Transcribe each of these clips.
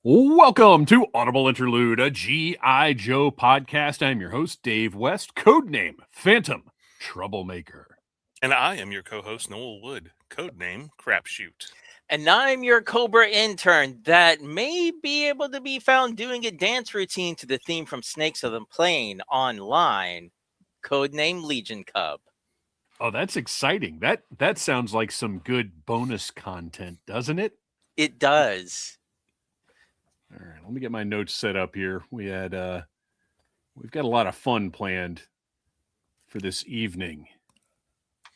Welcome to Audible Interlude, a G.I. Joe podcast. I'm your host, Dave West, codename Phantom Troublemaker. And I am your co-host, Noel Wood, codename Crapshoot. And I'm your Cobra intern that may be able to be found doing a dance routine to the theme from Snakes of the Plane online, codename Legion Cub. Oh, that's exciting. That sounds like some good bonus content, doesn't it? It does. All right, let me get my notes set up here. We've got a lot of fun planned for this evening,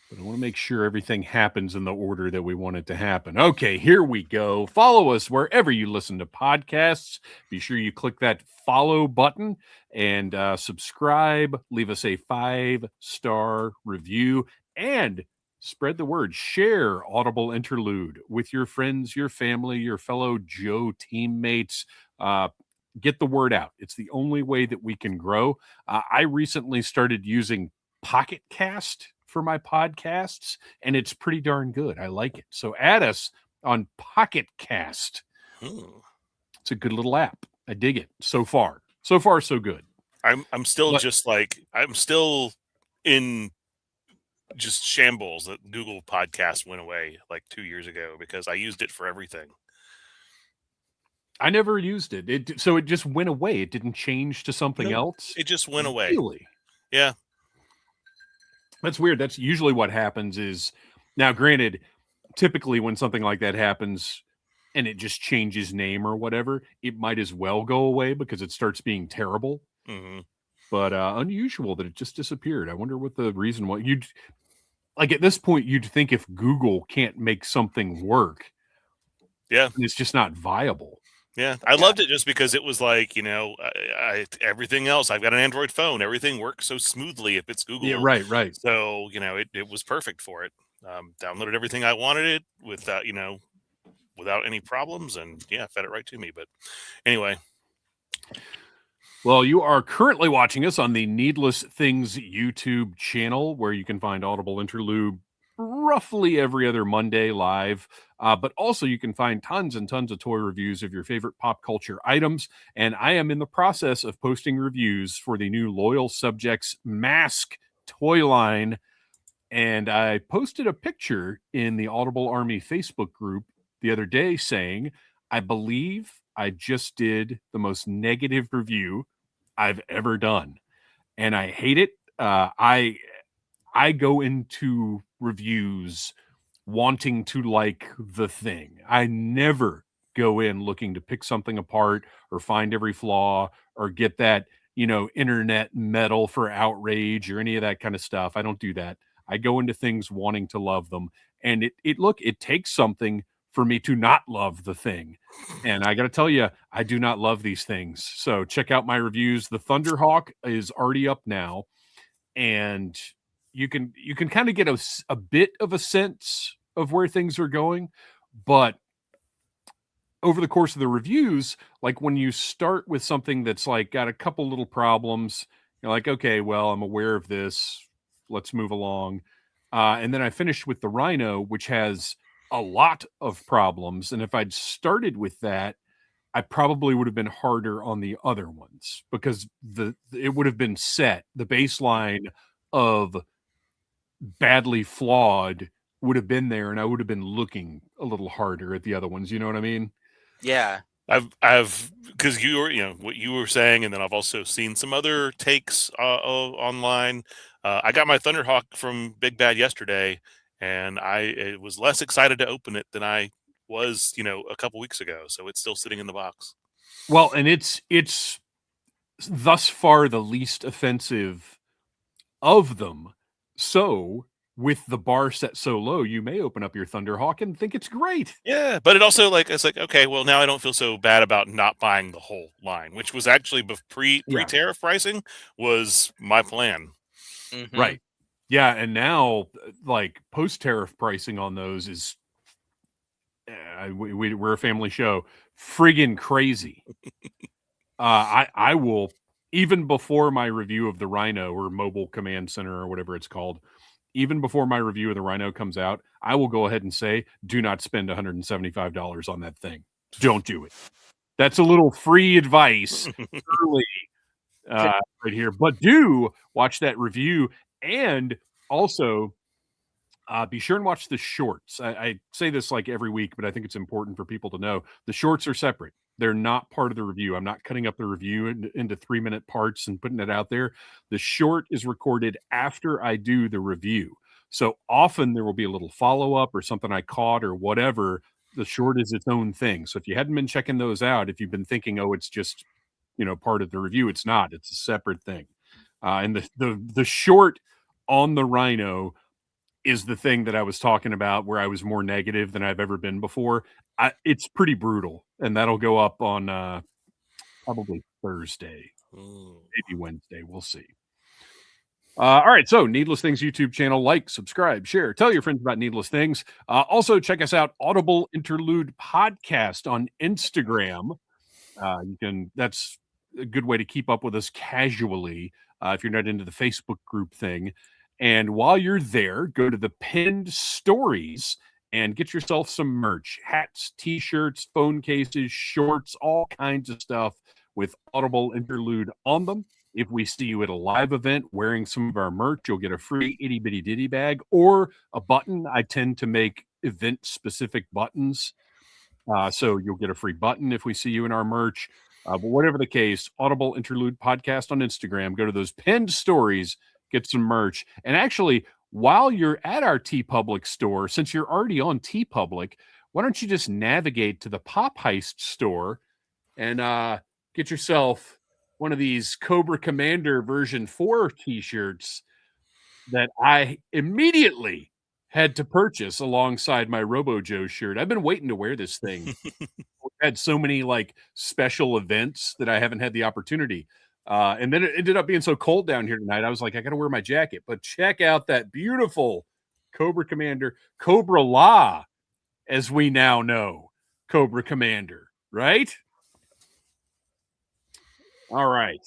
but I want to make sure everything happens in the order that we want it to happen. Okay, here we go. Follow us wherever you listen to podcasts. Be sure you click that follow button and subscribe. Leave us a 5-star review and spread the word. Share Audible Interlude with your friends, your family, your fellow Joe teammates. Get the word out. It's the only way that we can grow. I recently started using Pocket Cast for my podcasts, and it's pretty darn good. I like it. So add us on Pocket Cast. It's a good little app. I dig it. So far, so good. I'm still in just shambles that Google Podcast went away like 2 years ago because I used it for everything. I never used it. So it just went away. It didn't change to something else. It just went away. Really? Yeah. That's weird. That's usually what happens is, now granted, typically when something like that happens and it just changes name or whatever, it might as well go away because it starts being terrible. Mm-hmm. But unusual that it just disappeared. I wonder what the reason was. Like at this point, you'd think if Google can't make something work, it's just not viable. Yeah, I loved it just because it was like, everything else. I've got an Android phone. Everything works so smoothly if it's Google. Yeah, right. So, it was perfect for it. Downloaded everything I wanted it without any problems, and fed it right to me. But anyway. Well, you are currently watching us on the Needless Things YouTube channel, where you can find Audible Interlude roughly every other Monday live. But also you can find tons and tons of toy reviews of your favorite pop culture items. And I am in the process of posting reviews for the new Loyal Subjects Mask toy line. And I posted a picture in the Audible Army Facebook group the other day saying, I believe I just did the most negative review I've ever done. And I hate it. I go into reviews wanting to like the thing. I never go in looking to pick something apart or find every flaw or get that, internet medal for outrage or any of that kind of stuff. I don't do that. I go into things wanting to love them. And it takes something for me to not love the thing. And I got to tell you, I do not love these things. So check out my reviews. The Thunderhawk is already up now. And you can kind of get a bit of a sense of where things are going, but over the course of the reviews, like when you start with something that's like got a couple little problems, you're like, okay, well, I'm aware of this. Let's move along. And then I finished with the Rhino, which has a lot of problems. And if I'd started with that, I probably would have been harder on the other ones because it would have been set. The baseline of badly flawed would have been there, and I would have been looking a little harder at the other ones. You know what I mean? Yeah. I've because you were, what you were saying, and then I've also seen some other takes online. I got my Thunderhawk from Big Bad yesterday, and I was less excited to open it than I was, a couple weeks ago. So it's still sitting in the box. Well, and it's thus far the least offensive of them. So with the bar set so low, you may open up your Thunderhawk and think it's great. Yeah, but it's like, okay, well, now I don't feel so bad about not buying the whole line, which was actually pre-tariff pricing was my plan. Mm-hmm. Right. Yeah, and now like post-tariff pricing on those is we're a family show, friggin' crazy. I will, even before my review of the Rhino or Mobile Command Center or whatever it's called, even before my review of the Rhino comes out, I will go ahead and say, do not spend $175 on that thing. Don't do it. That's a little free advice early right here. But do watch that review, and also be sure and watch the shorts. I say this like every week, but I think it's important for people to know the shorts are separate. They're not part of the review. I'm not cutting up the review into 3-minute parts and putting it out there. The short is recorded after I do the review. So often there will be a little follow-up or something I caught or whatever. The short is its own thing. So if you hadn't been checking those out, if you've been thinking, oh, it's just, part of the review, it's not. It's a separate thing. And the short on the Rhino is the thing that I was talking about where I was more negative than I've ever been before. It's pretty brutal, and that'll go up on probably Thursday, maybe Wednesday. We'll see. All right, so Needless Things YouTube channel, like, subscribe, share, tell your friends about Needless Things. Also, check us out, Audible Interlude Podcast on Instagram. That's a good way to keep up with us casually if you're not into the Facebook group thing. And while you're there, go to the pinned stories and get yourself some merch, hats, t-shirts, phone cases, shorts, all kinds of stuff with Audible Interlude on them. If we see you at a live event wearing some of our merch, you'll get a free itty bitty ditty bag or a button. I tend to make event specific buttons. So you'll get a free button if we see you in our merch. But whatever the case, Audible Interlude Podcast on Instagram, go to those pinned stories, get some merch. And actually, while you're at our TeePublic store, since you're already on TeePublic, why don't you just navigate to the Pop Heist store and get yourself one of these Cobra Commander version 4 t-shirts that I immediately had to purchase alongside my Robo Joe shirt. I've been waiting to wear this thing. We've had so many like special events that I haven't had the opportunity. And then it ended up being so cold down here tonight. I was like, I got to wear my jacket. But check out that beautiful Cobra Commander, Cobra-La, as we now know, Cobra Commander, right? All right.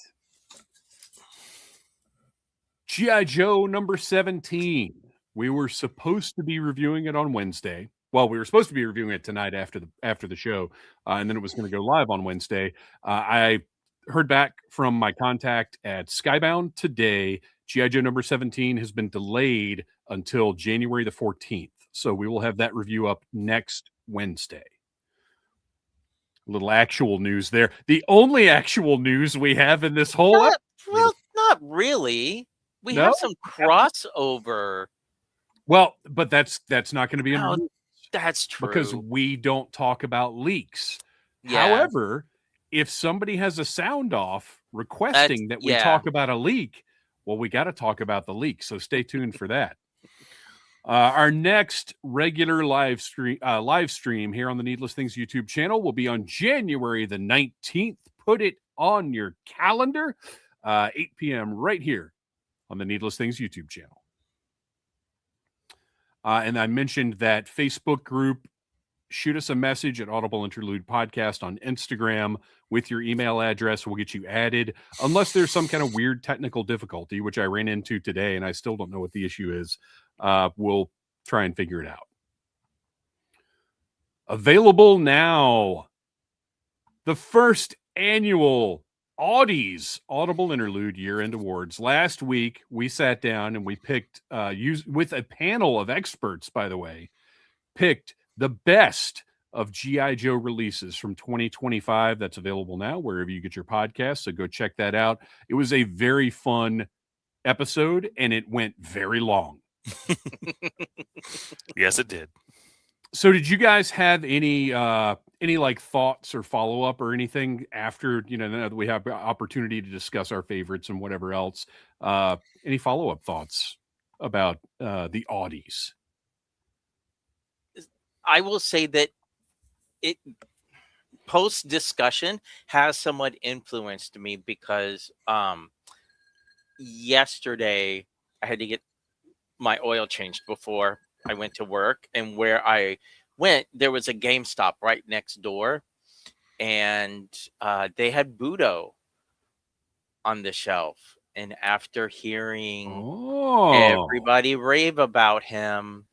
G.I. Joe number 17. We were supposed to be reviewing it on Wednesday. Well, we were supposed to be reviewing it tonight after the show, and then it was going to go live on Wednesday. I heard back from my contact at Skybound today. G.I. Joe number 17 has been delayed until January the 14th. So we will have that review up next Wednesday. A little actual news there. The only actual news we have in this whole well, not really. We have some crossover. Well, but that's not going to be in that's true. Because we don't talk about leaks. Yeah. However, if somebody has a sound off requesting that we talk about a leak, well, we got to talk about the leak. So stay tuned for that. Our next regular live stream here on the Needless Things YouTube channel will be on January the 19th. Put it on your calendar, 8 p.m. right here on the Needless Things YouTube channel. And I mentioned that Facebook group. Shoot us a message at Audible Interlude Podcast on Instagram with your email address. We'll get you added, unless there's some kind of weird technical difficulty, which I ran into today, and I still don't know what the issue is. We'll try and figure it out. Available now, the first annual Audi's Audible Interlude Year-End Awards. Last week, we sat down and we picked, with a panel of experts, by the way, picked the best of G.I. Joe releases from 2025. That's available now wherever you get your podcasts. So go check that out. It was a very fun episode, and it went very long. Yes, it did. So did you guys have any like thoughts or follow-up or anything after, now that we have opportunity to discuss our favorites and whatever else? Any follow-up thoughts about the Audis? I will say that it post discussion has somewhat influenced me because yesterday I had to get my oil changed before I went to work, and where I went, there was a GameStop right next door, and they had Budo on the shelf. And after hearing everybody rave about him,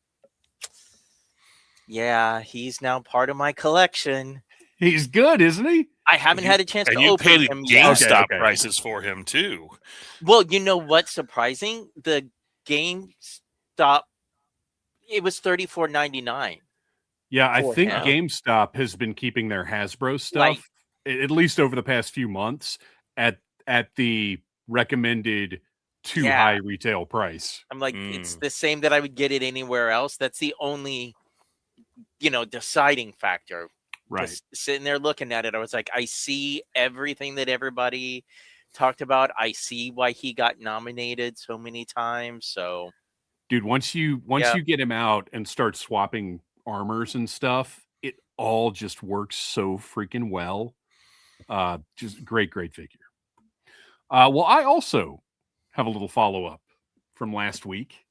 yeah, he's now part of my collection. He's good, isn't he? I haven't had a chance And to you open paid him yet. GameStop Okay. prices for him too. Well, you know what's surprising? The GameStop, it was $34.99. Yeah, I For think him. GameStop has been keeping their Hasbro Like- stuff, at least over the past few months, at the recommended too Yeah. high retail price. I'm like, it's the same that I would get it anywhere else. That's the only, deciding factor. Right. Just sitting there looking at it, I was like, I see everything that everybody talked about. I see why he got nominated so many times. So, Dude, once you get him out and start swapping armors and stuff, it all just works so freaking well. Just great figure. Well, I also have a little follow-up from last week.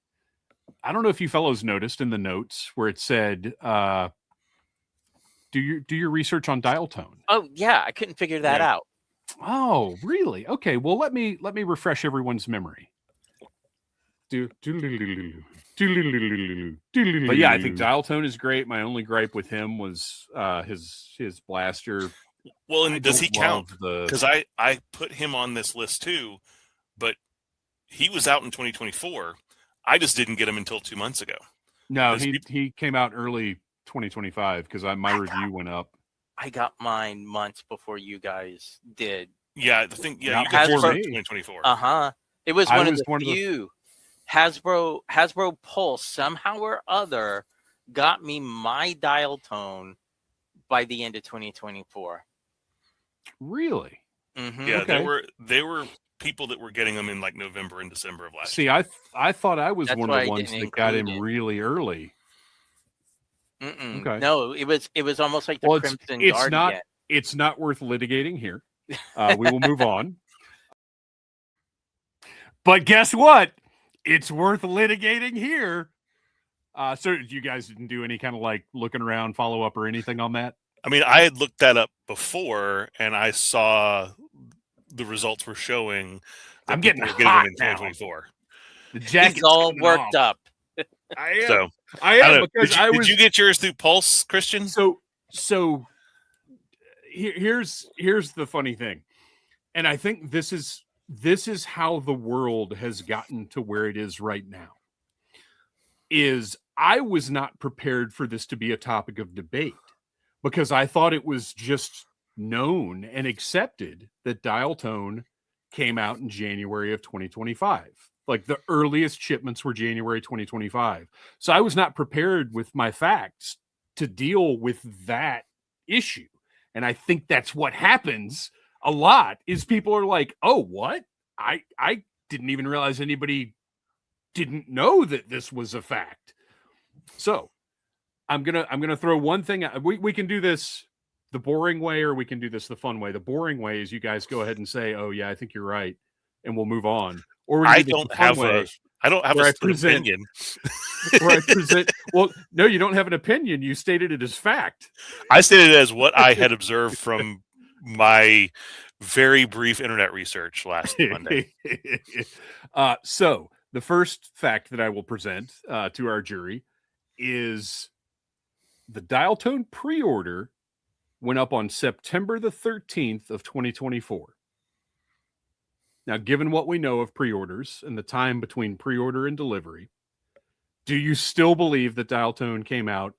I don't know if you fellows noticed in the notes where it said, do your research on dial tone. oh yeah, I couldn't figure that out. Oh, really? Okay. Well, let me refresh everyone's memory. But yeah, I think dial tone is great. My only gripe with him was his blaster. Well, and does he count? The Because I put him on this list too, but he was out in 2024. I just didn't get him until 2 months ago. No, he came out early 2025 because my review went up. I got mine months before you guys did. Yeah, the thing. Yeah, Not you got yours before in me. 2024. It was I one of was the one of the- few. Hasbro Pulse somehow or other got me my dial tone by the end of 2024. Really? Mhm. Yeah, Okay. there were people that were getting them in like November and December of last See, year. I thought I was That's one why of the I ones didn't that got him include it. really early. Okay. No, it was almost like the Well, Crimson it's Guard not again. it's not worth litigating here. We will move on. But guess what? It's worth litigating here. So you guys didn't do any kind of like looking around, follow up, or anything on that? I mean, I had looked that up before, and I saw the results were showing that I'm getting people were getting hot them in now. 2024. The jacket's He's all coming worked off. up. I am. So I I am don't know. because Did you get yours through Pulse, Kristian? So here's the funny thing, and I think this is how the world has gotten to where it is right now. Is I was not prepared for this to be a topic of debate because I thought it was just known and accepted that dial tone came out in January of 2025. Like the earliest shipments were January 2025. So I was not prepared with my facts to deal with that issue. And I think that's what happens a lot is people are like, "Oh, what? I didn't even realize anybody didn't know that this was a fact." So I'm gonna throw one thing out. We can do this the boring way, or we can do this the fun way. The boring way is you guys go ahead and say, "Oh yeah, I think you're right," and we'll move on. Or we can I do this don't the fun have way, I don't have where a I split present- opinion. where I present. Well, no, you don't have an opinion. You stated it as fact. I stated it as what I had observed from my very brief internet research last Monday. So the first fact that I will present to our jury is the dial tone pre-order went up on September the 13th of 2024. Now, given what we know of pre-orders and the time between pre-order and delivery, do you still believe that dial tone came out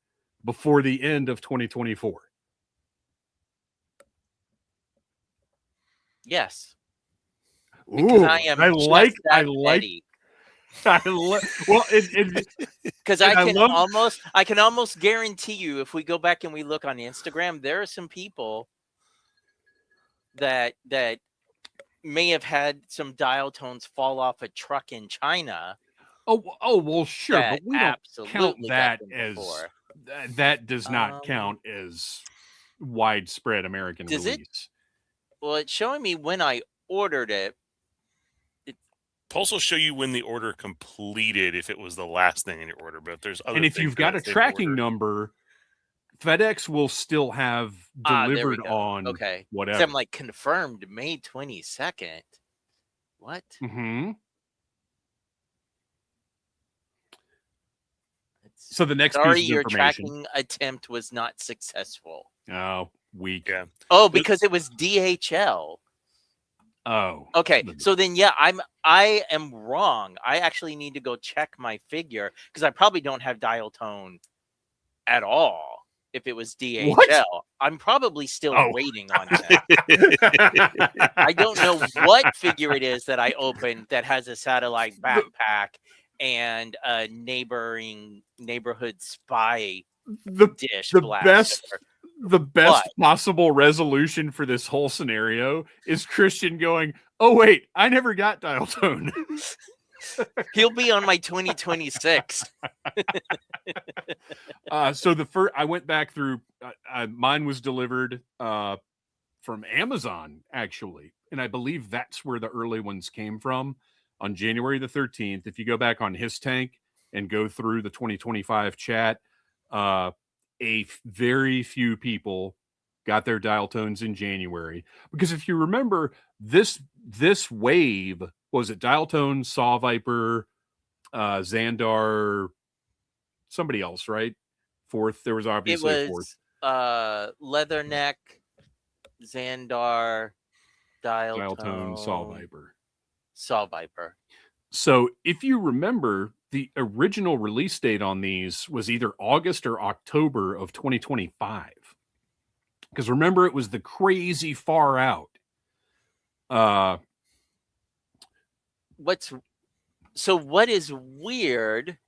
before the end of 2024? Yes. Because Ooh, I am I just like that petty. well, Because and I can almost guarantee you, if we go back and we look on Instagram, there are some people that may have had some dial tones fall off a truck in China. Oh, well, sure, that but we don't count absolutely got that them as before. that does not count as widespread American Does it? release. Well, it's showing me when I ordered it. Pulse will show you when the order completed if it was the last thing in your order. But if there's other And if things you've in got that a same tracking order- number, FedEx will still have There we delivered go. on Okay. So whatever. I'm like confirmed May 22nd. What? Mm-hmm. So the next Sorry, piece of your information. tracking attempt was not successful. Oh, week. Yeah. Oh, because it was DHL. Oh. Okay. So then, yeah, I am wrong. I actually need to go check my figure because I probably don't have dial tone at all. If it was DHL, What? I'm probably still Oh. waiting on that. I don't know what figure it is that I opened that has a satellite backpack and a neighborhood spy dish blaster. The best possible resolution for this whole scenario is Kristian going, "Oh wait, I never got dial tone." He'll be on my 2026. So the first, I went back through. Mine was delivered from Amazon actually, and I believe that's where the early ones came from on January the 13th. If you go back on his tank and go through the 2025 chat, very few people got their dial tones in January, because if you remember, this wave was it dial tone, Saw Viper, Xandar, somebody else, right? Fourth, there was obviously a fourth. Leatherneck, Xandar, dial tone, Saw Viper. So if you remember, the original release date on these was either August or October of 2025. Because remember, it was the crazy far out. What is weird?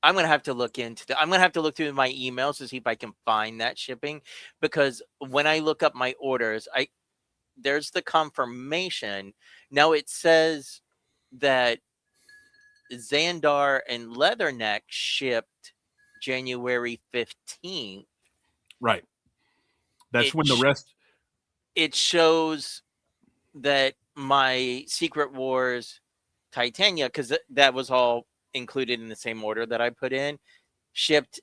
I'm gonna have to look I'm gonna have to look through my emails to see if I can find that shipping, because when I look up my orders, there's the confirmation. Now it says that Xandar and Leatherneck shipped January 15th. Right. That's when the rest. It shows that my Secret Wars Titania, because that was all included in the same order that I put in, shipped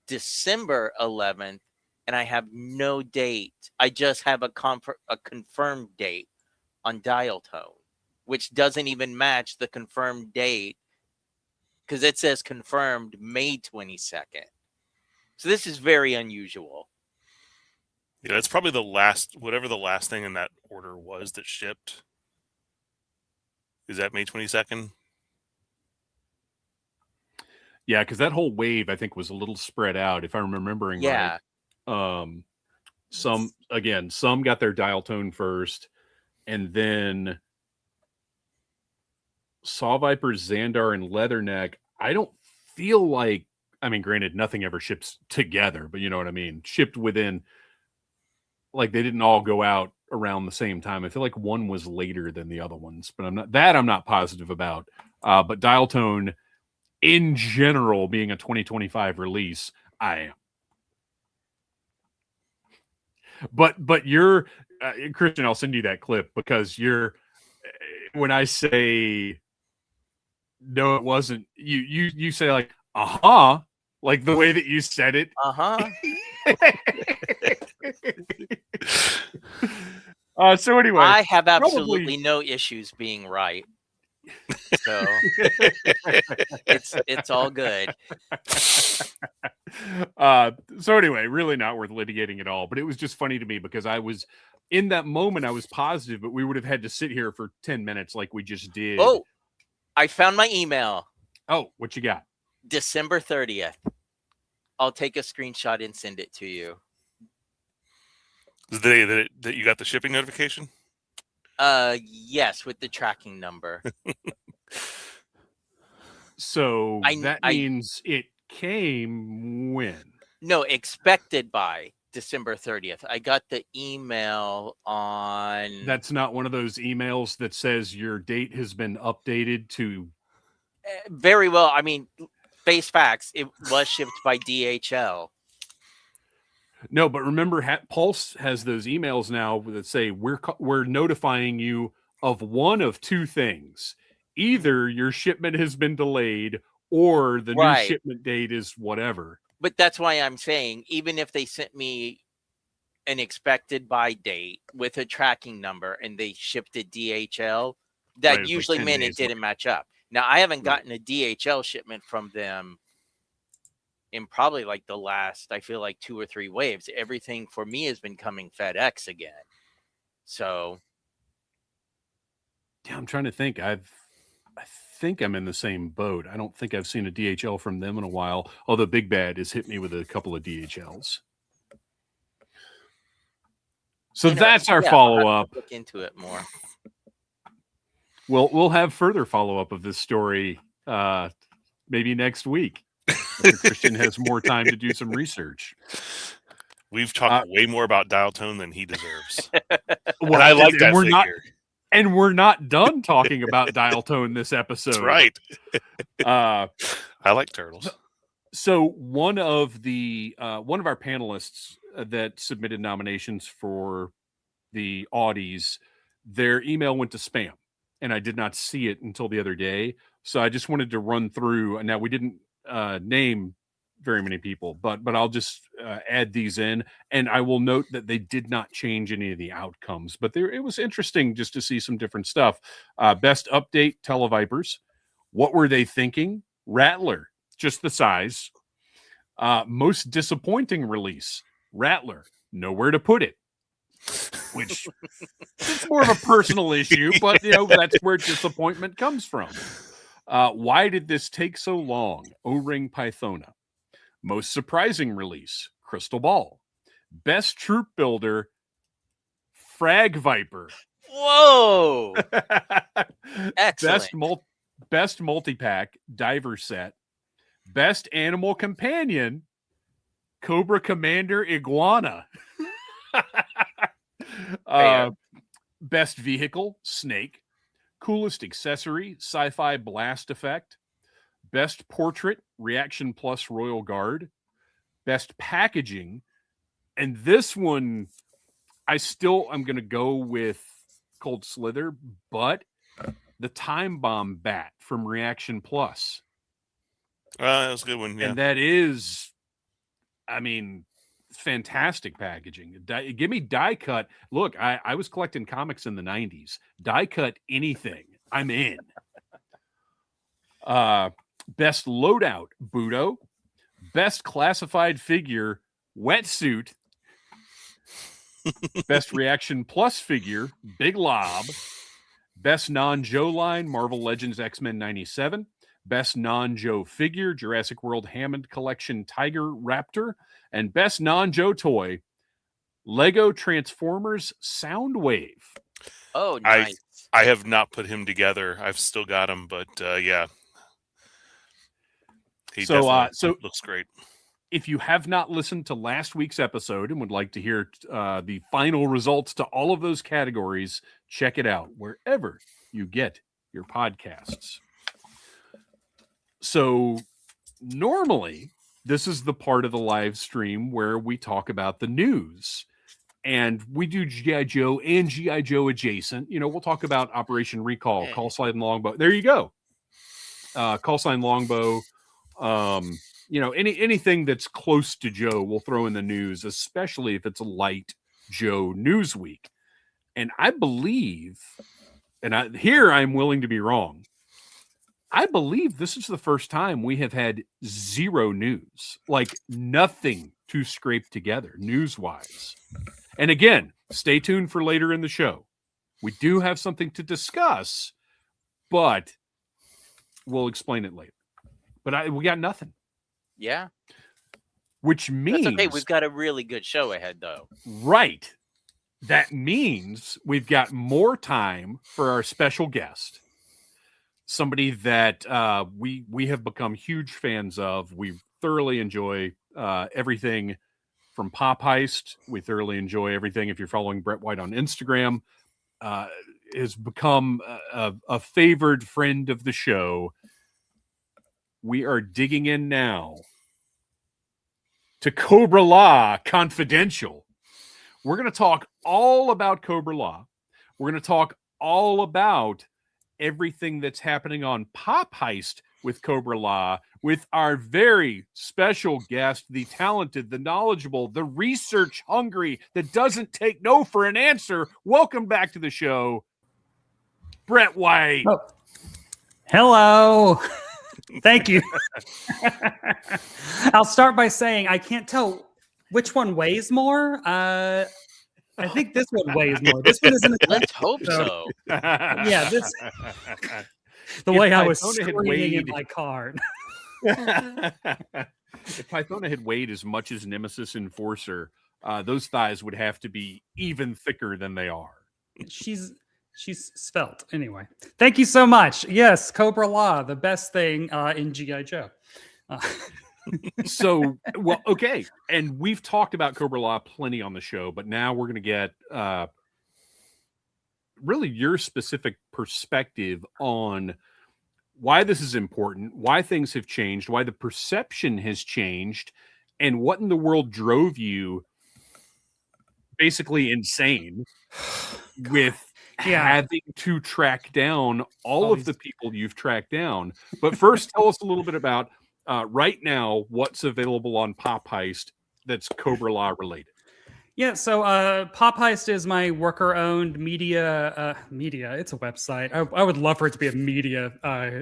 December 11th, and I have no date. I just have a confirmed date on dial tone, which doesn't even match the confirmed date, because it says confirmed May 22nd. So this is very unusual. Yeah, that's probably whatever the last thing in that order was that shipped. Is that May 22nd? Yeah, because that whole wave, I think, was a little spread out, if I'm remembering right. Some got their dial tone first, and then Saw Viper, Xandar, and Leatherneck. I don't feel like, I mean, granted, nothing ever ships together, but you know what I mean? Shipped within, like, they didn't all go out around the same time. I feel like one was later than the other ones, but I'm not positive about. But dial tone, in general, being a 2025 release, I am. But you're Kristian, I'll send you that clip, because when I say no, it wasn't, you say like, like the way that you said it. So anyway, I have absolutely no issues being right. So it's all good. So anyway, really not worth litigating at all, but it was just funny to me because I was in that moment, I was positive, but we would have had to sit here for 10 minutes like we just did. Oh, I found my email. Oh, what you got? December 30th. I'll take a screenshot and send it to you. The day that you got the shipping notification? Yes, with the tracking number. So that means it came when? No, expected by December 30th. I got the email on... That's not one of those emails that says your date has been updated to... Very well. I mean, face facts, it was shipped by DHL. No, but remember, Pulse has those emails now that say we're notifying you of one of two things. Either your shipment has been delayed or the new shipment date is whatever. But that's why I'm saying, even if they sent me an expected by date with a tracking number and they shipped it DHL, that usually meant it didn't match up. Now, I haven't gotten a DHL shipment from them in probably like the last, I feel like 2 or 3 waves. Everything for me has been coming FedEx again. So Yeah, I'm trying to think. I think I'm in the same boat. I don't think I've seen a DHL from them in a while, although Big Bad has hit me with a couple of DHLs. So that's our follow-up. Look into it more. We'll have further follow-up of this story maybe next week. Kristian has more time to do some research. We've talked way more about dial tone than he deserves. Well, and I like that figure. And we're not done talking about dial tone this episode. That's right. I like turtles. So one of our panelists that submitted nominations for the Audis, their email went to spam, and I did not see it until the other day. So I just wanted to run through. And now we didn't name very many people, but I'll just add these in, and I will note that they did not change any of the outcomes, but it was interesting just to see some different stuff. Best update, Televipers. What were they thinking? Rattler, just the size. Most disappointing release, Rattler, nowhere to put it, which it's more of a personal issue, but that's where disappointment comes from. Why did this take so long? O-Ring Pythona. Most surprising release, Crystal Ball. Best troop builder, Frag Viper. Whoa! Excellent. Best multi-pack, Diver Set. Best animal companion, Cobra Commander Iguana. Best vehicle, Snake. Coolest accessory, Sci-Fi Blast Effect. Best portrait, Reaction Plus Royal Guard. Best packaging, and this one, I'm going to go with Cold Slither, but the Time Bomb bat from Reaction Plus. That was a good one, yeah. And that is, fantastic packaging. Give me die cut. Look, I was collecting comics in the 90s. Die cut anything, I'm in. Best loadout, Budo. Best classified figure, Wetsuit. Best Reaction Plus figure, Big Lob. Best non-Joe line, Marvel Legends X-Men 97. Best non-Joe figure, Jurassic World Hammond Collection Tiger Raptor. And best non-Joe toy, Lego Transformers Soundwave. Oh, nice. I have not put him together. I've still got him, but yeah. He definitely looks great. If you have not listened to last week's episode and would like to hear the final results to all of those categories, check it out wherever you get your podcasts. So normally, this is the part of the live stream where we talk about the news. And we do G.I. Joe and G.I. Joe adjacent. We'll talk about Operation Recall, Call Sign Longbow. There you go. Call Sign Longbow. Anything that's close to Joe, we'll throw in the news, especially if it's a light Joe news week. And I believe, here I'm willing to be wrong, I believe this is the first time we have had zero news, like nothing to scrape together news-wise. And again, stay tuned for later in the show. We do have something to discuss, but we'll explain it later. But we got nothing. Yeah. Which means... That's okay. We've got a really good show ahead, though. Right. That means we've got more time for our special guest. Somebody that we have become huge fans of. We thoroughly enjoy everything from Pop Heist. We thoroughly enjoy everything. If you're following Brett White on Instagram, has become a favored friend of the show. We are digging in now to Cobra-La Confidential. We're going to talk all about Cobra-La. We're going to talk all about everything that's happening on Pop Heist with Cobra-La, with our very special guest, the talented, the knowledgeable, the research hungry, that doesn't take no for an answer. Welcome back to the show, Brett White. Oh. Hello. Thank you. I'll start by saying I can't tell which one weighs more. I think this one weighs more. This one isn't. Let's hope so. Yeah, this the If way I was Pythona had screaming in weighed- my car. If Pythona had weighed as much as Nemesis Enforcer, those thighs would have to be even thicker than they are. She's svelte. Anyway, thank you so much. Yes, Cobra-La, the best thing in G.I. Joe. So, well, okay. And we've talked about Cobra-La plenty on the show, but now we're going to get really your specific perspective on why this is important, why things have changed, why the perception has changed, and what in the world drove you basically insane with having to track down all of the people you've tracked down. But first, tell us a little bit about right now what's available on Pop Heist that's Cobra-La related. Yeah, so Pop Heist is my worker-owned media. It's a website. I would love for it to be a media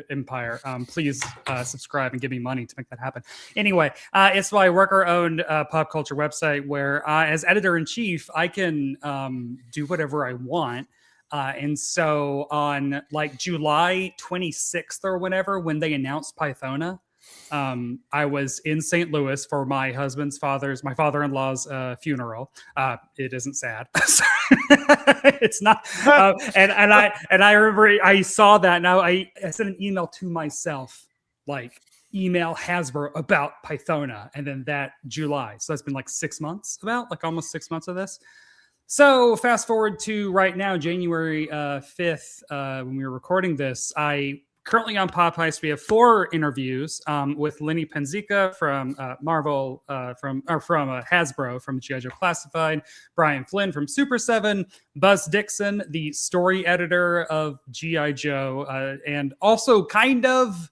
empire. Please subscribe and give me money to make that happen. Anyway, it's my worker-owned pop culture website where, as editor-in-chief, I can do whatever I want. And so on like July 26th or whenever, when they announced Pythona, I was in St. Louis for my father-in-law's funeral. It isn't sad. It's not. And I remember I saw that. Now I sent an email to myself, like email Hasbro about Pythona, and then that July. So that's been like 6 months, almost 6 months of this. So fast forward to right now, January 5th, when we were recording this, currently on Pop Heist, we have 4 interviews with Lenny Penzica from Marvel, from Hasbro, from G.I. Joe Classified, Brian Flynn from Super 7, Buzz Dixon, the story editor of G.I. Joe, and also kind of,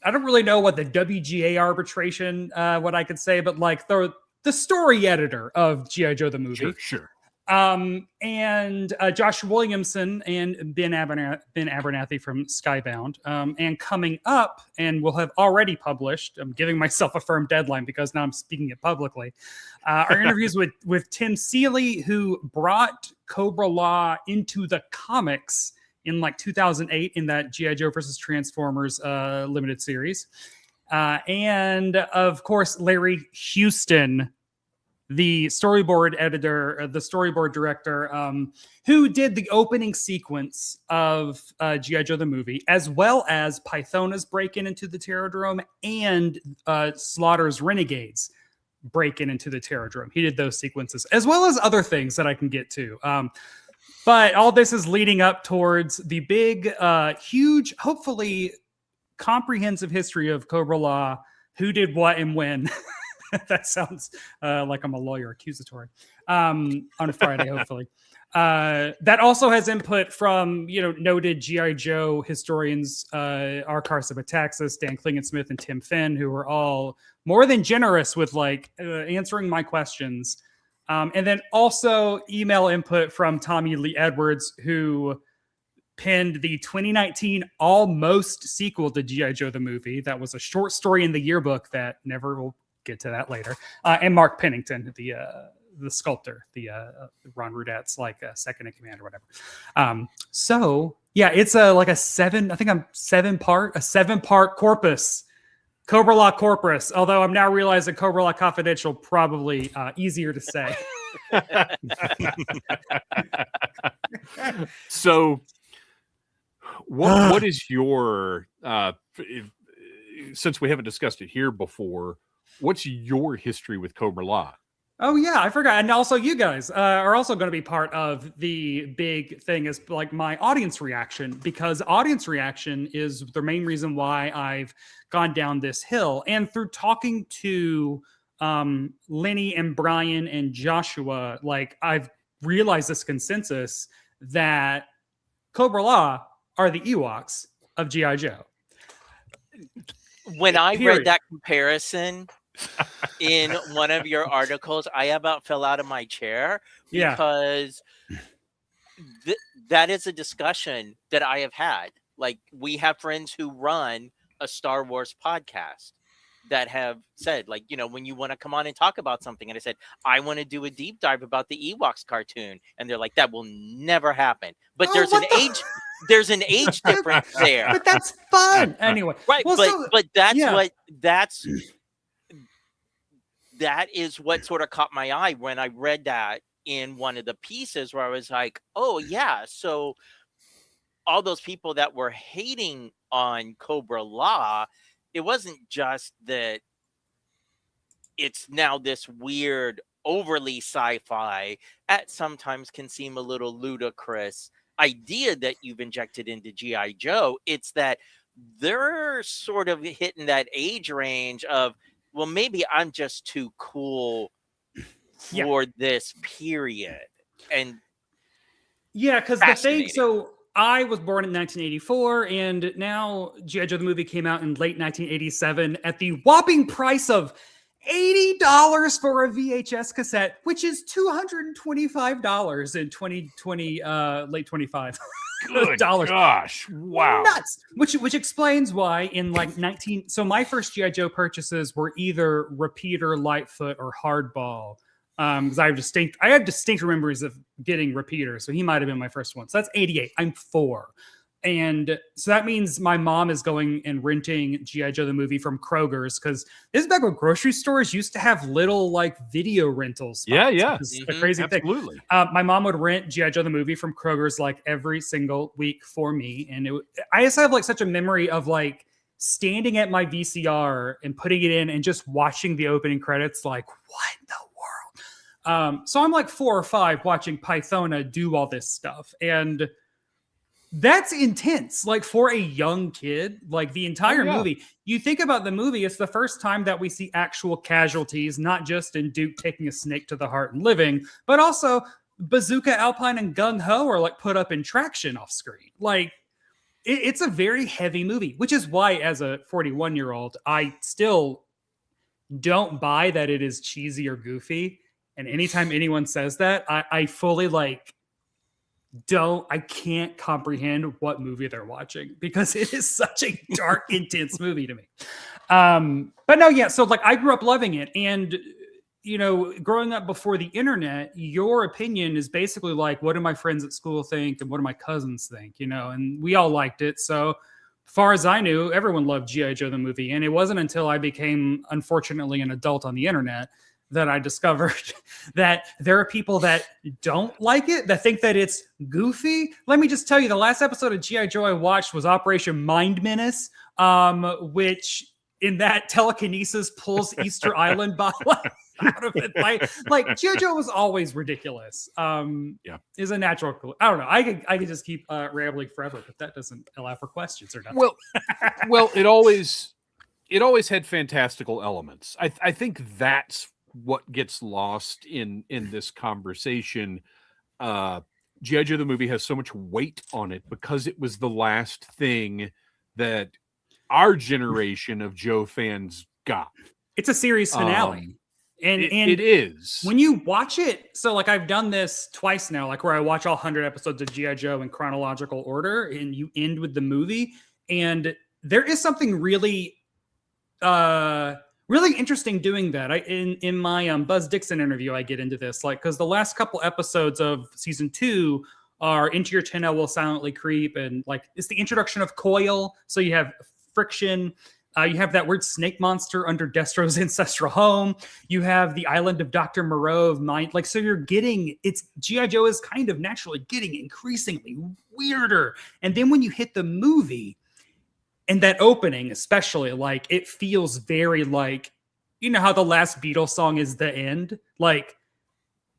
I don't really know what the WGA arbitration, what I could say, but like the story editor of G.I. Joe the movie. Sure. And Josh Williamson and Ben Abernathy from Skybound. And coming up, and will have already published, I'm giving myself a firm deadline because now I'm speaking it publicly, are interviews with Tim Seeley, who brought Cobra-La into the comics in like 2008 in that G.I. Joe versus Transformers limited series. And of course, Larry Houston, the storyboard editor, the storyboard director, who did the opening sequence of G.I. Joe the movie, as well as Pythona's break-in into the Terrordrome and Slaughter's Renegades break-in into the Terrordrome. He did those sequences, as well as other things that I can get to. But all this is leading up towards the big, huge, hopefully comprehensive history of Cobra-La, who did what and when. That sounds like I'm a lawyer, accusatory, on a Friday, hopefully. That also has input from, noted G.I. Joe historians, R. Carson Metaxas, Dan Klingensmith, and Tim Finn, who were all more than generous with answering my questions. And then also email input from Tommy Lee Edwards, who penned the 2019 almost sequel to G.I. Joe the movie. That was a short story in the yearbook that never will get to that later. And Mark Pennington, the sculptor, the Ron Rudat's second in command or whatever. So yeah, it's a 7-part corpus, Cobra-La corpus. Although I'm now realizing Cobra-La Confidential probably easier to say. So what is your since we haven't discussed it here before, what's your history with Cobra-La? Oh yeah, I forgot. And also you guys are also going to be part of the big thing is like my audience reaction, because audience reaction is the main reason why I've gone down this hill. And through talking to Lenny and Brian and Joshua, I've realized this consensus that Cobra-La are the Ewoks of G.I. Joe. When I read that comparison in one of your articles, I about fell out of my chair because that is a discussion that I have had. Like, we have friends who run a Star Wars podcast that have said, like, when you want to come on and talk about something, and I said, I want to do a deep dive about the Ewoks cartoon, and they're like, that will never happen. But there's an age difference there. But that's fun anyway. Right, Well, but that's yeah. that is what sort of caught my eye when I read that in one of the pieces, where I was like, oh yeah, so all those people that were hating on Cobra-La, it wasn't just that it's now this weird, overly sci-fi, at sometimes can seem a little ludicrous idea that you've injected into G.I. Joe. It's that they're sort of hitting that age range of, well, maybe I'm just too cool for this period. And yeah, because the thing, so I was born in 1984, and now G.I. Joe the movie came out in late 1987 at the whopping price of $80 for a VHS cassette, which is $225 in 2020, late 25. Good gosh, wow, nuts! Which explains why in like so my first G.I. Joe purchases were either Repeater, Lightfoot, or Hardball. Because I have distinct memories of getting Repeater, so he might have been my first one. So that's 88. I'm 4. And so that means my mom is going and renting G.I. Joe the movie from Kroger's, because this is back when grocery stores used to have little like video rentals. Yeah. It's a crazy Absolutely. thing. My mom would rent G.I. Joe the movie from Kroger's like every single week for me. And I just have like such a memory of like standing at my VCR and putting it in and just watching the opening credits, like, what in the world? So I'm like 4 or 5 watching Pythona do all this stuff. And that's intense. Like for a young kid, like the entire movie, you think about the movie, it's the first time that we see actual casualties, not just in Duke taking a snake to the heart and living, but also Bazooka, Alpine, and Gung Ho are like put up in traction off screen. Like it's a very heavy movie, which is why as a 41-year-old, I still don't buy that it is cheesy or goofy. And anytime anyone says that, I fully like, I can't comprehend what movie they're watching, because it is such a dark, intense movie to me. But no, yeah. So like I grew up loving it. And, growing up before the internet, your opinion is basically like, what do my friends at school think? And what do my cousins think, and we all liked it. So as far as I knew, everyone loved G.I. Joe the movie. And it wasn't until I became, unfortunately, an adult on the internet that I discovered that there are people that don't like it, that think that it's goofy. Let me just tell you, the last episode of G.I. Joe I watched was Operation Mind Menace, which in that telekinesis pulls Easter Island bottle out of it. Like G.I. Joe was always ridiculous. Is a natural clue. I don't know. I could just keep rambling forever, but that doesn't allow for questions or nothing. Well, it always had fantastical elements. I think that's what gets lost in this conversation. G.I. Joe the movie has so much weight on it because it was the last thing that our generation of Joe fans got. It's a series finale. And it is. When you watch it, so like I've done this twice now, like where I watch all 100 episodes of G.I. Joe in chronological order, and you end with the movie, and there is something really really interesting doing that. In my Buzz Dixon interview, I get into this, like, because the last couple episodes of season 2 are Into Your Tin I Will Silently Creep, and like it's the introduction of Coil. So you have friction. You have that weird snake monster under Destro's ancestral home. You have the island of Dr. Moreau of Mind. Like, so it's G.I. Joe is kind of naturally getting increasingly weirder. And then when you hit the movie, and that opening, especially, like, it feels very like, how the last Beatles song is the end? Like,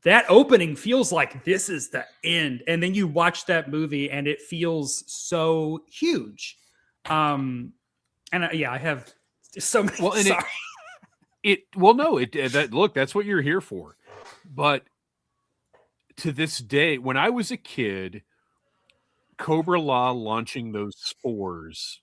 that opening feels like this is the end. And then you watch that movie and it feels so huge. I have so many. Well, and look, that's what you're here for. But to this day, when I was a kid, Cobra-La launching those spores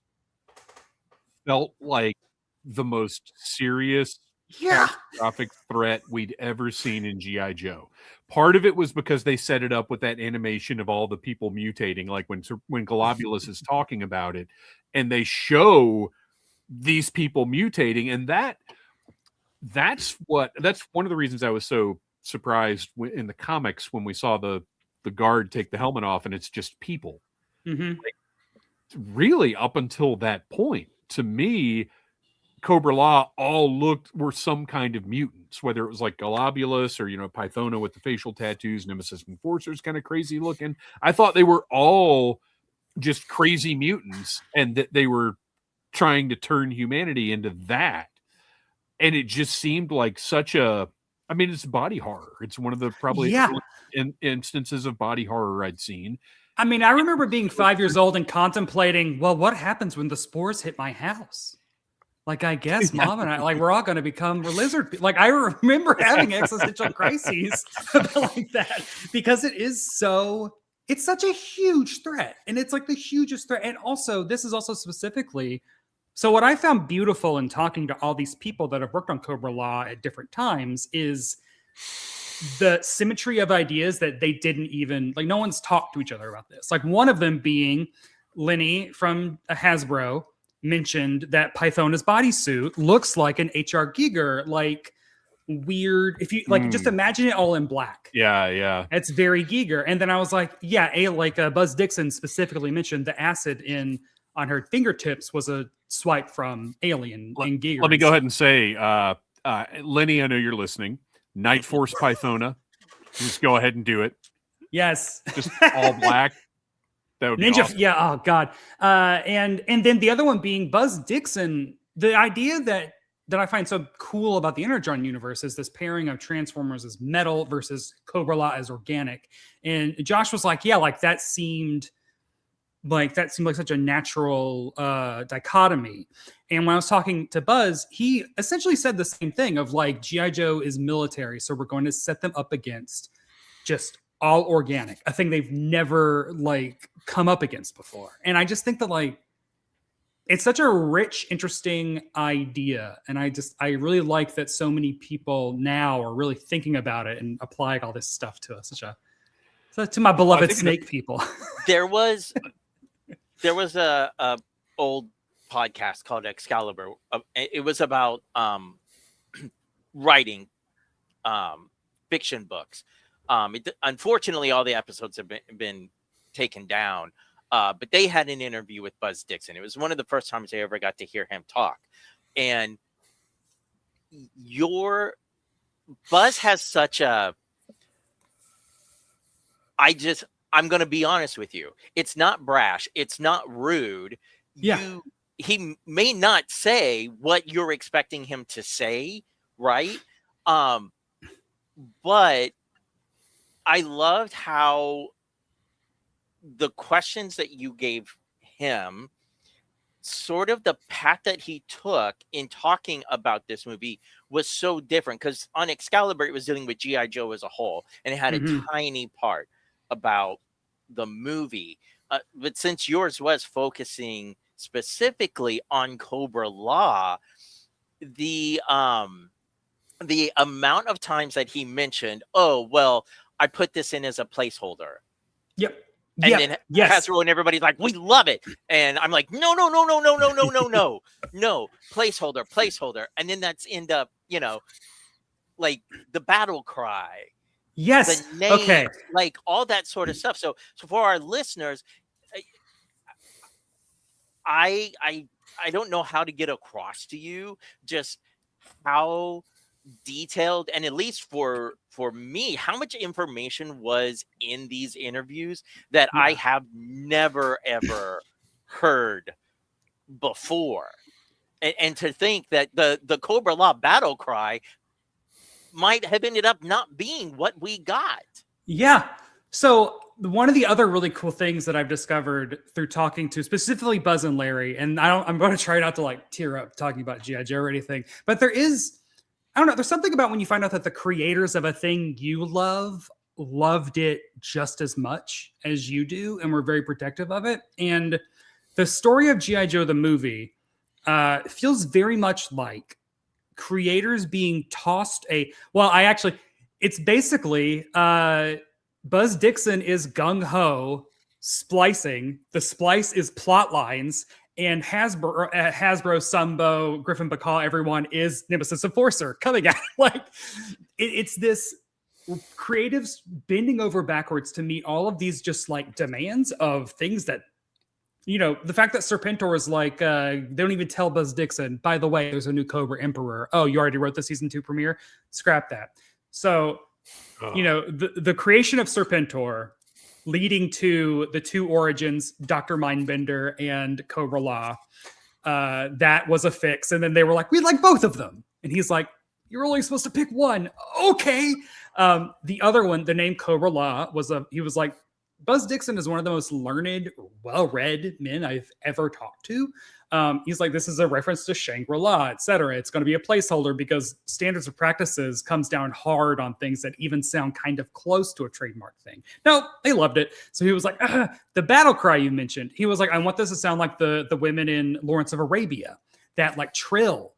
felt like the most serious catastrophic threat we'd ever seen in G.I. Joe. Part of it was because they set it up with that animation of all the people mutating, like when Globulus is talking about it, and they show these people mutating, and that's one of the reasons I was so surprised in the comics when we saw the guard take the helmet off and it's just people. Mm-hmm. Like, really, up until that point, to me, Cobra-La all were some kind of mutants, whether it was like Globulus or, Pythona with the facial tattoos, Nemesis Enforcer's kind of crazy looking. I thought they were all just crazy mutants and that they were trying to turn humanity into that. And it just seemed like it's body horror. It's one of the probably instances of body horror I'd seen. I mean, I remember being 5 years old and contemplating, well, what happens when the spores hit my house? Like, I guess Mom and I, we're all going to become lizard. Like, I remember having existential crises like that because it's such a huge threat. And it's like the hugest threat. And also, this is also specifically, so what I found beautiful in talking to all these people that have worked on Cobra-La at different times is the symmetry of ideas that they didn't even, no one's talked to each other about this. Like, one of them being Lenny from Hasbro mentioned that Pythona's bodysuit looks like an H.R. Giger, weird. If you just imagine it all in black. Yeah. It's very Giger. And then I was like, Buzz Dixon specifically mentioned the acid on her fingertips was a swipe from Alien and Giger. Let me go ahead and say, Lenny, I know you're listening. Night Force Pythona. Just go ahead and do it. Yes. Just all black. That would be Ninja. awesome. Yeah. Oh God. And then the other one being Buzz Dixon. The idea that I find so cool about the Energon universe is this pairing of Transformers as metal versus Cobra-La as organic. And Josh was like, that seemed like such a natural dichotomy. And when I was talking to Buzz, he essentially said the same thing of G.I. Joe is military, so we're going to set them up against just all organic, a thing they've never come up against before. And I just think that it's such a rich, interesting idea. And I really like that so many people now are really thinking about it and applying all this stuff to us. To my beloved snake people. There was a old podcast called Excalibur. It was about writing fiction books. Unfortunately, all the episodes have been taken down. But they had an interview with Buzz Dixon. It was one of the first times I ever got to hear him talk. And Buzz has such a. I'm going to be honest with you. It's not brash. It's not rude. Yeah. He may not say what you're expecting him to say, right? But I loved how the questions that you gave him, sort of the path that he took in talking about this movie was so different. Because on Excalibur, it was dealing with G.I. Joe as a whole, and it had a tiny part about the movie. But since yours was focusing specifically on Cobra-La, the amount of times that he mentioned, oh, well, I put this in as a placeholder. Yep. And then Hasbro and everybody's like, we love it. And I'm like, no, placeholder. And then that's end up, the battle cry. Yes. The name, okay. All that sort of stuff. So for our listeners, I don't know how to get across to you just how detailed, and at least for me, how much information was in these interviews that I have never ever heard before. And to think that the Cobra-La battle cry might have ended up not being what we got. Yeah. So one of the other really cool things that I've discovered through talking to specifically Buzz and Larry, and I'm going to try not to tear up talking about G.I. Joe or anything, but there's something about when you find out that the creators of a thing you loved it just as much as you do and were very protective of it. And the story of G.I. Joe, the movie, feels very much like creators being tossed it's basically Buzz Dixon is gung-ho splicing. The splice is plot lines, And Hasbro, Sumbo, Griffin Bacall, everyone is Nemesis Enforcer coming out. Like it's this creatives bending over backwards to meet all of these just like demands of things that, you know, the fact that Serpentor is like, they don't even tell Buzz Dixon, by the way, there's a new Cobra Emperor. Oh, you already wrote the season 2 premiere? Scrap that. So, you know, the creation of Serpentor leading to the 2 origins, Dr. Mindbender and Cobra-La, that was a fix. And then they were like, we like both of them. And he's like, you're only supposed to pick one. Okay. The other one, the name Cobra-La he was like, Buzz Dixon is one of the most learned, well-read men I've ever talked to. He's like, this is a reference to Shangri-La, etc. It's going to be a placeholder because standards of practices comes down hard on things that even sound kind of close to a trademark thing. No, they loved it. So he was like, the battle cry you mentioned. He was like, I want this to sound like the women in Lawrence of Arabia, that like trill.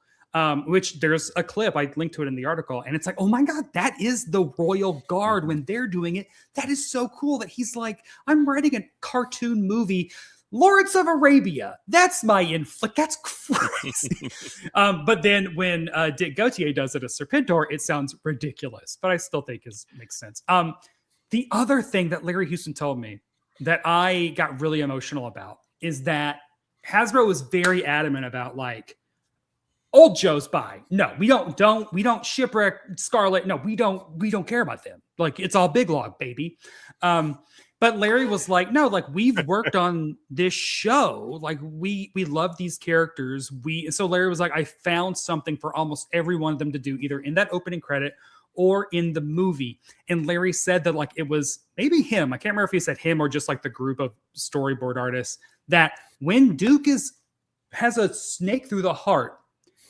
Which there's a clip, I linked to it in the article, and it's like, oh my God, that is the Royal Guard when they're doing it. That is so cool that he's like, I'm writing a cartoon movie, Lawrence of Arabia. That's my inflict. That's crazy. But then when Dick Gautier does it as Serpentor, it sounds ridiculous, but I still think makes sense. The other thing that Larry Houston told me that I got really emotional about is that Hasbro was very adamant about like, Old Joe's buy. No, we don't shipwreck Scarlet. No, we don't care about them. Like it's all Big Log, baby. But Larry was like, no, like we've worked on this show. Like we love these characters. So Larry was like, I found something for almost every one of them to do, either in that opening credit or in the movie. And Larry said that like it was maybe him. I can't remember if he said him or just like the group of storyboard artists, that when Duke has a snake through the heart,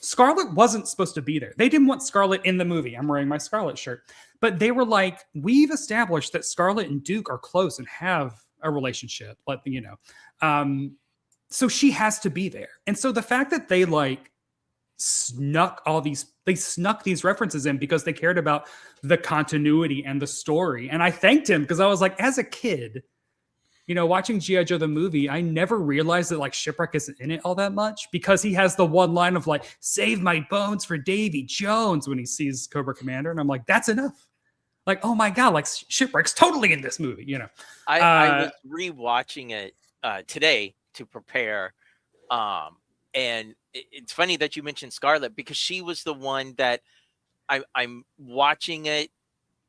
Scarlet wasn't supposed to be there. They didn't want Scarlet in the movie. I'm wearing my Scarlet shirt. But they were like, we've established that Scarlet and Duke are close and have a relationship. You know. So she has to be there. And so the fact that they like snuck these references in because they cared about the continuity and the story. And I thanked him because I was like, as a kid, you know, watching G.I. Joe the movie, I never realized that like Shipwreck isn't in it all that much because he has the one line of like, save my bones for Davy Jones when he sees Cobra Commander. And I'm like, that's enough. Like, oh my God, like Shipwreck's totally in this movie, you know. I was rewatching it today to prepare. And it's funny that you mentioned Scarlet because she was the one that I'm watching it,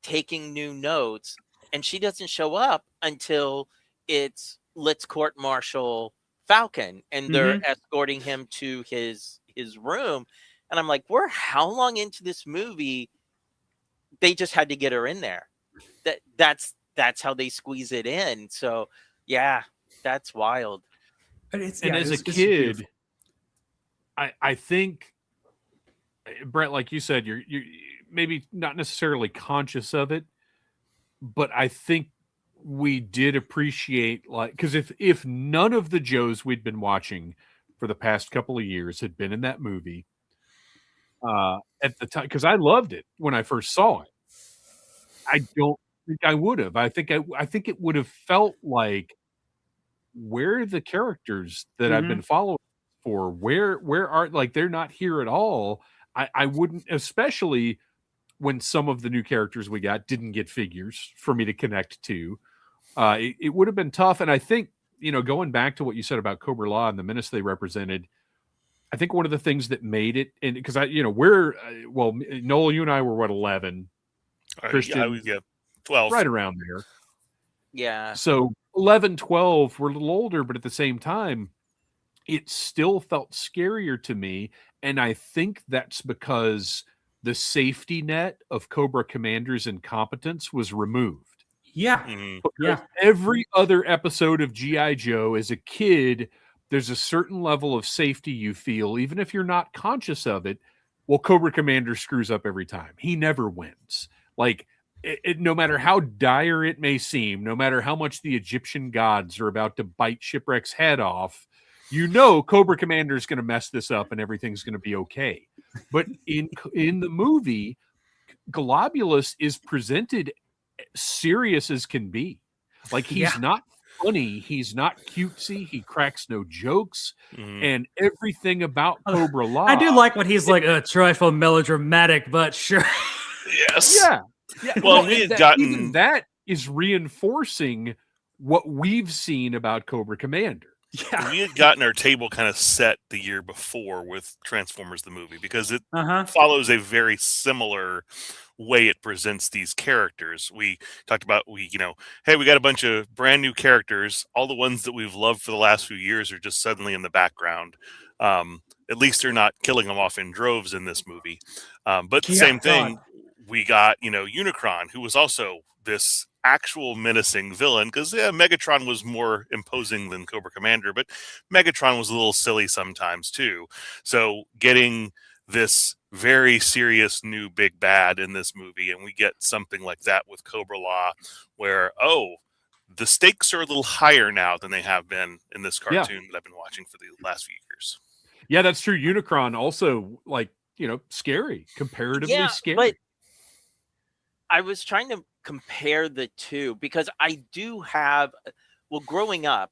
taking new notes, and she doesn't show up until it's let's court-martial Falcon, and they're escorting him to his room. And I'm like, we're how long into this movie? They just had to get her in there. That's how they squeeze it in. So yeah, that's wild. And as a kid, I think, Brett, like you said, you're maybe not necessarily conscious of it, but I think we did appreciate, like, because if none of the Joes we'd been watching for the past couple of years had been in that movie at the time, because I loved it when I first saw it, I don't think I would have. I think it would have felt like, where are the characters that I've been following for? Where are, like, they're not here at all. I wouldn't, especially when some of the new characters we got didn't get figures for me to connect to. It would have been tough. And I think, you know, going back to what you said about Cobra-La and the menace they represented, I think one of the things that made it, and because Noel, you and I were 11, Kristian, I was 12, right around there. Yeah. So 11, 12, we're a little older, but at the same time, it still felt scarier to me. And I think that's because the safety net of Cobra Commander's incompetence was removed. Yeah. Yeah. Every other episode of G.I. Joe as a kid, there's a certain level of safety you feel, even if you're not conscious of it. Well, Cobra Commander screws up every time. He never wins. Like, no matter how dire it may seem, no matter how much the Egyptian gods are about to bite Shipwreck's head off, you know Cobra Commander is going to mess this up and everything's going to be okay. But in the movie, Globulus is presented serious as can be. Like, he's not funny. He's not cutesy. He cracks no jokes, Mhm. and everything about Cobra-La. I do like when he's like a trifle melodramatic, but sure. Yes. Yeah, yeah. Well, Well, we and had even gotten that is reinforcing what we've seen about Cobra Commander. Yeah. we had gotten our table kind of set the year before with Transformers the movie, because it Uh-huh. follows a very similar way it presents these characters. We talked about, hey, we got a bunch of brand new characters. All the ones that we've loved for the last few years are just suddenly in the background. At least they're not killing them off in droves in this movie. But Yeah, same God. thing, we got, Unicron, who was also this actual menacing villain, because Megatron was more imposing than Cobra Commander, but Megatron was a little silly sometimes too. So getting this very serious new big bad in this movie, and we get something like that with Cobra-La, where the stakes are a little higher now than they have been in this cartoon that I've been watching for the last few years. Yeah, that's true. Unicron also, scary, comparatively scary. But I was trying to compare the two because I do have, growing up,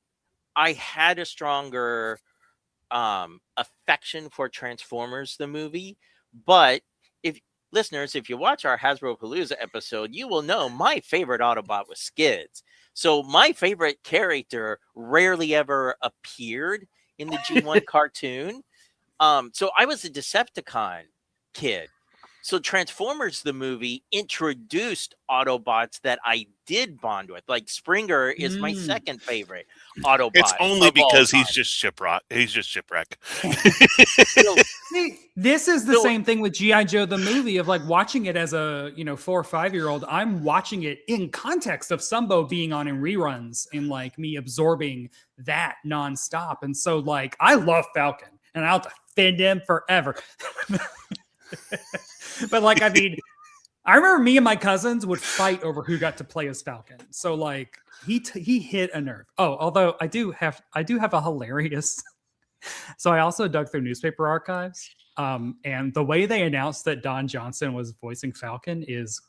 I had a stronger affection for Transformers the movie. But if you watch our Hasbro Palooza episode, you will know my favorite Autobot was Skids. So my favorite character rarely ever appeared in the G1 cartoon. So I was a Decepticon kid. So Transformers the movie introduced Autobots that I did bond with. Like Springer is my second favorite Autobot. It's only because he's just shipwreck. See, this is the same thing with G.I. Joe the movie, of like watching it as a 4 or 5 year old. I'm watching it in context of Sumbo being on in reruns and like me absorbing that nonstop. And so like I love Falcon and I'll defend him forever. But like, I mean, I remember me and my cousins would fight over who got to play as Falcon. So like he hit a nerve. Oh, although I do have a hilarious. So I also dug through newspaper archives, and the way they announced that Don Johnson was voicing Falcon is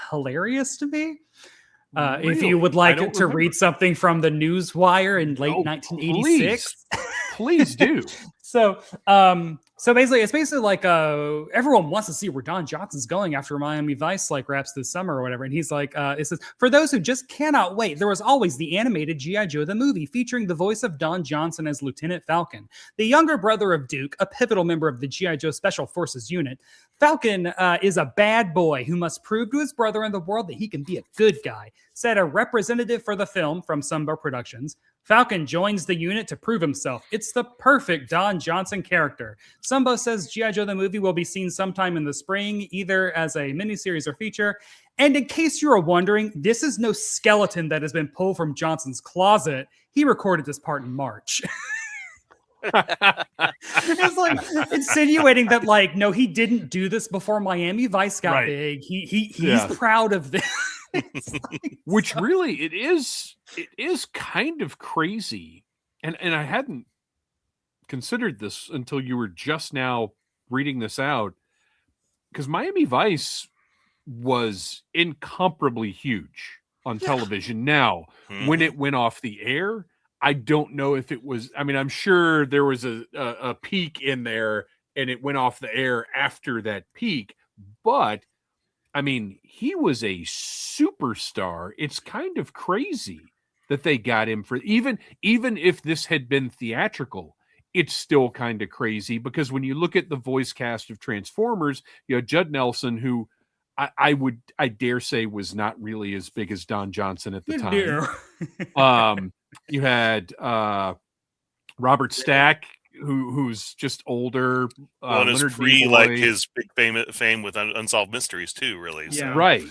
hilarious to me. If you would like to read something from the Newswire in late 1986, please do. So basically, it's basically like everyone wants to see where Don Johnson's going after Miami Vice like wraps this summer or whatever. And he's like, it says, for those who just cannot wait, there was always the animated G.I. Joe the movie featuring the voice of Don Johnson as Lieutenant Falcon, the younger brother of Duke, a pivotal member of the G.I. Joe Special Forces unit. Falcon is a bad boy who must prove to his brother and the world that he can be a good guy, said a representative for the film from Sunbow Productions. Falcon joins the unit to prove himself. It's the perfect Don Johnson character. Sunbow says G.I. Joe the movie will be seen sometime in the spring, either as a miniseries or feature. And in case you are wondering, this is no skeleton that has been pulled from Johnson's closet. He recorded this part in March. It's like insinuating that, like, no, he didn't do this before Miami Vice got big. He's proud of this. Which really it is kind of crazy. And I hadn't considered this until you were just now reading this out, because Miami Vice was incomparably huge on television. Now, when it went off the air, I don't know if it was, I mean, I'm sure there was a peak in there and it went off the air after that peak, but I mean, he was a superstar. It's kind of crazy that they got him for, even if this had been theatrical, it's still kind of crazy, because when you look at the voice cast of Transformers, you know, Judd Nelson, who I dare say was not really as big as Don Johnson at the time. You had Robert Stack, who's just older. Leonard free, like his big fame with Unsolved Mysteries too, really. Yeah. So. Right.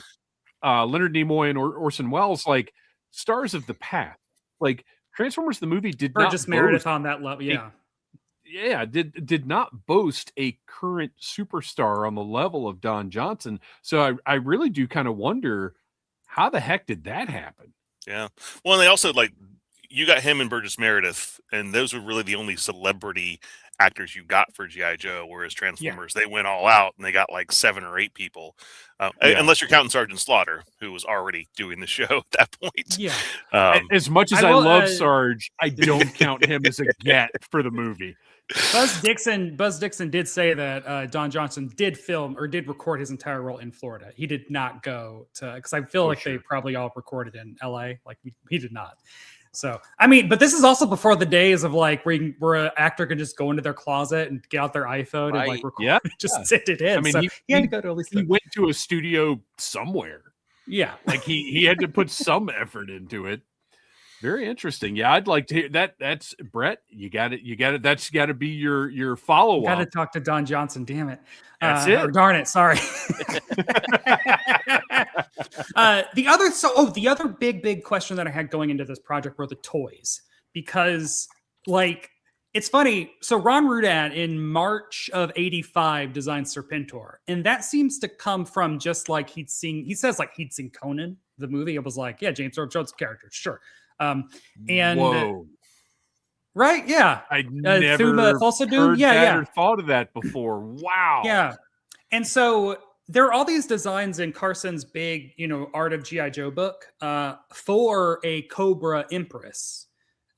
Leonard Nimoy and Orson Welles, like stars of the past. Like Transformers the movie did not just Meredith on that level. Yeah. Did not boast a current superstar on the level of Don Johnson. So I really do kind of wonder, how the heck did that happen? Yeah. Well, and they also, like, you got him and Burgess Meredith, and those were really the only celebrity actors you got for G.I. Joe, whereas Transformers, they went all out and they got like 7 or 8 people. Unless you're counting Sergeant Slaughter, who was already doing the show at that point. Yeah. As much as I love Sarge, I don't count him as a get for the movie. Buzz Dixon did say that Don Johnson did film or did record his entire role in Florida. He did not go to, because I feel like they probably all recorded in LA. Like he did not. So I mean, but this is also before the days of like where an actor can just go into their closet and get out their iPhone and like record, just send it in. I mean, so he had to go to at least he went to a studio somewhere. Yeah, like he had to put some effort into it. Very interesting. Yeah, I'd like to hear that. That's Brett. You got it. That's got to be your follow up. Got to talk to Don Johnson. Damn it. That's it. Or darn it. Sorry. The other big question that I had going into this project were the toys, because like it's funny. So Ron Rudat in March of '85 designed Serpentor, and that seems to come from just like he says he'd seen Conan the movie. It was like, yeah, James Earl Jones character, sure. And whoa, right, yeah, I never heard that or thought of that before. Wow, yeah. And so there are all these designs in Carson's big, Art of G.I. Joe book for a Cobra Empress,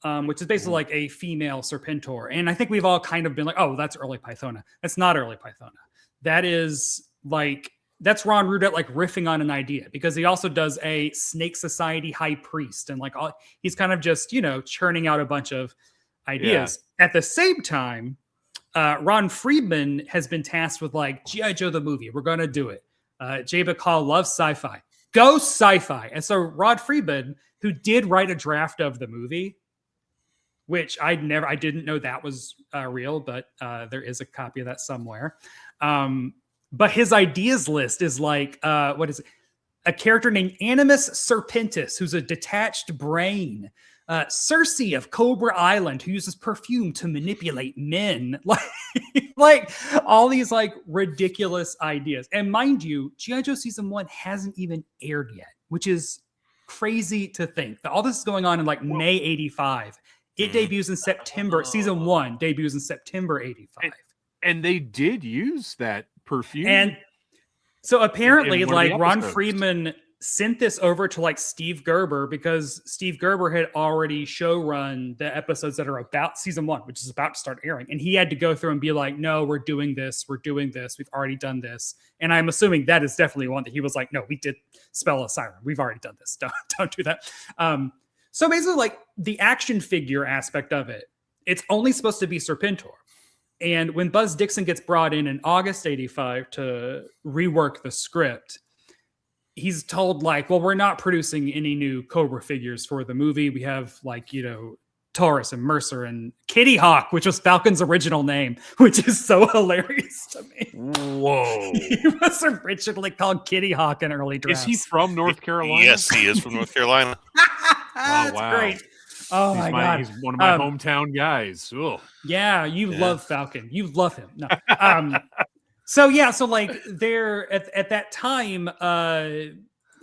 which is basically like a female Serpentor. And I think we've all kind of been like, oh, that's early Pythona. That's not early Pythona. That is like, that's Ron Rudat like riffing on an idea, because he also does a Snake Society high priest, and like he's kind of just churning out a bunch of ideas. At the same time, Ron Friedman has been tasked with like G.I. Joe the movie. We're gonna do it. Jay Bacall loves sci-fi. Go sci-fi. And so Rod Friedman, who did write a draft of the movie, which I didn't know that was real, but there is a copy of that somewhere. But his ideas list is like, what is it? A character named Animus Serpentis, who's a detached brain. Circe of Cobra Island, who uses perfume to manipulate men. Like all these like ridiculous ideas. And mind you, G.I. Joe Season 1 hasn't even aired yet, which is crazy to think. All this is going on in like May 85. It debuts in September. Season 1 debuts in September 85. And they did use that perfume. And so apparently like Ron Friedman sent this over to like Steve Gerber, because Steve Gerber had already showrun the episodes that are about Season 1, which is about to start airing. And he had to go through and be like, no, we're doing this. We've already done this. And I'm assuming that is definitely one that he was like, no, we did Spell a Siren. We've already done this. Don't do that. So basically like the action figure aspect of it, it's only supposed to be Serpentor. And when Buzz Dixon gets brought in August 85 to rework the script, he's told like, well, we're not producing any new Cobra figures for the movie. We have like, Taurus and Mercer and Kitty Hawk, which was Falcon's original name, which is so hilarious to me. Whoa. He was originally called Kitty Hawk in early drafts. Is he from North Carolina? Yes, he is from North Carolina. That's great. Oh my God. He's one of my hometown guys. Ugh. Yeah, you love Falcon. You love him. No. So like they're at that time,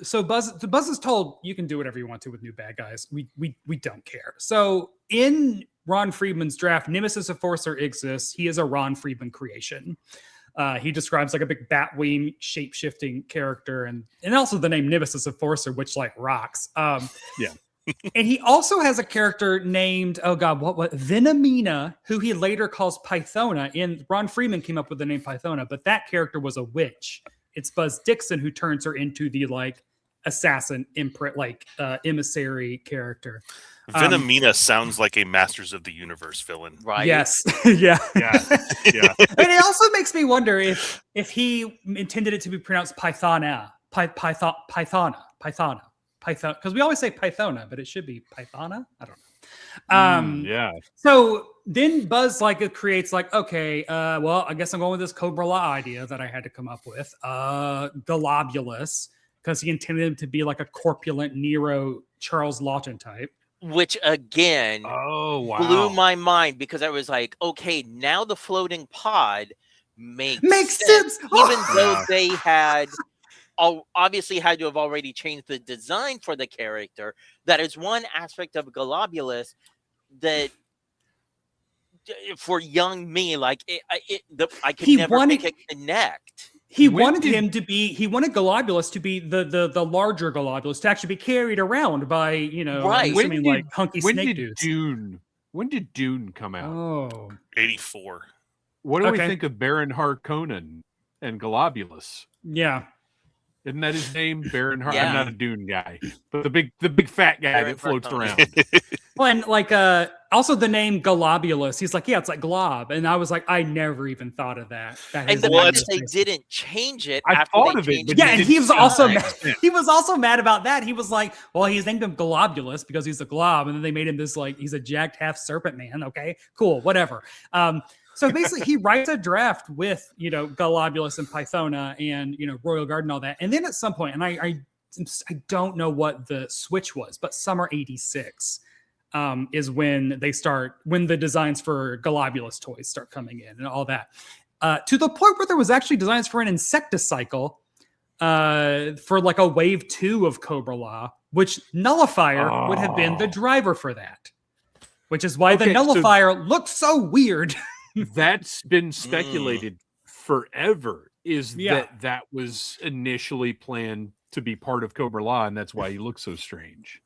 so Buzz is told you can do whatever you want to with new bad guys. We don't care. So in Ron Friedman's draft, Nemesis Enforcer exists. He is a Ron Friedman creation. He describes like a big bat-wing shape-shifting character, and also the name Nemesis Enforcer, which like rocks. Yeah. And he also has a character named, what Venomina, who he later calls Pythona. And Ron Friedman came up with the name Pythona, but that character was a witch. It's Buzz Dixon who turns her into the like assassin imprint, like emissary character. Venomina sounds like a Masters of the Universe villain, right? Yes, yeah. Yeah. And it also makes me wonder if he intended it to be pronounced Pythona, because we always say Pythona, but it should be Pythona. I don't know. Yeah. So then Buzz like creates like, okay, well, I guess I'm going with this Cobra-La idea that I had to come up with. Globulus, because he intended him to be like a corpulent Nero Charles Lawton type. Which again blew my mind, because I was like, okay, now the floating pod makes sense. Even though they had obviously had to have already changed the design for the character. That is one aspect of Globulus that for young me, like I could He never wanted- make it connect. He When wanted did- him to be. He wanted Globulus to be the larger Globulus to actually be carried around by Right. I'm assuming When like hunky when snake did dudes. When did Dune come out? Oh, 84. What do we Okay. think of Baron Harkonnen and Globulus? yeah. Isn't that his name? Baron Har Yeah. I'm not a Dune guy, but the big fat guy Baron that floats Harkonnen. around. Well, and like also the name Globulus. He's like, yeah, it's like glob, and I was like, I never even thought of that. And his the name fact was that they basically- didn't change it I after thought they of it, changed but Yeah, and didn't he was sound also like mad. it. He was also mad about that. He was like, well, he's named him Globulus because he's a glob, and then they made him this like he's a jacked half serpent man. Okay, cool, whatever. So basically, he writes a draft with Globulus and Pythona and Royal Guard and all that, and then at some point, and I don't know what the switch was, but summer '86 is when the designs for Globulus toys start coming in and all that. To the point where there was actually designs for an Insecticycle for like a wave 2 of Cobra-La, which Nullifier would have been the Oh. driver for that. Which is why the Okay, so- Nullifier looks so weird. That's been speculated forever. Yeah. That was initially planned to be part of Cobra-La, and that's why he looks so strange.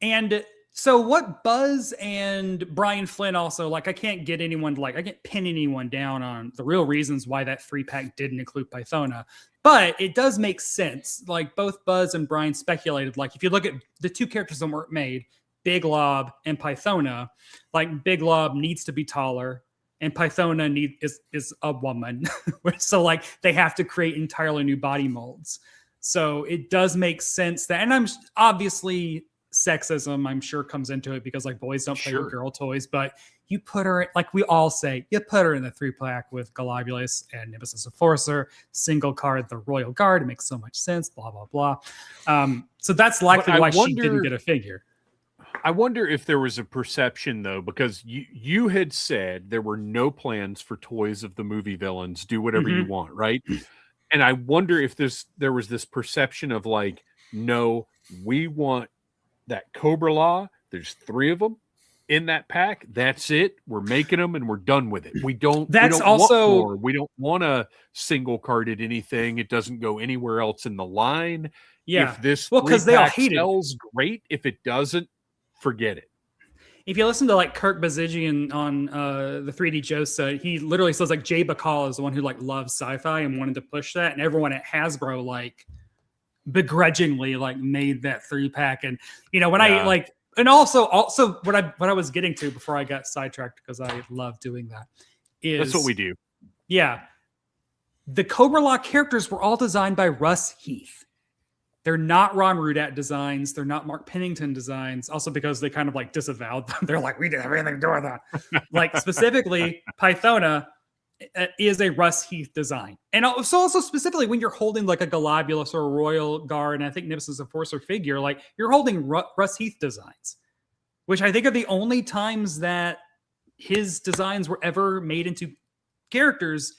And so what Buzz and Brian Flynn also, like, I can't pin anyone down on the real reasons why that 3-pack didn't include Pythona, but it does make sense. Like, both Buzz and Brian speculated, like, if you look at the two characters that were made, Big Lob and Pythona, like, Big Lob needs to be taller and Pythona is a woman. So like they have to create entirely new body molds. So it does make sense that, and I'm obviously sexism, I'm sure, comes into it because like boys don't play Sure. with girl toys, but you put her, like we all say, you put her in the 3-pack with Globulus and Nemesis Enforcer, single card, the Royal Guard. It makes so much sense, blah, blah, blah. So that's likely I why she wonder- didn't get a figure. I wonder if there was a perception, though, because you had said there were no plans for toys of the movie villains. Do whatever you want, right? And I wonder if there was this perception of like, no, we want that Cobra-La. There's 3 of them in that pack. That's it. We're making them and we're done with it. We don't. That's we don't also- want more. We don't want a single carded anything. It doesn't go anywhere else in the line. Yeah. If this Well, 'cause they all 3-pack hate it. sells, great. If it doesn't, forget it. If you listen to like Kirk Bazigian on the 3D Joe set, he literally says like Jay Bacall is the one who like loves sci-fi and wanted to push that, and everyone at Hasbro like begrudgingly like made that 3-pack. And when I Yeah. like, and also what I was getting to before I got sidetracked, because I love doing that, is That's what we do. Yeah, the Cobra-La characters were all designed by Russ Heath. They're not Ron Rudat designs. They're not Mark Pennington designs. Also because they kind of like disavowed them. They're like, we didn't have anything to do with that. Like specifically, Pythona is a Russ Heath design. And also specifically when you're holding like a Globulus or a Royal Guard, and I think Nemesis Enforcer figure, like you're holding Russ Heath designs, which I think are the only times that his designs were ever made into characters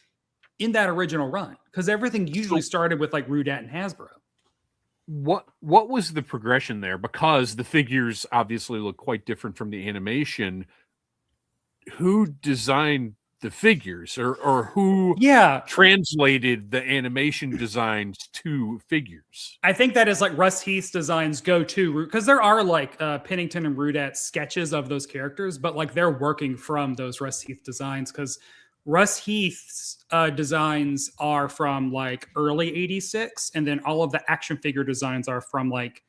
in that original run. Because everything usually started with like Rudat and Hasbro. What was the progression there? Because the figures obviously look quite different from the animation. Who designed the figures, or who translated the animation designs to figures? I think that is like Russ Heath's designs go to, because there are like Pennington and Rudat sketches of those characters, but like they're working from those Russ Heath designs, because Russ Heath's designs are from like early '86, and then all of the action figure designs are from like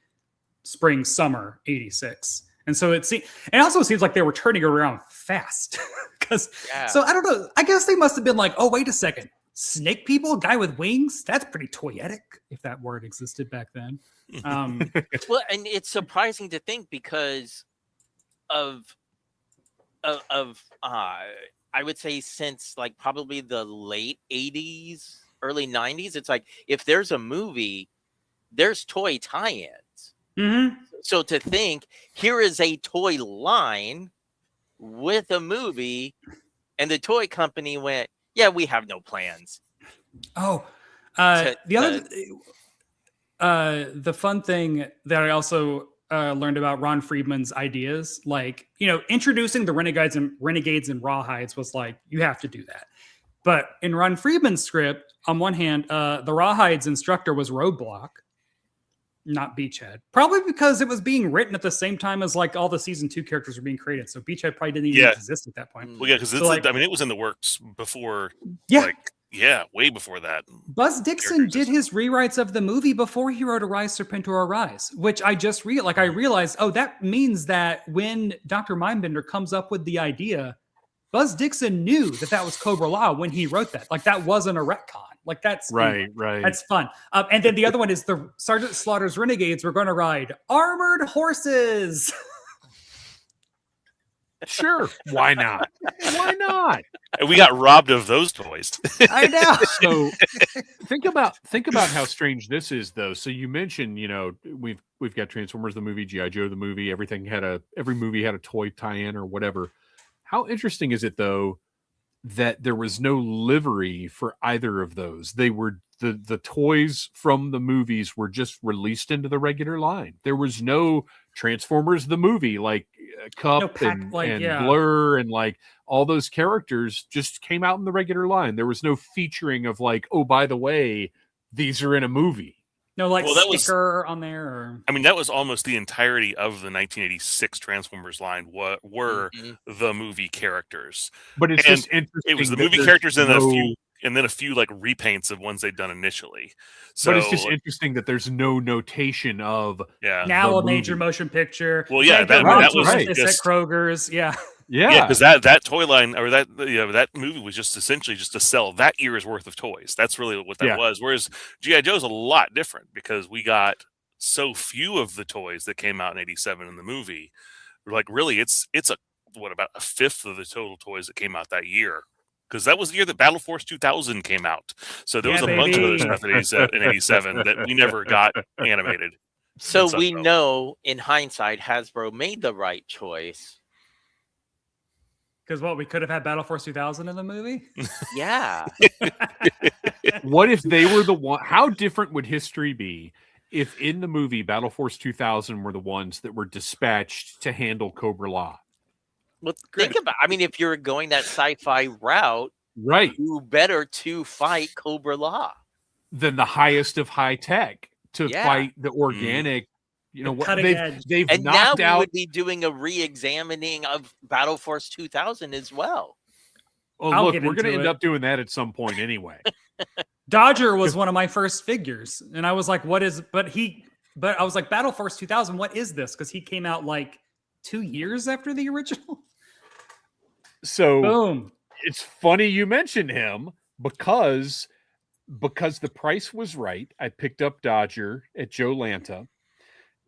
spring summer '86. And so it also seems like they were turning around fast. So I don't know. I guess they must have been like, oh, wait a second. Snake people, guy with wings? That's pretty toyetic, if that word existed back then. Well, and it's surprising to think because of I would say since like probably the late 80s, early 90s, it's like if there's a movie, there's toy tie-ins. Mm-hmm. So to think here is a toy line with a movie, and the toy company went, yeah, we have no plans. Oh, To- the fun thing that I also learned about Ron Friedman's ideas. Like, introducing the renegades and rawhides was like, you have to do that. But in Ron Friedman's script, on one hand, the rawhides instructor was Roadblock, not Beachhead. Probably because it was being written at the same time as like all the season 2 characters were being created. So Beachhead probably didn't even exist at that point. Well, yeah, because it was in the works before. Yeah. Way before that. Buzz Dixon did his rewrites of the movie before he wrote Arise, Serpentor, Arise, which I just I realized, that means that when Dr. Mindbender comes up with the idea, Buzz Dixon knew that was Cobra-La when he wrote that. Like, that wasn't a retcon. Like, that's right. That's fun. And then the other one is the Sergeant Slaughter's Renegades were going to ride armored horses. Sure. Why not? Why not? And we got robbed of those toys. I know. So think about how strange this is, though. So you mentioned, we've got Transformers the movie, G.I. Joe the movie, every movie had a toy tie-in or whatever. How interesting is it, though, that there was no livery for either of those? They were the toys from the movies were just released into the regular line. There was no Transformers the movie, like Cup and Blur and like all those characters just came out in the regular line. There was no featuring of like, oh, by the way, these are in a movie. No, like sticker on there. Or... I mean, that was almost the entirety of the 1986 Transformers line. Were the movie characters? But it's just interesting. It was the movie characters and a few like repaints of ones they'd done initially. So, but it's just interesting that there's no notation of now a major motion picture. Well, yeah, that was right. Just at Kroger's. Yeah, because that toy line or that movie was just essentially just to sell that year's worth of toys. That's really what that was. Whereas G.I. Joe's a lot different because we got so few of the toys that came out in '87 in the movie. Like, really, it's about a fifth of the total toys that came out that year. Because that was the year that Battle Force 2000 came out. So there was a bunch of other stuff in '87 that we never got animated. So we know, in hindsight, Hasbro made the right choice. Because we could have had Battle Force 2000 in the movie? Yeah. What if they were the one? How different would history be if in the movie Battle Force 2000 were the ones that were dispatched to handle Cobra-La? Well, think about, if you're going that sci-fi route, right, who better to fight Cobra-La than the highest of high tech to fight the organic, they've and knocked now out. We would be doing a re-examining of Battle Force 2000 as well. Oh, look, we're going to end up doing that at some point anyway. Dodger was one of my first figures, and I was like, "What is?" But I was like, "Battle Force 2000, what is this?" Because he came out like 2 years after the original. So boom. It's funny you mentioned him because the price was right. I picked up Dodger at Joe Lanta,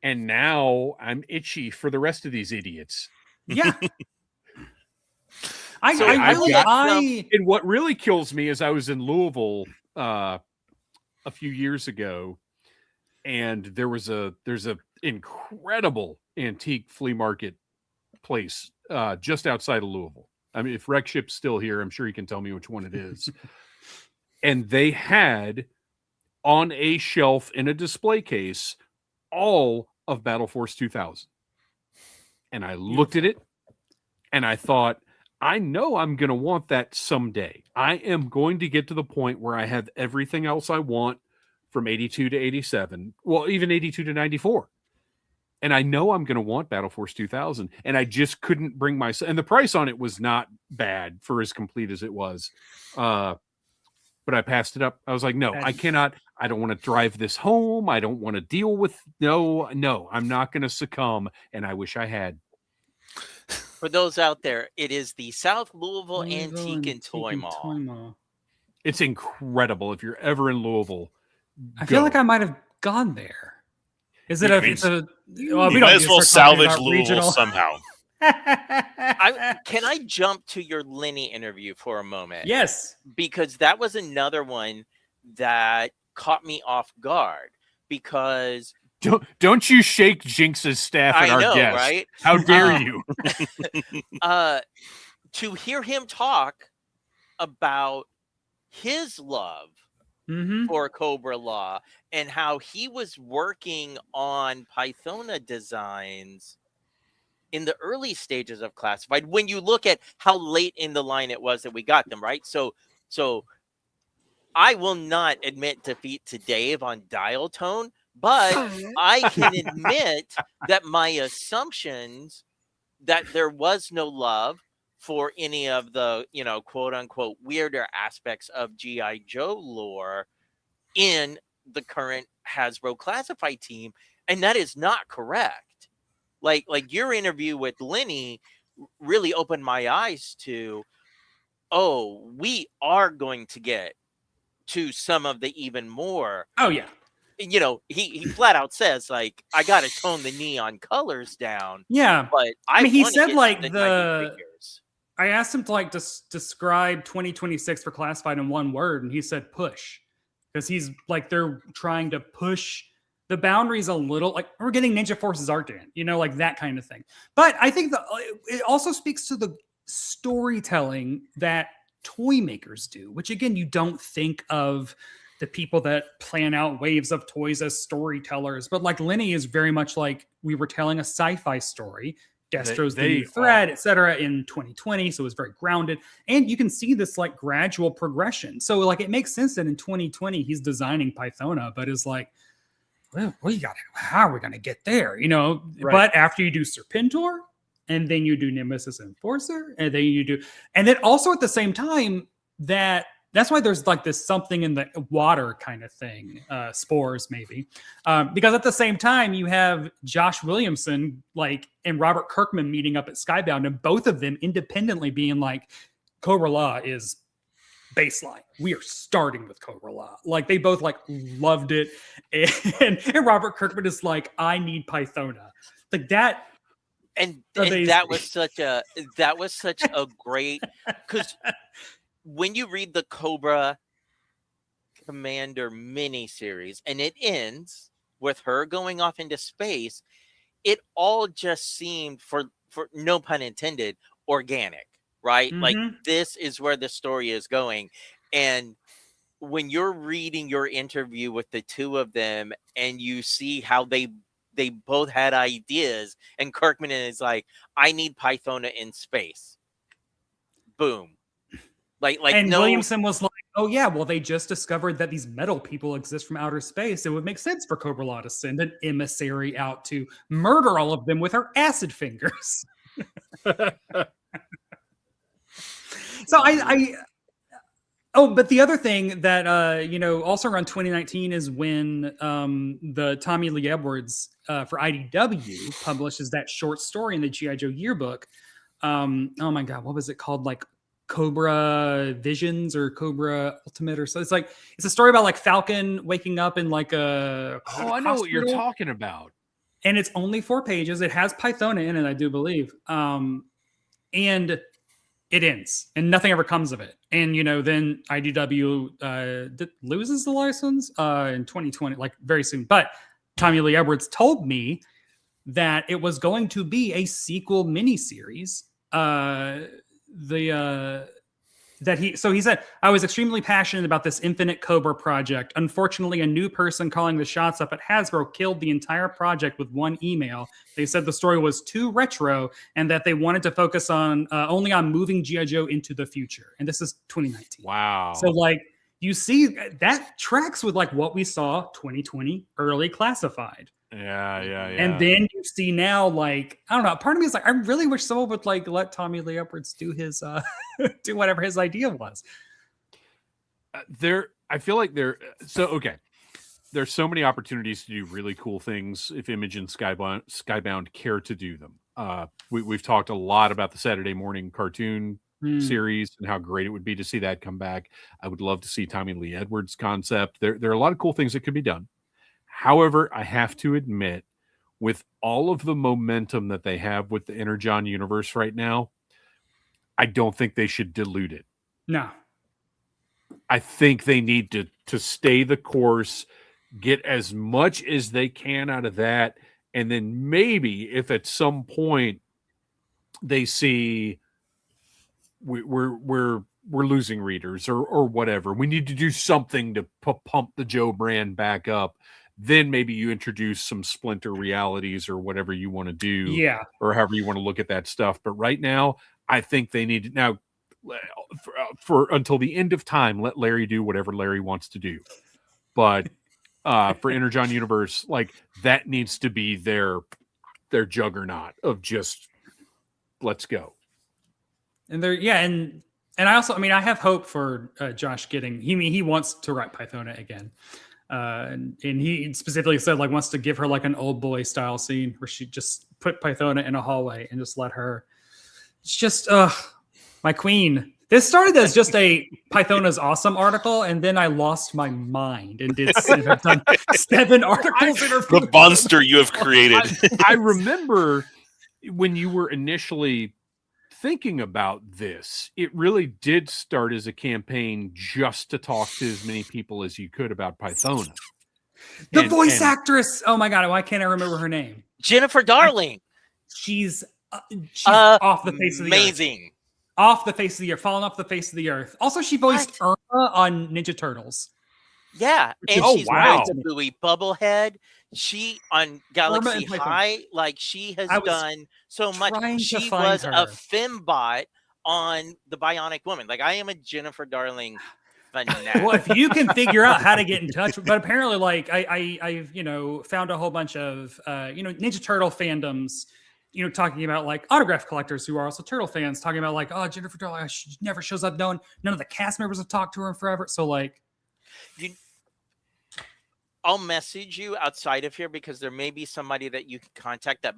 and now I'm itchy for the rest of these idiots. Yeah. And what really kills me is I was in Louisville a few years ago, and there's a incredible antique flea market place just outside of Louisville. If Rec Ship's still here, I'm sure he can tell me which one it is. And they had on a shelf in a display case all of Battle Force 2000. And I looked at it and I thought, I know I'm going to want that someday. I am going to get to the point where I have everything else I want from 82 to 87. Well, even 82 to 94. And I know I'm going to want Battle Force 2000. And I just couldn't bring myself. And the price on it was not bad for as complete as it was. But I passed it up. I was like, no, I cannot. I don't want to drive this home. I don't want to deal with. No, I'm not going to succumb. And I wish I had. For those out there, it is the South Louisville Antique and Toy Mall. It's incredible. If you're ever in Louisville, I feel like I might have gone there. Is it we might as well salvage Louisville somehow. Can I jump to your Lenny interview for a moment? Yes. Because that was another one that caught me off guard. Because don't you shake Jinx's staff at our guest. Right? How dare you? To hear him talk about his love for Cobra-La, and how he was working on Pythona designs in the early stages of Classified. When you look at how late in the line it was that we got them, right? So I will not admit defeat to Dave on dial tone, but I can admit that my assumptions that there was no love for any of the, quote unquote weirder aspects of G.I. Joe lore in the current Hasbro Classified team, and that is not correct. Like your interview with Lenny really opened my eyes to, oh, we are going to get to some of the even more. Oh yeah. He flat out says, like, I got to tone the neon colors down. Yeah. But I mean, he wanna said get like to 90 figures. I asked him to like describe 2026 for Classified in one word, and he said push, because he's like they're trying to push the boundaries a little. Like we're getting Ninja Forces art in, like that kind of thing. But I think it also speaks to the storytelling that toy makers do, which again you don't think of the people that plan out waves of toys as storytellers, but like Lenny is very much like we were telling a sci-fi story. Destro's the new threat, etc. in 2020, so it was very grounded, and you can see this like gradual progression. So like it makes sense that in 2020 he's designing Pythona, but is like, well, how are we gonna get there? Right. But after you do Serpentor, and then you do Nemesis Enforcer, and then you do, and then also at the same time that's why there's like this something in the water kind of thing, spores maybe, because at the same time you have Josh Williamson and Robert Kirkman meeting up at Skybound, and both of them independently being like, Cobra-La is baseline. We are starting with Cobra-La. Like they both like loved it, and Robert Kirkman is like, I need Pythona, like that. And that was such a great, because when you read the Cobra Commander miniseries and it ends with her going off into space, it all just seemed, for no pun intended, organic, right? Like this is where the story is going. And when you're reading your interview with the two of them and you see how they both had ideas, and Kirkman is like, I need Pythona in space. Boom. And Williamson was like, oh yeah, well they just discovered that these metal people exist from outer space. It would make sense for Cobra-La to send an emissary out to murder all of them with her acid fingers. So but the other thing that also around 2019 is when the Tommy Lee Edwards for IDW publishes that short story in the G.I. Joe yearbook. Oh my God, what was it called? Like Cobra Visions or Cobra Ultimate or so. It's a story about like Falcon waking up in like a I know what you're talking about. And it's only 4 pages. It has Pythona in it, I do believe. And it ends and nothing ever comes of it. And then IDW loses the license in 2020, like very soon. But Tommy Lee Edwards told me that it was going to be a sequel miniseries. He said, I was extremely passionate about this Infinite Cobra project. Unfortunately, a new person calling the shots up at Hasbro killed the entire project with one email. They said the story was too retro and that they wanted to focus on only on moving G.I. Joe into the future. And this is 2019. Wow. So like you see that tracks with like what we saw 2020 early Classified. Yeah. And then you see now, like, I don't know, part of me is like, I really wish someone would like let Tommy Lee Edwards do his do whatever his idea was. I feel like there's so many opportunities to do really cool things if Image and Skybound care to do them. We've talked a lot about the Saturday morning cartoon series and how great it would be to see that come back. I would love to see Tommy Lee Edwards concept. There are a lot of cool things that could be done. However, I have to admit, with all of the momentum that they have with the Energon universe right now, I don't think they should dilute it. No. I think they need to stay the course, get as much as they can out of that, and then maybe if at some point they see we're we're losing readers or whatever. We need to do something to pump the Joe brand back up. Then maybe you introduce some splinter realities or whatever you want to do, Yeah. or however you want to look at that stuff. But right now, I think they need to now for until the end of time, let Larry do whatever Larry wants to do. But for Energon Universe, like that needs to be their juggernaut of just let's go. And and I also, I mean, I have hope for Josh getting. He wants to write Pythona again, and he specifically said like wants to give her like an old boy style scene where she just put Pythona in a hallway and just let her. It's just my queen. This started as just a Pythona's awesome article, and then I lost my mind and I've done 7 articles. The monster you have created. I remember when you were initially thinking about this, it really did start as a campaign just to talk to as many people as you could about Pythona. The voice actress. Oh my god, why can't I remember her name? Jennifer Darling. She's off the face of the earth. Amazing. Off the face of the earth, falling off the face of the earth. Also, she voiced Irma on Ninja Turtles. Yeah, and she's wow. voiced Louie Bubblehead. She on Galaxy High, like she has done so much. She was a fembot on the Bionic Woman. Like I am a Jennifer Darling fanatic. Well, if you can figure out how to get in touch, but apparently, like I've found a whole bunch of Ninja Turtle fandoms. Talking about like autograph collectors who are also Turtle fans, talking about like, oh, Jennifer Darling, she never shows up. None of the cast members have talked to her in forever. So like, I'll message you outside of here because there may be somebody that you can contact that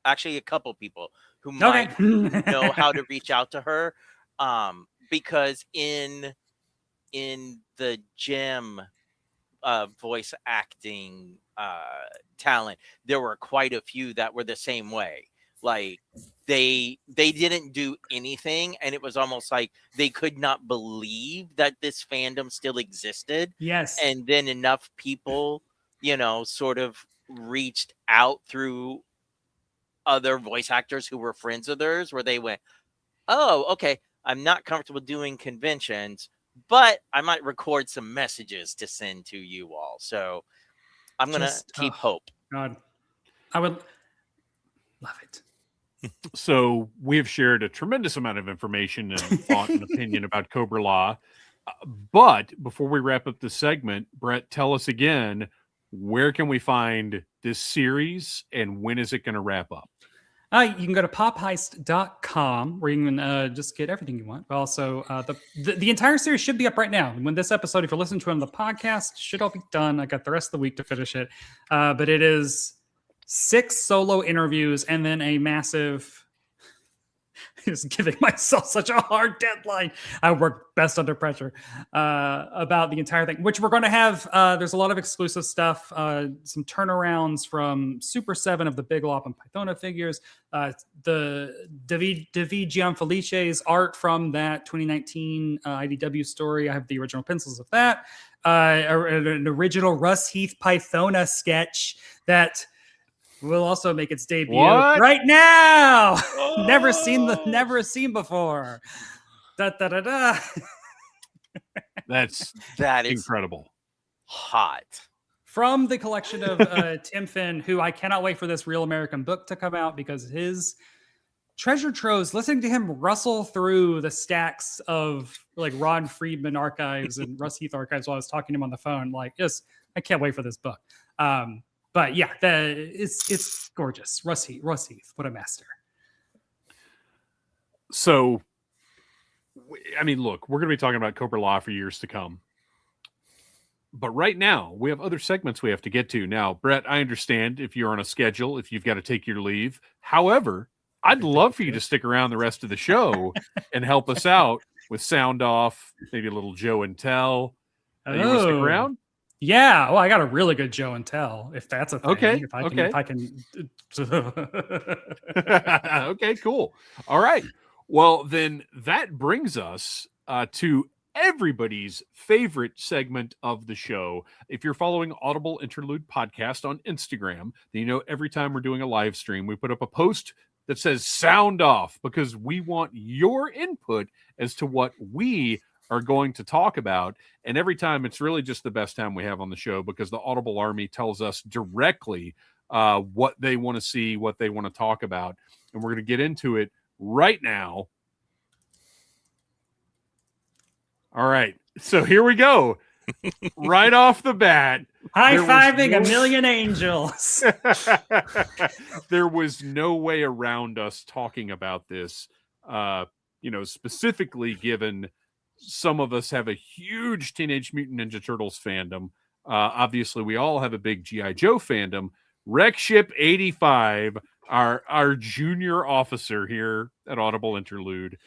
actually a couple people who might know how to reach out to her. Because in the gem voice acting talent, there were quite a few that were the same way. Like they didn't do anything, and it was almost like they could not believe that this fandom still existed. Yes. And then enough people, sort of reached out through other voice actors who were friends of theirs, where they went, oh, okay, I'm not comfortable doing conventions, but I might record some messages to send to you all. So I'm going to keep hope. God, I would love it. So we have shared a tremendous amount of information and thought and opinion about Cobra-La. But before we wrap up the segment, Brett, tell us again, where can we find this series and when is it going to wrap up? You can go to popheist.com where you can just get everything you want. But also, the entire series should be up right now. When this episode, if you're listening to it on the podcast, should all be done. I got the rest of the week to finish it. But it is 6 solo interviews and then a massive... Just giving myself such a hard deadline. I work best under pressure about the entire thing, which we're going to have. There's a lot of exclusive stuff, some turnarounds from Super 7 of the Big Lop and Pythona figures, the David Gianfelice's art from that 2019 IDW story. I have the original pencils of that. An original Russ Heath Pythona sketch that will also make its debut right now. Oh. Never seen before. That is incredible. Hot. From the collection of Tim Finn, who I cannot wait for this Real American book to come out because his treasure troves, listening to him rustle through the stacks of like Ron Friedman archives and Russ Heath archives while I was talking to him on the phone, like, yes, I can't wait for this book. But yeah, it's gorgeous. Russ Heath, what a master. So, I mean, look, we're going to be talking about Cobra-La for years to come. But right now, we have other segments we have to get to. Now, Brett, I understand if you're on a schedule, if you've got to take your leave. However, I'd love for you to stick around the rest of the show and help us out with Sound Off, maybe a little Joe and Tell. You want to stick around? Yeah, well, I got a really good Joe and Tell, if that's a thing. Okay, if I can. Okay, cool. All right. Well, then that brings us to everybody's favorite segment of the show. If you're following Audible Interlude Podcast on Instagram, then you know every time we're doing a live stream, we put up a post that says sound off, because we want your input as to what we are going to talk about. And every time, it's really just the best time we have on the show, because the Audible Army tells us directly what they want to see, what they want to talk about. And we're going to get into it right now. All right. So here we go. Right off the bat. High-fiving a million angels. There was no way around us talking about this, specifically given some of us have a huge Teenage Mutant Ninja Turtles fandom. Obviously, we all have a big G.I. Joe fandom. Wreckship 85, our junior officer here at Audible Interlude,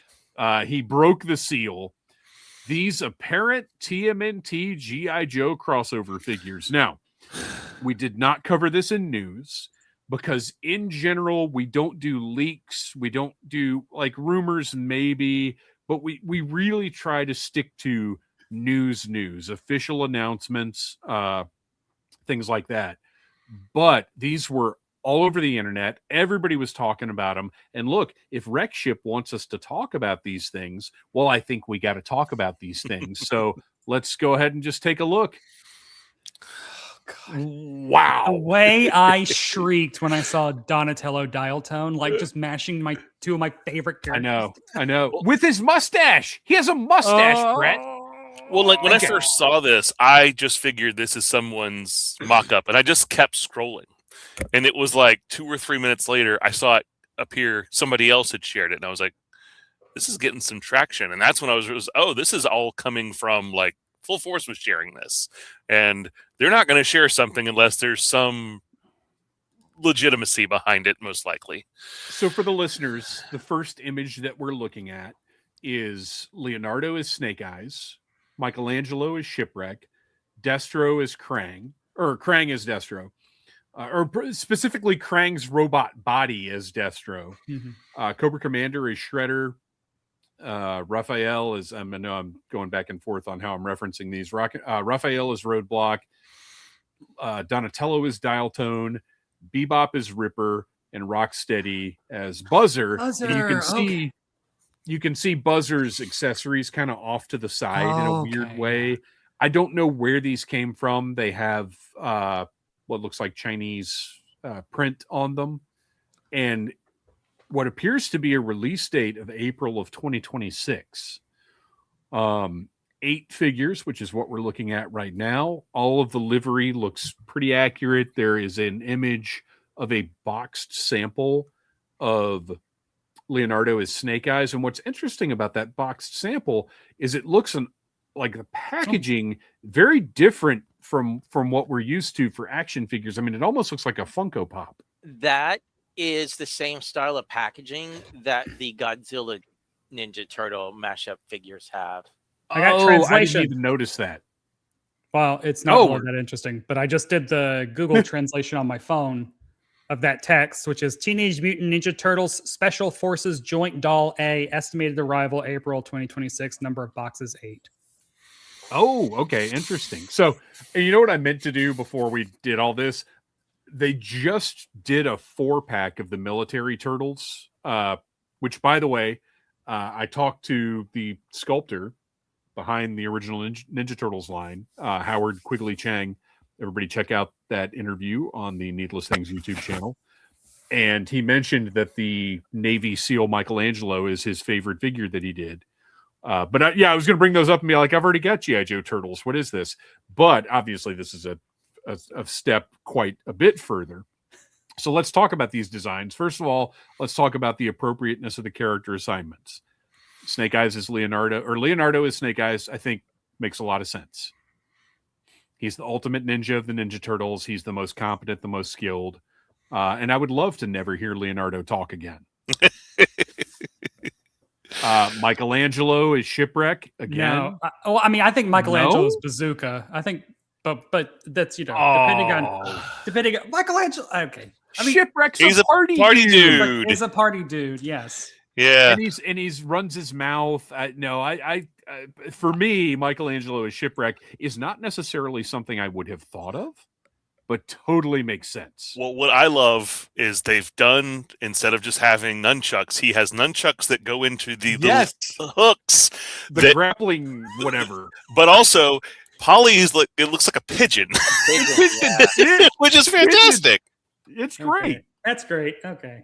he broke the seal. These apparent TMNT G.I. Joe crossover figures. Now, we did not cover this in news because in general, we don't do leaks. We don't do like rumors, maybe, but we really try to stick to news, official announcements, things like that. But these were all over the internet. Everybody was talking about them. And look, if Wreckship wants us to talk about these things, well, I think we got to talk about these things. So let's go ahead and just take a look. God. Wow. The way I shrieked when I saw Donatello dial tone, like just mashing two of my favorite characters. I know. With his mustache. He has a mustache, Brett. Well, like when I first saw this, I just figured this is someone's mock-up, and I just kept scrolling. And it was like 2 or 3 minutes later, I saw it appear. Somebody else had shared it, and I was like, "This is getting some traction." And that's when I was this is all coming from like Full Force was sharing this, and they're not going to share something unless there's some legitimacy behind it, most likely. So for the listeners, the first image that we're looking at is Leonardo as Snake Eyes, Michelangelo is Shipwreck, Destro is Krang, or Krang is Destro. Or specifically Krang's robot body as Destro. Mm-hmm. Cobra Commander is Shredder. Raphael is, I know I'm going back and forth on how I'm referencing these. Raphael is Roadblock. Donatello is Dial Tone. Bebop is Ripper. And Rocksteady as Buzzer. And you can see Buzzer's accessories kind of off to the side in a weird way. I don't know where these came from. They have what looks like Chinese print on them, and what appears to be a release date of April of 2026. 8 figures, which is what we're looking at right now. All of the livery looks pretty accurate. There is an image of a boxed sample of Leonardo as Snake Eyes, and what's interesting about that boxed sample is it looks like the packaging very different from what we're used to for action figures. I mean, it almost looks like a Funko Pop. That is the same style of packaging that the Godzilla Ninja Turtle mashup figures have. I got translation. I didn't even notice that. Well, it's not really that interesting, but I just did the Google translation on my phone of that text, which is Teenage Mutant Ninja Turtles Special Forces Joint Doll A, estimated arrival April 2026, number of boxes 8. Oh, okay. Interesting. So, you know what I meant to do before we did all this? They just did a 4-pack of the military turtles, which, by the way, I talked to the sculptor behind the original Ninja Turtles line, Howard Quigley Chang. Everybody check out that interview on the Needless Things YouTube channel. And he mentioned that the Navy SEAL Michelangelo is his favorite figure that he did. I was going to bring those up and be like, I've already got G.I. Joe Turtles. What is this? But obviously this is a step quite a bit further. So let's talk about these designs. First of all, let's talk about the appropriateness of the character assignments. Snake Eyes is Leonardo, or Leonardo is Snake Eyes, I think makes a lot of sense. He's the ultimate ninja of the Ninja Turtles. He's the most competent, the most skilled. And I would love to never hear Leonardo talk again. Michelangelo is Shipwreck again. No. I think Michelangelo is Bazooka. I think, but that's, depending on Michelangelo. Okay. I mean, Shipwreck's he's a party dude. He's a party dude. Yes. Yeah. And he's runs his mouth. For me, Michelangelo as Shipwreck is not necessarily something I would have thought of, but totally makes sense. Well, what I love is they've done, instead of just having nunchucks, he has nunchucks that go into the Yes, little hooks, the grappling whatever. but also Polly's like, it looks like a pigeon, Yeah. which is fantastic. It's Okay. great. That's great. Okay.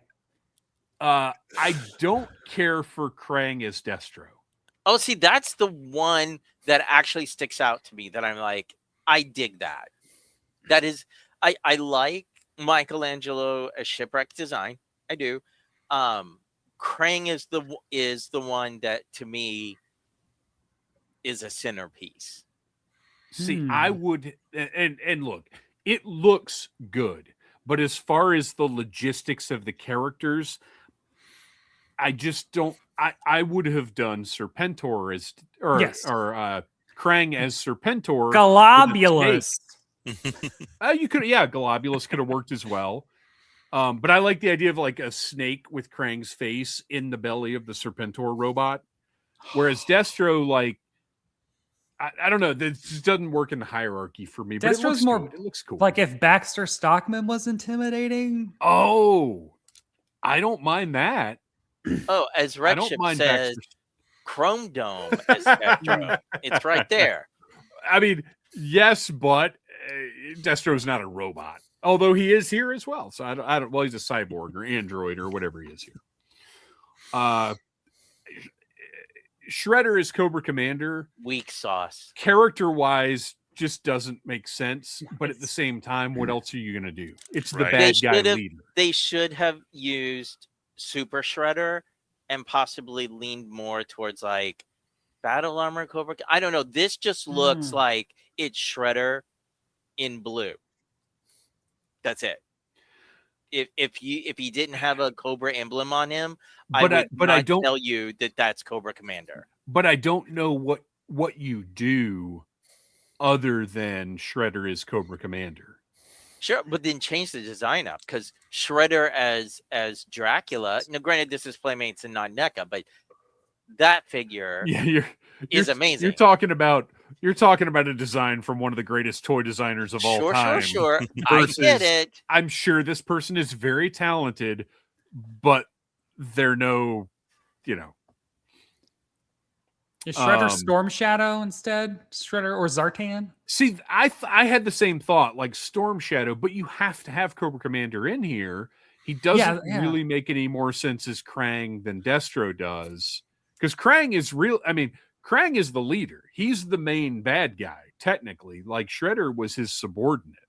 I don't care for Krang as Destro. Oh, see, that's the one that actually sticks out to me that I'm like, I dig that. That is, I like Michelangelo as shipwreck design. I do. Krang is the one that to me is a centerpiece. See, I would, and look, it looks good, but as far as the logistics of the characters, I just don't. I would have done Serpentor as or Krang as Serpentor. Globulus. You could, Globulus could have worked as well. But I like the idea of like a snake with Krang's face in the belly of the Serpentor robot, whereas Destro, like, I don't know, this just doesn't work in the hierarchy for me. But Destro's more it looks cool. like if Baxter Stockman was intimidating. Oh, I don't mind that. Oh, as Redship says, Chrome Dome as Destro. It's right there. I mean, yes, but Destro's not a robot, although he is here as well. So I don't. Well, he's a cyborg or android or whatever he is here. Shredder is Cobra Commander. Weak sauce. Character-wise, just doesn't make sense. But at the same time, what else are you going to do? It's the bad guy leader. They should have used Super Shredder and possibly leaned more towards like Battle Armor Cobra. I don't know. This just looks like it's Shredder in blue. That's it. If he didn't have a Cobra emblem on him, I don't tell you that that's Cobra Commander. But I don't know what you do other than Shredder is Cobra Commander. Sure, but then change the design up because Shredder as Dracula. Now, granted, this is Playmates and not NECA, but that figure is amazing. You're talking about a design from one of the greatest toy designers of all time. Sure. I get it. I'm sure this person is very talented, but they're no, Is Shredder Storm Shadow instead? Shredder or Zartan? See, I had the same thought, like Storm Shadow, but you have to have Cobra Commander in here. He doesn't really make any more sense as Krang than Destro does. Because Krang is real. I mean, Krang is the leader. He's the main bad guy, technically. Like Shredder was his subordinate.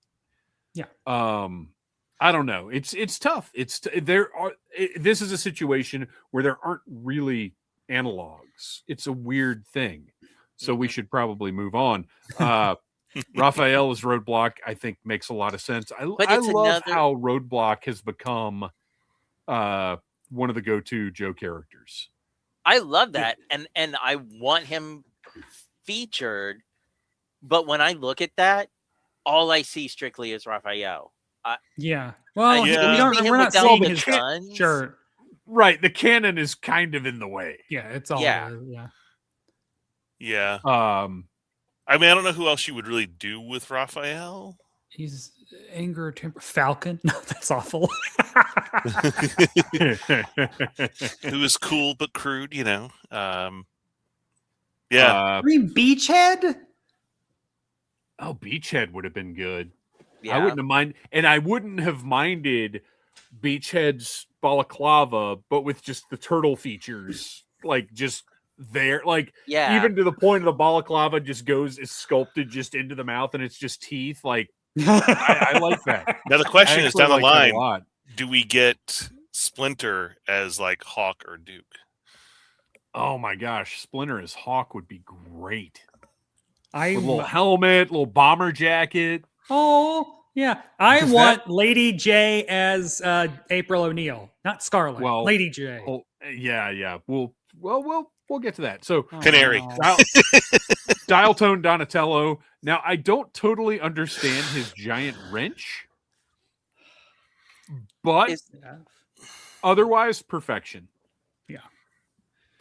Yeah. I don't know. It's tough. This is a situation where there aren't really analogs. It's a weird thing. So we should probably move on. Raphael as Roadblock, I think, makes a lot of sense. I love how Roadblock has become one of the go-to Joe characters. I love that, and I want him featured. But when I look at that, all I see strictly is Raphael. Well, we're not seeing his guns. Sure. Right, the canon is kind of in the way. Yeah, it's all Yeah. Yeah. I mean, I don't know who else you would really do with Raphael. He's anger temper Falcon. No, that's awful. Who is cool but crude, Yeah. Beachhead? Oh, Beachhead would have been good. Yeah. I wouldn't have minded, and I wouldn't have minded Beachhead's balaclava, but with just the turtle features, like just there, like even to the point of the balaclava just is sculpted just into the mouth, and it's just teeth. Like I like that. Now the question is down the line: lot. Do we get Splinter as like Hawk or Duke? Oh my gosh, Splinter as Hawk would be great. A little helmet, little bomber jacket. Oh, yeah. I want Lady J as April O'Neil, not Scarlet. Well, Lady J. Well, yeah. We'll get to that. So Canary. Dial tone Donatello. Now, I don't totally understand his giant wrench, but otherwise perfection. Yeah.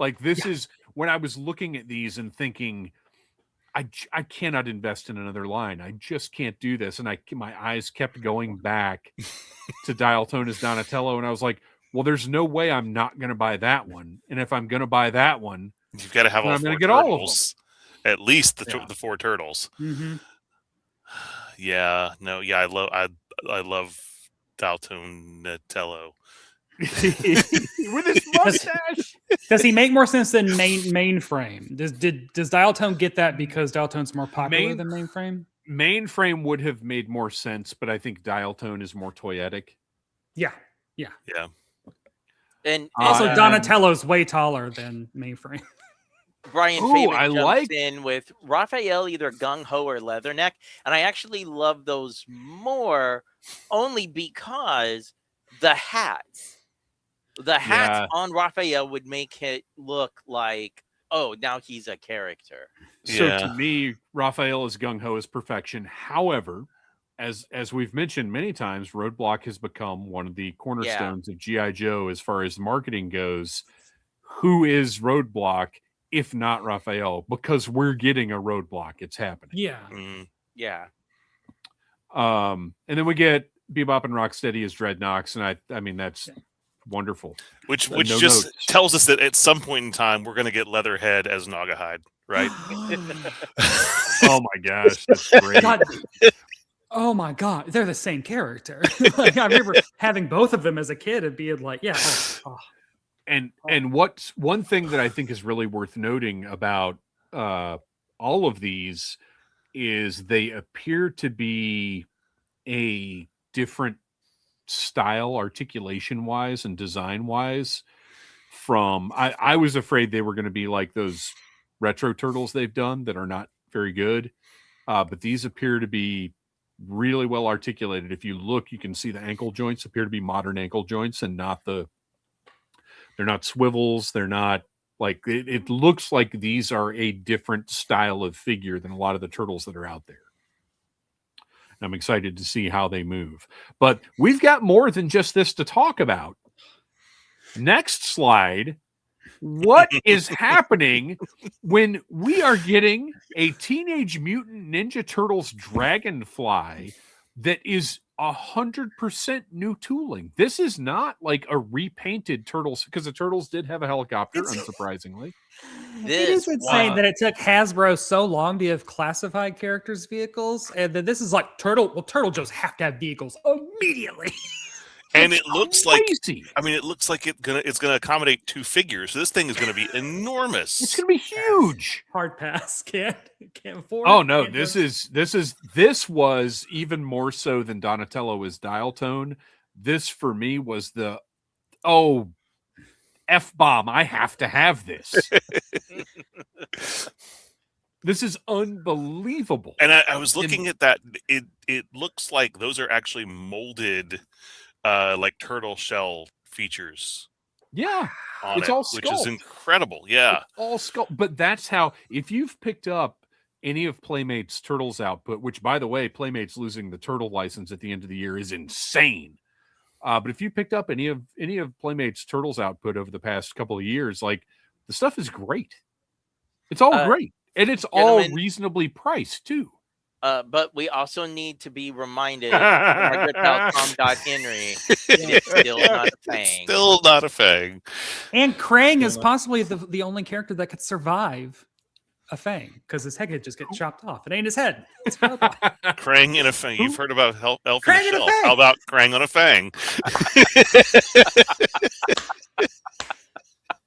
Like this is when I was looking at these and thinking, I cannot invest in another line. I just can't do this. And my eyes kept going back to Dial Tone as Donatello. And I was like, well, there's no way I'm not going to buy that one. And if I'm going to buy that one, You've got to have then all I'm going 4 to get all of them. turtles. At least the Yeah. the 4 turtles. Mm-hmm. Yeah, no, yeah, I love Donatello. With his mustache. Does he make more sense than mainframe? Does Dial Tone get that because Dial Tone's more popular than mainframe? Mainframe would have made more sense, but I think Dial Tone is more toyetic. Yeah. And Also, and- Donatello's way taller than mainframe. Brian Ooh, Favorite I jumps like- in with Raphael, either gung ho or leatherneck, and I actually love those more, only because the hats Yeah. on Raphael would make it look like, oh, now he's a character. So Yeah. to me, Raphael is gung ho as perfection. However, as we've mentioned many times, Roadblock has become one of the cornerstones of G.I. Joe as far as marketing goes. Who is Roadblock if not Raphael? Because we're getting a Roadblock. It's happening. Yeah. Mm. Yeah. And then we get Bebop and Rocksteady as Dreadnoks, and I mean that's wonderful. Which No just notes. tells us that at some point in time we're going to get Leatherhead as Nagahide, right? Oh my gosh, that's great. God. Oh my God, they're the same character. Like, I remember having both of them as a kid and being like, yeah. And what's one thing that I think is really worth noting about all of these is they appear to be a different style, articulation wise and design wise. From I was afraid they were going to be like those retro turtles they've done that are not very good, but these appear to be really well articulated. If you look, you can see the ankle joints appear to be modern ankle joints and not they're not swivels. They're not like it looks like these are a different style of figure than a lot of the turtles that are out there. And I'm excited to see how they move. But we've got more than just this to talk about. Next slide. What is happening when we are getting a Teenage Mutant Ninja Turtles Dragonfly that is 100% new tooling? This is not like a repainted Turtles, because the Turtles did have a helicopter, unsurprisingly. It is insane that it took Hasbro so long to have classified characters' vehicles, and that this is like Turtle Joes have to have vehicles immediately. And it looks like, Crazy. I mean, it looks like it's gonna accommodate 2 figures. So this thing is gonna be enormous. It's going to be huge. Hard pass. Can't afford. Oh no, can't this do it. this was even more so than Donatello is Dial Tone. This for me was the F-bomb. I have to have this. This is unbelievable. And I was looking at that. It looks like those are actually molded, like turtle shell features Yeah, on it's it, all which is sculpt. incredible. Yeah. It's all sculpt. But that's how, if you've picked up any of Playmate's Turtles output, which by the way, Playmate's losing the turtle license at the end of the year is insane. But if you picked up any of Playmate's Turtles output over the past couple of years, like the stuff is great. It's all great. And it's all reasonably priced too. But we also need to be reminded about Tom.Henry. It's still not a thing. It's still not a thing. And Krang is possibly the only character that could survive a fang because his head could just get chopped off. It ain't his head. It's Krang in a fang. You've heard about Elf Krang in in a a Shell. fang. How about Krang on a fang?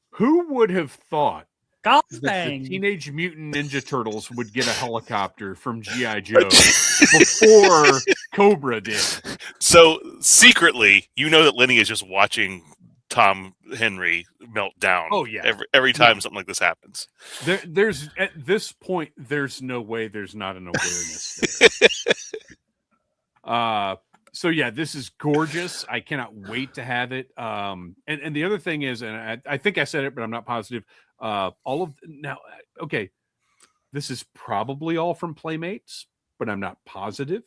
Who would have thought Golf that the fang. Teenage Mutant Ninja Turtles would get a helicopter from G.I. Joe before Cobra did? So secretly, you know that Lenny is just watching Tom Henry melt down. Oh, yeah. Every time something like this happens. There's at this point, there's no way there's not an awareness there. So yeah, this is gorgeous. I cannot wait to have it. And the other thing is, and I think I said it, but I'm not positive. Okay, this is probably all from Playmates, but I'm not positive.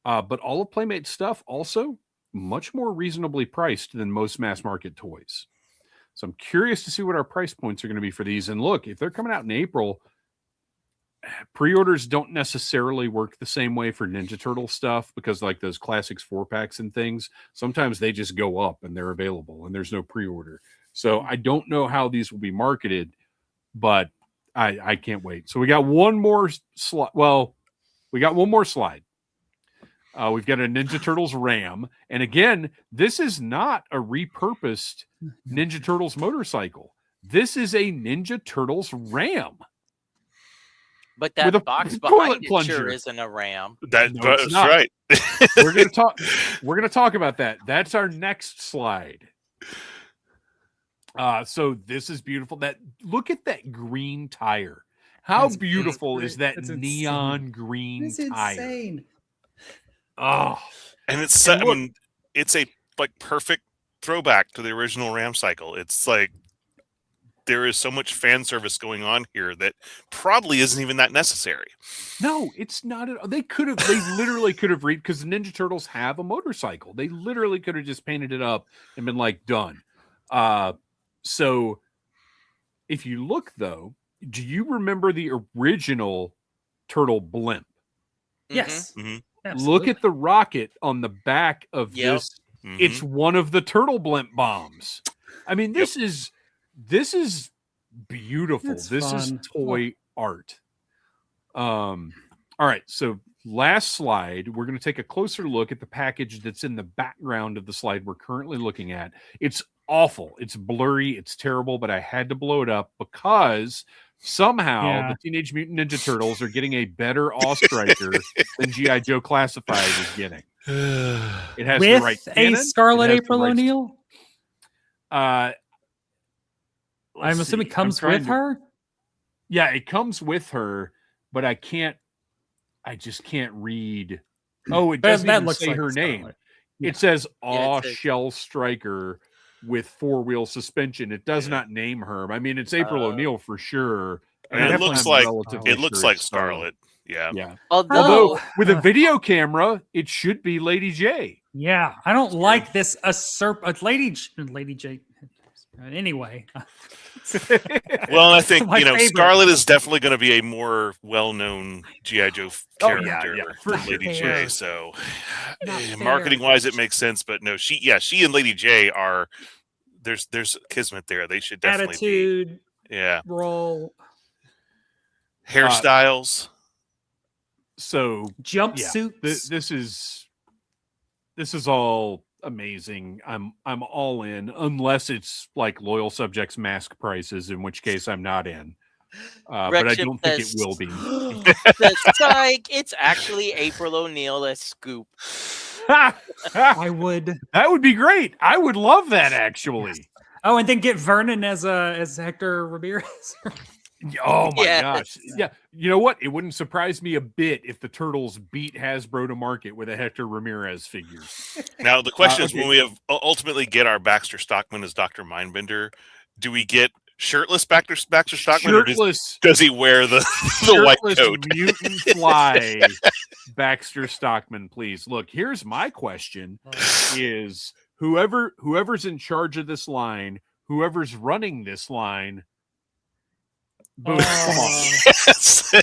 But all of Playmates stuff also much more reasonably priced than most mass market toys. So I'm curious to see what our price points are going to be for these. And look, if they're coming out in April, pre-orders don't necessarily work the same way for Ninja Turtle stuff, because like those classics 4-packs and things, sometimes they just go up and they're available and there's no pre-order. So I don't know how these will be marketed, but I can't wait. So we got one more slide. Well, we got one more slide. We've got a Ninja Turtles Ram. And again, this is not a repurposed Ninja Turtles motorcycle. This is a Ninja Turtles Ram. But With a that box toilet behind it plunger. sure isn't a Ram. That's not. right. We're gonna talk about that. That's our next slide. So this is beautiful. Look at that green tire. How beautiful is that neon green tire? It's insane. Oh, And it's I mean, it's a like perfect throwback to the original Ram cycle. It's like there is so much fan service going on here that probably isn't even that necessary. no, it's not. They literally could have because the Ninja Turtles have a motorcycle. They literally could have just painted it up and been like, done. So if you look though, do you remember the original Turtle blimp? Yes. Mm-hmm. Look at the rocket on the back of this. Mm-hmm. It's one of the Turtle blimp bombs. I mean, this is beautiful. That's this is fun. toy art. All right, so last slide, we're going to take a closer look at the package that's in the background of the slide we're currently looking at. It's awful. It's blurry. It's terrible, but I had to blow it up because somehow the Teenage Mutant Ninja Turtles are getting a better Awe Striker than G.I. Joe Classified is getting. It has With the right a cannon, Scarlet it has the April right- O'Neil? I'm I'm assuming it comes with her? Yeah, it comes with her, but I just can't read. Oh, it doesn't even say her name. Scarlet. It says Aw it says- Shell Striker with 4-wheel suspension. It does not name her. I mean, it's April O'Neil for sure. And it looks I'm like relatively it looks sure like it's Scarlet. Yeah. Yeah. Although, Although with a video camera, it should be Lady J. Yeah, I don't like this Lady J. Anyway, Well, I think My favorite. Scarlet is definitely going to be a more well-known GI Joe Oh, yeah, character for than Lady sure. J. So, Not fair. marketing-wise, it makes sense. But no, she and Lady J are there's kismet there. They should definitely attitude, be. Yeah, role, hairstyles. So jumpsuits. this is all amazing. I'm all in, unless it's like Loyal Subjects mask prices, in which case I'm not in. But I don't think it will be. the psych, it's actually April O'Neil as Scoop. I would. That would be great. I would love that actually. Oh, and then get Vernon as Hector Ramirez. Oh my Yes. gosh. Yeah. You know what? It wouldn't surprise me a bit if the Turtles beat Hasbro to market with a Hector Ramirez figure. Now the question is, okay. when we have ultimately get our Baxter Stockman as Dr. Mindbender, do we get shirtless Baxter Stockman, or does he wear the white shirtless coat? mutant fly Baxter Stockman, please. Look, here's my question: is whoever's in charge of this line, whoever's running this line, boom, come on. Yes.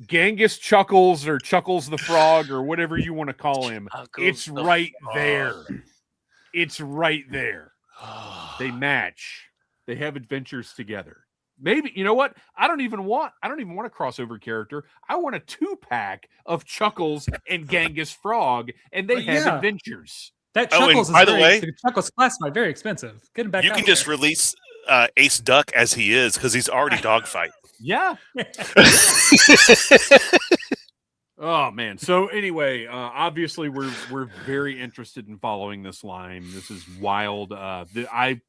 Genghis Chuckles or Chuckles the Frog or whatever you want to call him. Chuckles It's the right Frog. there. It's right there. They match. They have adventures together. Maybe, you know what? I don't even want a crossover character. I want a 2-pack of Chuckles and Genghis Frog, and they have Yeah. adventures. That Oh, and Chuckles by is the way- Chuckles classified, very expensive. Get him back. You out can just there. release Ace Duck as he is, because he's already dogfight. Yeah. Oh man. So anyway, obviously we're very interested in following this line. This is wild. I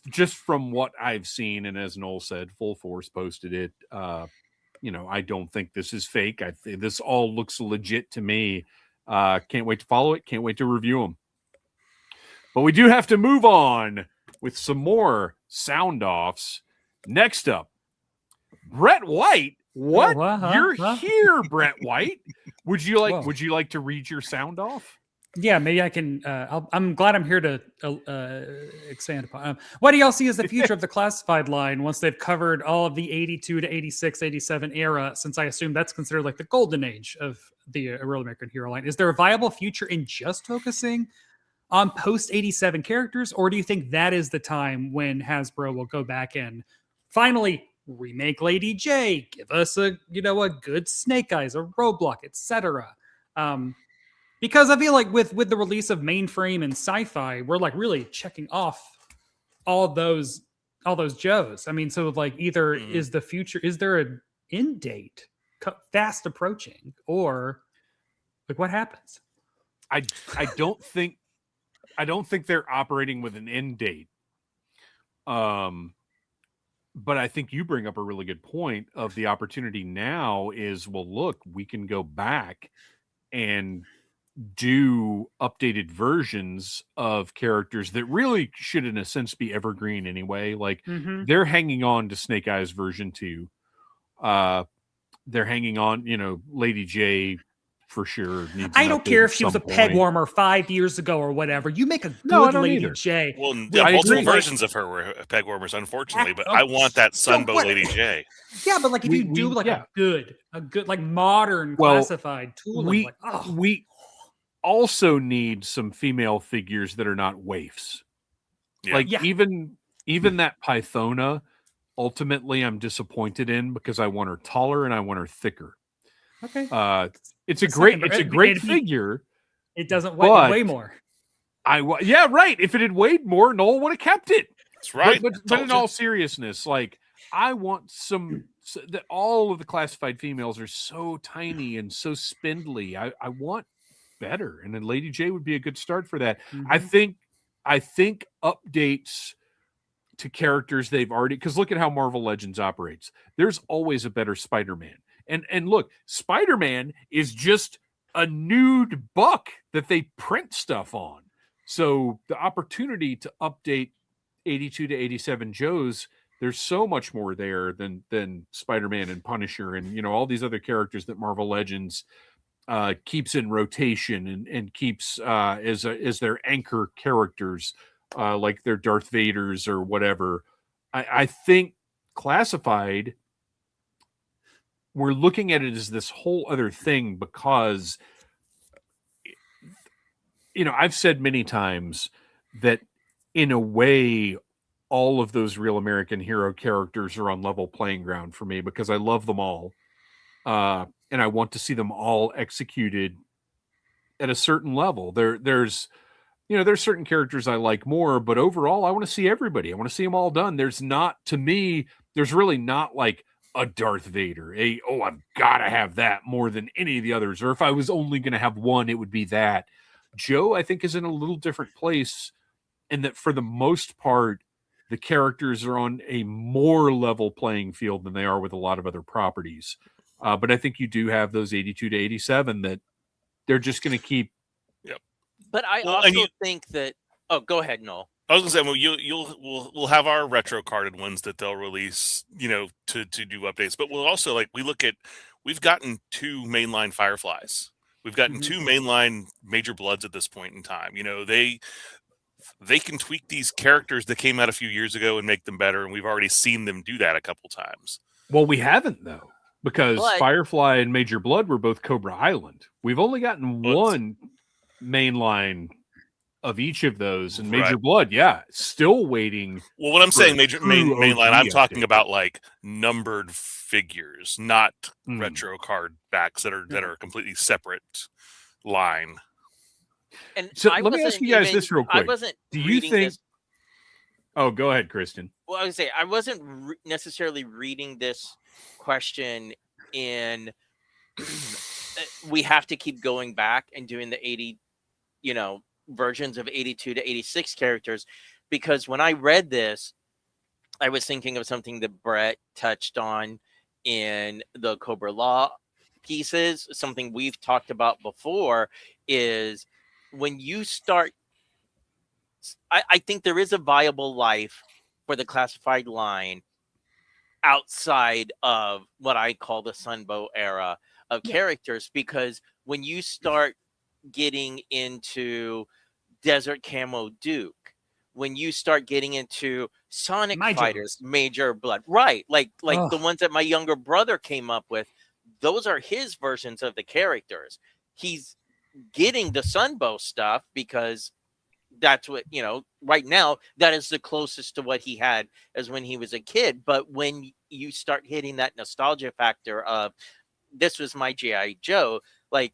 just from what I've seen, and as Noel said, Full Force posted it. I don't think this is fake. This all looks legit to me. Can't wait to follow it. Can't wait to review them. But we do have to move on with some more sound offs. Next up, Brett White. What? Oh, You're here, Brett White. Would you like Whoa. Would you like to read your sound off? Yeah, maybe I can. I'm glad I'm here to expand upon. What do y'all see as the future of the classified line once they've covered all of the 82 to 86, 87 era? Since I assume that's considered like the golden age of the Real American Hero line, is there a viable future in just focusing on post 87 characters, or do you think that is the time when Hasbro will go back and finally remake Lady J, give us a good Snake Eyes, a Roadblock, etc. Because I feel like with the release of Mainframe and Sci-Fi, we're like really checking off all those Joes. I mean, so like either is the future, is there an end date fast approaching, or like what happens? I don't think they're operating with an end date. But I think you bring up a really good point of the opportunity now is, well, look, we can go back and do updated versions of characters that really should in a sense be evergreen anyway. Like they're hanging on to Snake Eyes version 2. They're hanging on, Lady J for sure needs I don't care if she was a peg warmer 5 years ago or whatever. You make a good Lady J. Well, multiple versions of her were peg warmers, unfortunately, but I want that Sunbow Lady J. Yeah, but like if you do like a good like modern classified tool, we also need some female figures that are not waifs. Yeah. Even that Pythona, ultimately I'm disappointed in because I want her taller and I want her thicker. Okay. It's a great figure. It doesn't weigh way more. Yeah, right. If it had weighed more, Noel would have kept it. That's right. But in all seriousness, like I want that all of the classified females are so tiny and so spindly. I want better, and then Lady J would be a good start for that. I think updates to characters they've already, because look at how Marvel Legends operates. There's always a better Spider-Man. And look, Spider-Man is just a nude buck that they print stuff on. So the opportunity to update 82 to 87 Joes, there's so much more there than Spider-Man and Punisher and all these other characters that Marvel Legends keeps in rotation and keeps as their anchor characters, like their Darth Vaders or whatever. I think classified, we're looking at it as this whole other thing because, I've said many times that in a way, all of those Real American Hero characters are on level playing ground for me because I love them all. And I want to see them all executed at a certain level. There's certain characters I like more, but overall, I want to see everybody. I want to see them all done. There's really not like a Darth Vader, I've got to have that more than any of the others. Or if I was only going to have one, it would be that. Joe, I think, is in a little different place in that for the most part, the characters are on a more level playing field than they are with a lot of other properties. But I think you do have those 82 to 87 that they're just going to keep. Yep. But I think that. Oh, go ahead, Noel. I was gonna say, we'll have our retro carded ones that they'll release, to do updates. But we'll also we've gotten 2 mainline Fireflies. We've gotten 2 mainline Major Bloods at this point in time. They can tweak these characters that came out a few years ago and make them better, and we've already seen them do that a couple times. Well, we haven't though, because Firefly and Major Blood were both Cobra Island. We've only gotten one mainline of each of those, and Major Blood, still waiting. Well, when I'm saying mainline, I'm talking about like numbered figures, not retro card backs that are a completely separate line. And so let me ask you guys this real quick. Do you think? Oh, go ahead, Kristian. Well, I would say I wasn't necessarily reading this question in. We have to keep going back and doing the 80, versions of 82 to 86 characters, because when I read this, I was thinking of something that Brett touched on in the Cobra-La pieces. Something we've talked about before is when you start, I think there is a viable life for the classified line outside of what I call the Sunbow era of characters, because when you start getting into Desert Camo Duke, when you start getting into Sonic My Fighters, Major Blood, right? Like Ugh. the ones that my younger brother came up with, those are his versions of the characters. He's getting the Sunbow stuff because that's what, right now, that is the closest to what he had as when he was a kid. But when you start hitting that nostalgia factor of this was my G.I. Joe, like,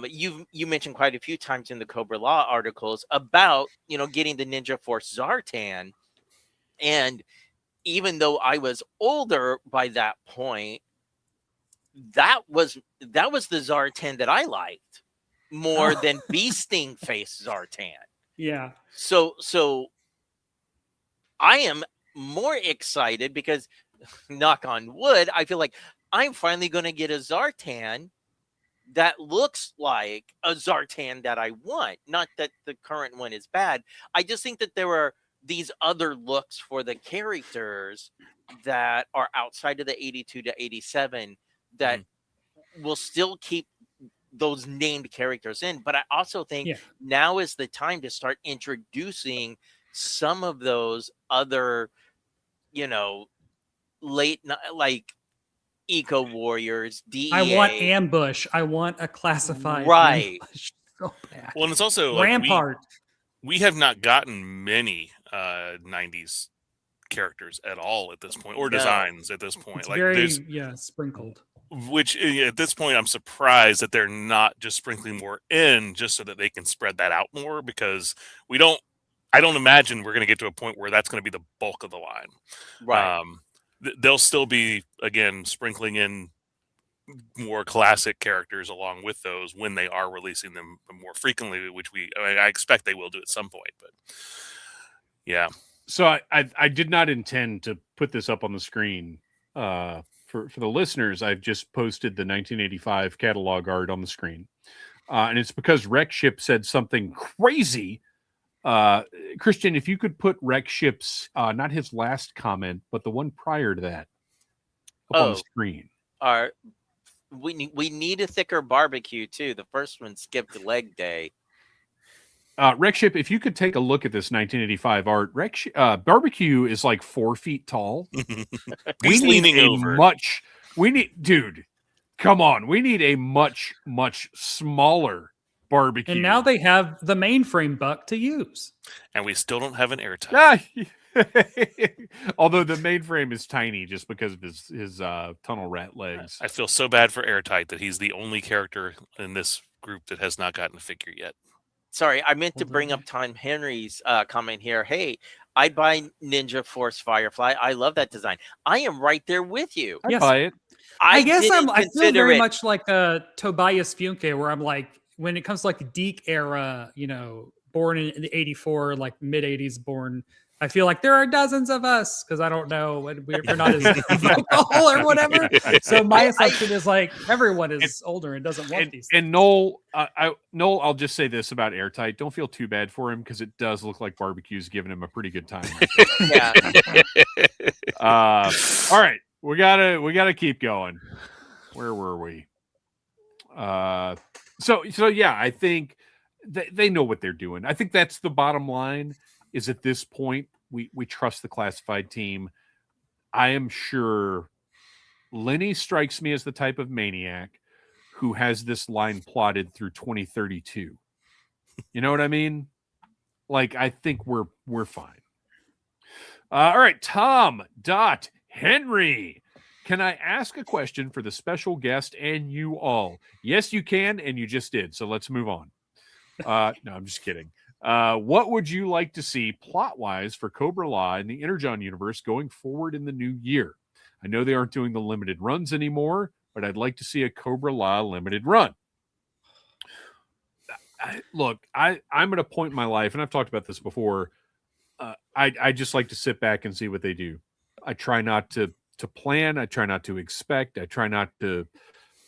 you mentioned quite a few times in the Cobra-La articles about, getting the Ninja Force Zartan. And even though I was older by that point, that was the Zartan that I liked more Oh. than Beasting Face Zartan. Yeah. So I am more excited because, knock on wood, I feel like I'm finally going to get a Zartan that looks like a Zartan that I want. Not that the current one is bad. I just think that there are these other looks for the characters that are outside of the 82 to 87 that will still keep those named characters in. But I also think now is the time to start introducing some of those other, like Eco Warriors, DEA. I want Ambush. I want a classified Right. Ambush so bad. Well, and it's also like Rampart. we have not gotten many 90s characters at all at this point, or designs at this point. It's like very there's sprinkled. which at this point I'm surprised that they're not just sprinkling more in just so that they can spread that out more, because I don't imagine we're going to get to a point where that's going to be the bulk of the line. Right. They'll still be, again, sprinkling in more classic characters along with those when they are releasing them more frequently, which I expect they will do at some point. But yeah. So I did not intend to put this up on the screen. For the listeners, I've just posted the 1985 catalog art on the screen. And it's because Wreckship said something crazy. Kristian, if you could put Wreckship's, not his last comment, but the one prior to that up on the screen. We need a thicker barbecue too. The first one skipped leg day. Wreckship, if you could take a look at this 1985 art, barbecue is like 4 feet tall. He's leaning over. Dude, come on. We need a much, much smaller barbecue. And now they have the mainframe buck to use. And we still don't have an airtight. Although the mainframe is tiny just because of his tunnel rat legs. I feel so bad for Airtight that he's the only character in this group that has not gotten a figure yet. Sorry, I meant to bring up Tom Henry's comment here. Hey, I'd buy Ninja Force Firefly. I love that design. I am right there with you. I'd buy it. I guess I feel very much like Tobias Funke, where I'm like, when it comes to like Deke era, born in the 84, like mid 80s born, I feel like there are dozens of us, because I don't know, we're not as vocal or whatever. So my assumption is like everyone is older and doesn't want these things. And Noel, I'll just say this about Airtight. Don't feel too bad for him, because it does look like barbecue's giving him a pretty good time. Yeah. All right. We gotta keep going. Where were we? So yeah, I think they know what they're doing. I think that's the bottom line. Is at this point, we trust the classified team. I am sure Lenny strikes me as the type of maniac who has this line plotted through 2032. You know what I mean? Like, I think we're fine. All right, Tom Henry. Can I ask a question for the special guest and you all? Yes, you can, and you just did. So let's move on. No, I'm just kidding. What would you like to see plot-wise for Cobra-La in the Energon universe going forward in the new year? I know they aren't doing the limited runs anymore, but I'd like to see a Cobra-La limited run. I'm at a point in my life, and I've talked about this before, I just like to sit back and see what they do. I try not to plan. I try not to expect. I try not to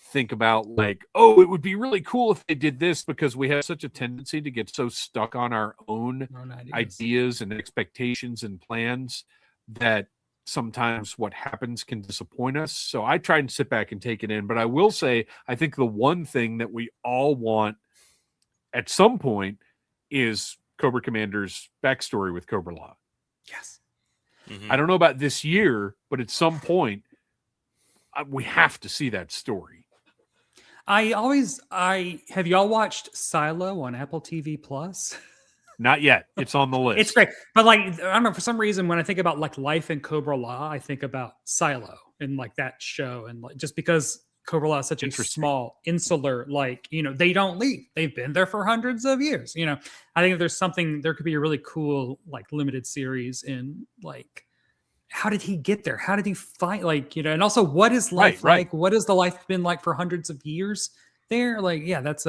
think about like, oh, it would be really cool if they did this, because we have such a tendency to get so stuck on our own ideas and expectations and plans that sometimes what happens can disappoint us. So I try and sit back and take it in. But I will say, I think the one thing that we all want at some point is Cobra Commander's backstory with Cobra-La. Yes. Mhm. I don't know about this year, but at some point, we have to see that story. Have y'all watched Silo on Apple TV Plus? Not yet. It's on the list. It's great. But like, I don't know, for some reason, when I think about like life in Cobra-La, I think about Silo and like that show. And like, just because Cobra-La is such a Interesting. small, insular, like, they don't leave. They've been there for hundreds of years. I think there could be a really cool, like, limited series in like, how did he get there? How did he fight? Like, and also what is life Right. like? What has the life been like for hundreds of years there? Like, yeah, that's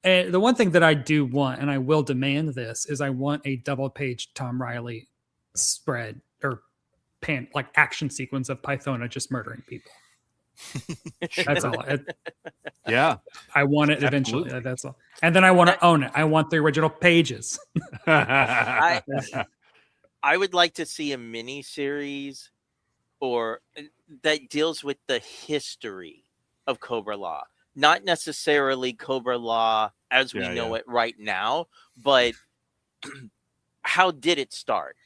and the one thing that I do want, and I will demand this, is I want a double page Tom Riley spread or like action sequence of Pythona just murdering people. That's all. Yeah. I want it eventually. Absolutely. That's all. And then I want to own it. I want the original pages. I would like to see a mini series or that deals with the history of Cobra-La, not necessarily Cobra-La as we know it right now, but how did it start?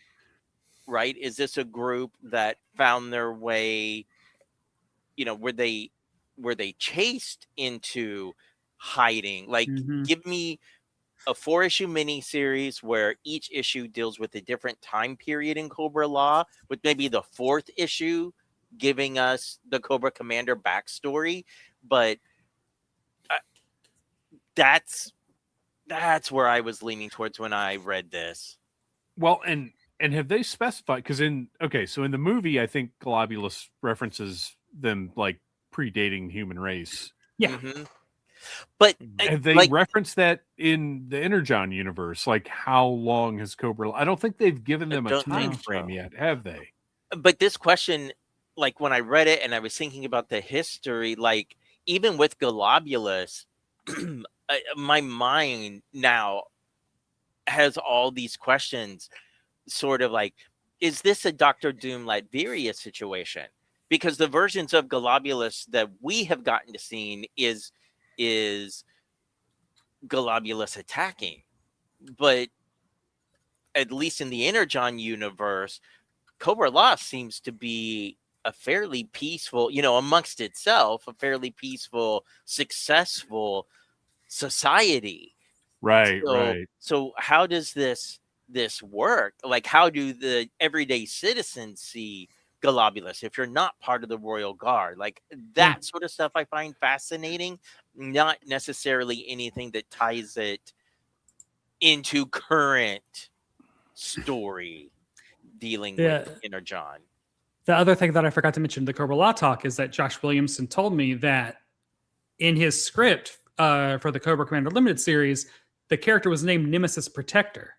Right? Is this a group that found their way? Were they chased into hiding? Like, give me a 4-issue miniseries where each issue deals with a different time period in Cobra-La, with maybe the 4th issue giving us the Cobra Commander backstory. But that's where I was leaning towards when I read this. Well, and have they specified? Because in the movie, I think Globulus references them like predating human race. Yeah. Mm-hmm. But have they referenced that in the Energon universe? Like, how long has Cobra? I don't think they've given them a time frame yet, have they? But this question, like when I read it and I was thinking about the history, like even with Globulus, my mind now has all these questions, sort of like, is this a Dr. Doom Latveria situation? Because the versions of Globulus that we have gotten to see is Globulus attacking, but at least in the Energon universe, Cobra-La seems to be a fairly peaceful, amongst itself, a fairly peaceful, successful society. Right. So how does this work? Like, how do the everyday citizens see Globulus if you're not part of the Royal Guard? Like, that sort of stuff I find fascinating, not necessarily anything that ties it into current story dealing with Energon. The other thing that I forgot to mention in the Cobra-La talk is that Josh Williamson told me that in his script for the Cobra Commander Limited series, the character was named Nemesis Protector.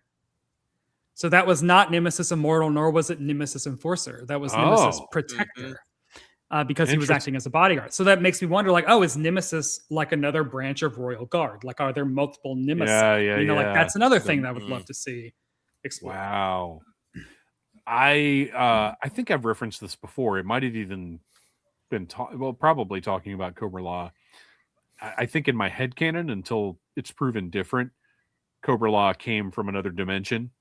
So that was not Nemesis Immortal, nor was it Nemesis Enforcer. That was Nemesis Protector, because he was acting as a bodyguard. So that makes me wonder, like, is Nemesis like another branch of Royal Guard? Like, are there multiple Nemesis? Like, that's another thing that I would love to see explored. Wow. I think I've referenced this before. It might have even been probably talking about Cobra-La. I think in my headcanon, until it's proven different, Cobra-La came from another dimension.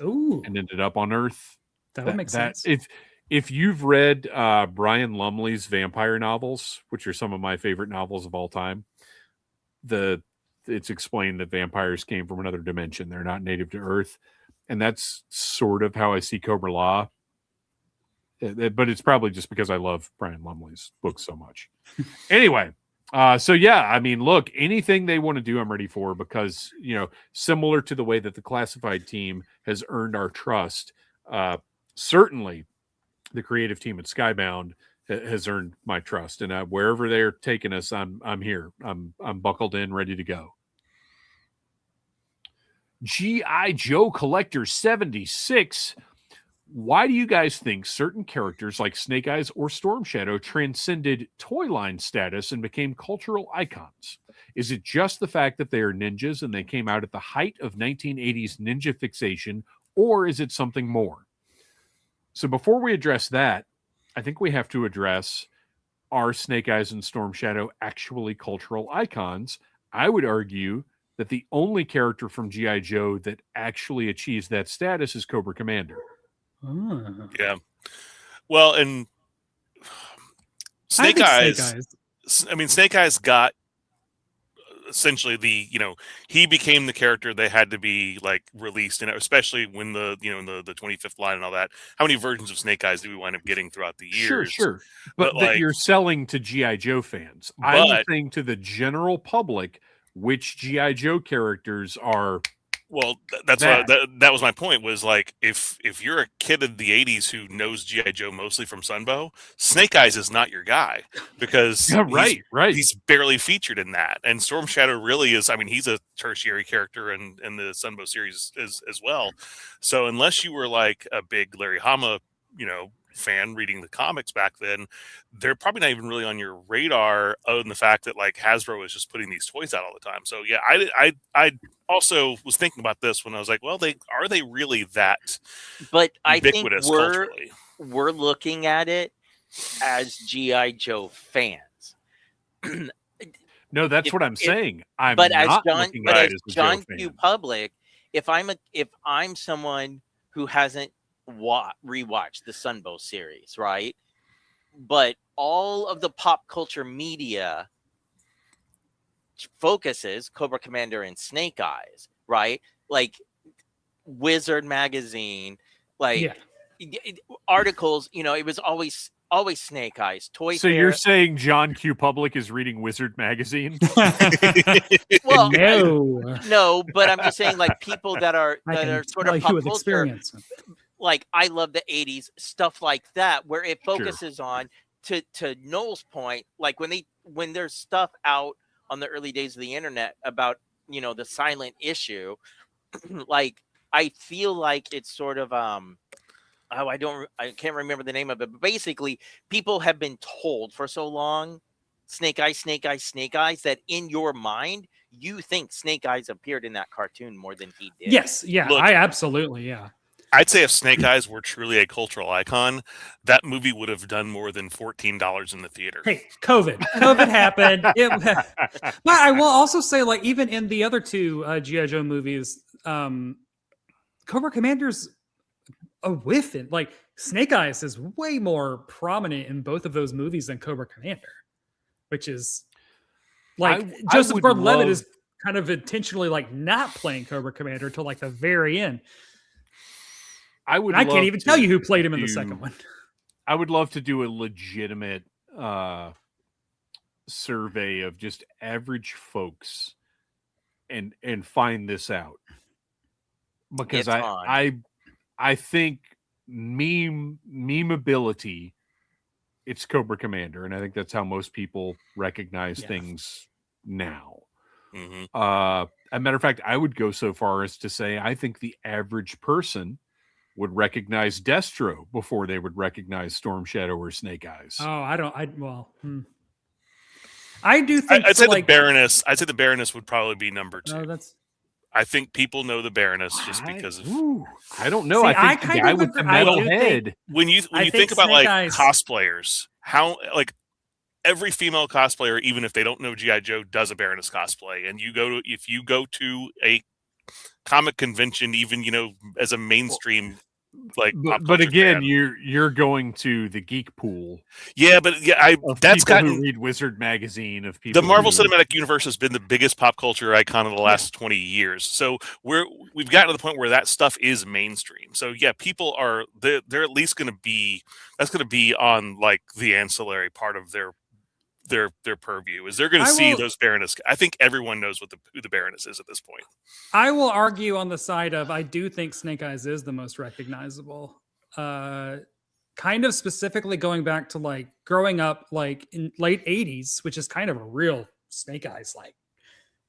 Ooh. And ended up on Earth. That would make sense. If you've read Brian Lumley's vampire novels, which are some of my favorite novels of all time, it's explained that vampires came from another dimension. They're not native to Earth. And that's sort of how I see Cobra-La. But it's probably just because I love Brian Lumley's books so much. Anyway, so yeah, I mean, look, anything they want to do, I'm ready for, because, similar to the way that the classified team has earned our trust, certainly the creative team at Skybound has earned my trust. And wherever they're taking us, I'm here. I'm buckled in, ready to go. G.I. Joe Collector 76. Why do you guys think certain characters like Snake Eyes or Storm Shadow transcended toy line status and became cultural icons? Is it just the fact that they are ninjas and they came out at the height of 1980s ninja fixation, or is it something more? So before we address that, I think we have to address, are Snake Eyes and Storm Shadow actually cultural icons? I would argue that the only character from G.I. Joe that actually achieves that status is Cobra Commander. Yeah. Well, and Snake Eyes. I mean, Snake Eyes got essentially he became the character they had to be like released, and especially when the 25th line and all that. How many versions of Snake Eyes do we wind up getting throughout the years? Sure. But that you're selling to G.I. Joe fans. I'm saying to the general public, which G.I. Joe characters are. Well, that was my point. Was like if you're a kid of the '80s who knows G.I. Joe mostly from Sunbow, Snake Eyes is not your guy because he's barely featured in that. And Storm Shadow really is. I mean, he's a tertiary character in the Sunbow series as well. So unless you were like a big Larry Hama, fan reading the comics back then, they're probably not even really on your radar, other than the fact that like Hasbro is just putting these toys out all the time. So yeah, I also was thinking about this when I was like, well, are they really that? But I think culturally? We're looking at it as G.I. Joe fans. No, that's what I'm saying. But as John Q. Public, if I'm someone who hasn't rewatched the Sunbow series, right? But all of the pop culture media focuses Cobra Commander and Snake Eyes, right? Like Wizard magazine, like articles, it was always Snake Eyes. Toy So Fair. You're saying John Q. Public is reading Wizard magazine? Well, no, no, but I'm just saying, like, people that are sort of pop culture. Experience. Like I love the 80s, stuff like that, where it focuses on, to Noel's point, like when there's stuff out on the early days of the internet about, the silent issue, like I feel like it's sort of I can't remember the name of it, but basically people have been told for so long, Snake Eyes, that in your mind you think Snake Eyes appeared in that cartoon more than he did. Yes, yeah, Look, I absolutely, yeah. I'd say if Snake Eyes were truly a cultural icon, that movie would have done more than $14 in the theater. Hey, COVID happened. But I will also say, like, even in the other two G.I. Joe movies, Cobra Commander's a whiff in. Like, Snake Eyes is way more prominent in both of those movies than Cobra Commander, which is like Joseph Gordon-Levitt is kind of intentionally like not playing Cobra Commander until like the very end. I can't even tell you who played him in the second one. I would love to do a legitimate survey of just average folks and find this out, because I think memeability, it's Cobra Commander, and I think that's how most people recognize things now. Mm-hmm. As a matter of fact, I would go so far as to say I think the average person would recognize Destro before they would recognize Storm Shadow or Snake Eyes. Oh, I do think I'd say the Baroness. I'd say the Baroness would probably be number 2. I think people know the Baroness just because of. I don't know. I think the guy with the metal head. When you think about like cosplayers, how like every female cosplayer, even if they don't know G.I. Joe, does a Baroness cosplay, and if you go to a comic convention, even as a mainstream like, but again, fan, you're going to the geek pool. Yeah, but that's gotten who read Wizard magazine of people. The Marvel Cinematic Universe has been the biggest pop culture icon of the last 20 years. So we've gotten to the point where that stuff is mainstream. So yeah, people are they're at least going to be on like the ancillary part of their purview, is they're going to see those Baroness. I think everyone knows who the Baroness is at this point. I will argue on the side of, I do think Snake Eyes is the most recognizable. Kind of specifically going back to like growing up like in late 80s, which is kind of a real Snake Eyes like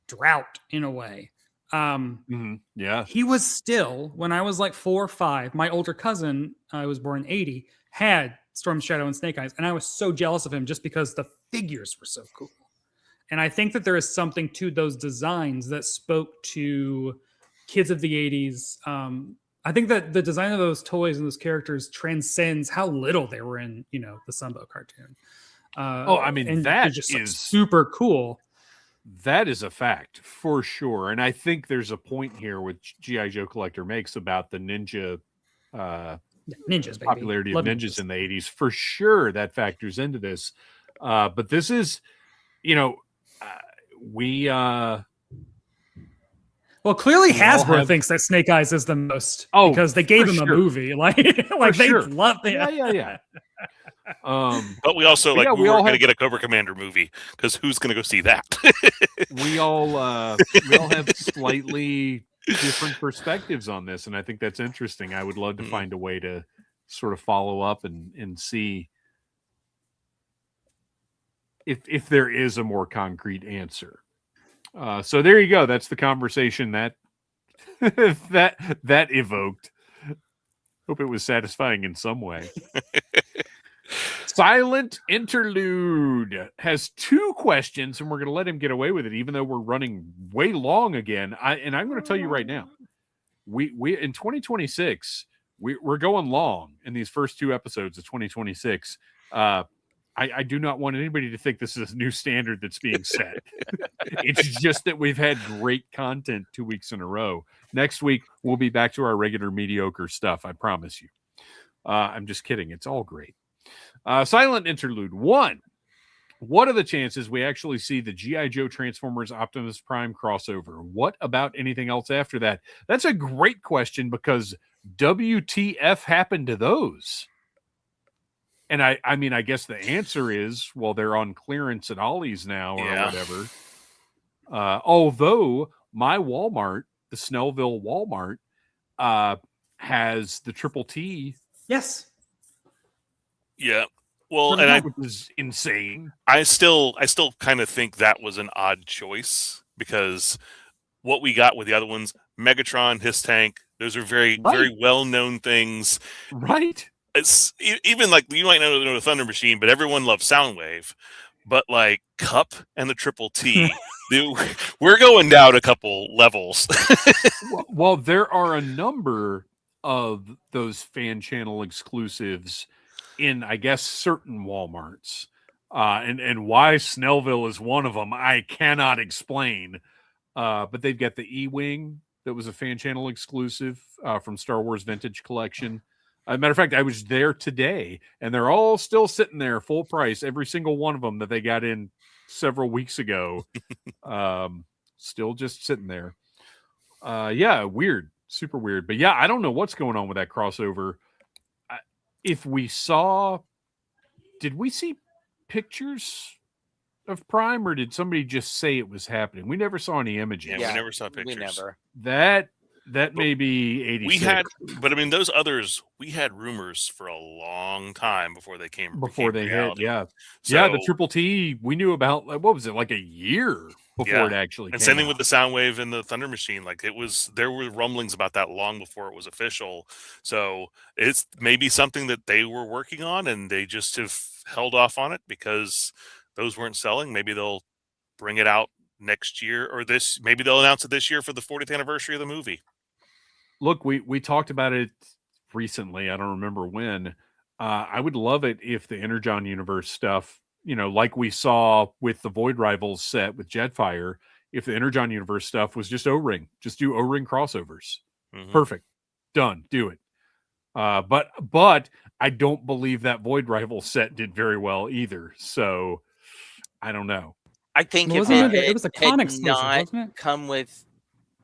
drought in a way. Yeah. He was still, when I was like 4 or 5, my older cousin, I was born in 80, had Storm Shadow and Snake Eyes, and I was so jealous of him just because the figures were so cool. And I think that there is something to those designs that spoke to kids of the 80s, I think that the design of those toys and those characters transcends how little they were in, the Sunbow cartoon. I mean, and that they're just like, is super cool. That is a fact for sure. And I think there's a point here which G.I. Joe Collector makes about the ninja Ninjas, baby. popularity Love of ninjas in the 80s. For sure, that factors into this. But this is, we Well, clearly we all Hasbro have- thinks that Snake Eyes is the most Oh, because they gave for him sure. a movie. Like they sure. love it. yeah. But we also But yeah, we we weren't all going to have- get a Cobra Commander movie because who's going to go see that? we all have slightly different perspectives on this, and I think that's interesting. I would love to find a way to sort of follow up and see if there is a more concrete answer. So there you go. That's the conversation that that evoked. Hope it was satisfying in some way. Silent Interlude has 2 questions, and we're going to let him get away with it, even though we're running way long again. I'm going to tell you right now, we in 2026, we're going long in these first 2 episodes of 2026. I do not want anybody to think this is a new standard that's being set. It's just that we've had great content 2 weeks in a row. Next week, we'll be back to our regular mediocre stuff. I promise you. I'm just kidding. It's all great. Silent Interlude 1. What are the chances we actually see the G.I. Joe Transformers Optimus Prime crossover? What about anything else after that? That's a great question because WTF happened to those? And I mean, I guess the answer is, well, they're on clearance at Ollie's now or whatever. Although my Walmart, the Snellville Walmart, has the Triple T. Yes. Yeah. Well, and which is insane. I still kind of think that was an odd choice because what we got with the other ones, Megatron, his tank, those are very well-known things. Right. It's even like you might know the Thunder Machine, but everyone loves Soundwave. But like Cup and the Triple T, we're going down a couple levels. well, there are a number of those fan channel exclusives in, I guess, certain Walmarts. And why Snellville is one of them, I cannot explain. But they've got the E-Wing that was a fan channel exclusive from Star Wars Vintage Collection. As a matter of fact, I was there today, and they're all still sitting there full price, every single one of them that they got in several weeks ago. Still just sitting there. Yeah, weird. Super weird. But yeah, I don't know what's going on with that crossover. If we saw... Did we see pictures of Prime, or did somebody just say it was happening? We never saw any images. Yeah, we never saw pictures. We never. That may be 86. We had, but I mean, those others, we had rumors for a long time before they came. Before they reality. hit, yeah. So, yeah, the Triple T, we knew about, what was it, like a year before it actually and came same thing out. with the Soundwave and the Thunder Machine. Like there were rumblings about that long before it was official. So it's maybe something that they were working on and they just have held off on it because those weren't selling. Maybe they'll bring it out next year or maybe they'll announce it this year for the 40th anniversary of the movie. Look, we talked about it recently. I don't remember when. I would love it if the Energon Universe stuff, like we saw with the Void Rivals set with Jetfire, if the Energon Universe stuff was just O-Ring, just do O-Ring crossovers. Mm-hmm. Perfect. Done. Do it. But I don't believe that Void Rival set did very well either. So I don't know. I think Well, if it was a had con exclusive, not wasn't it? come with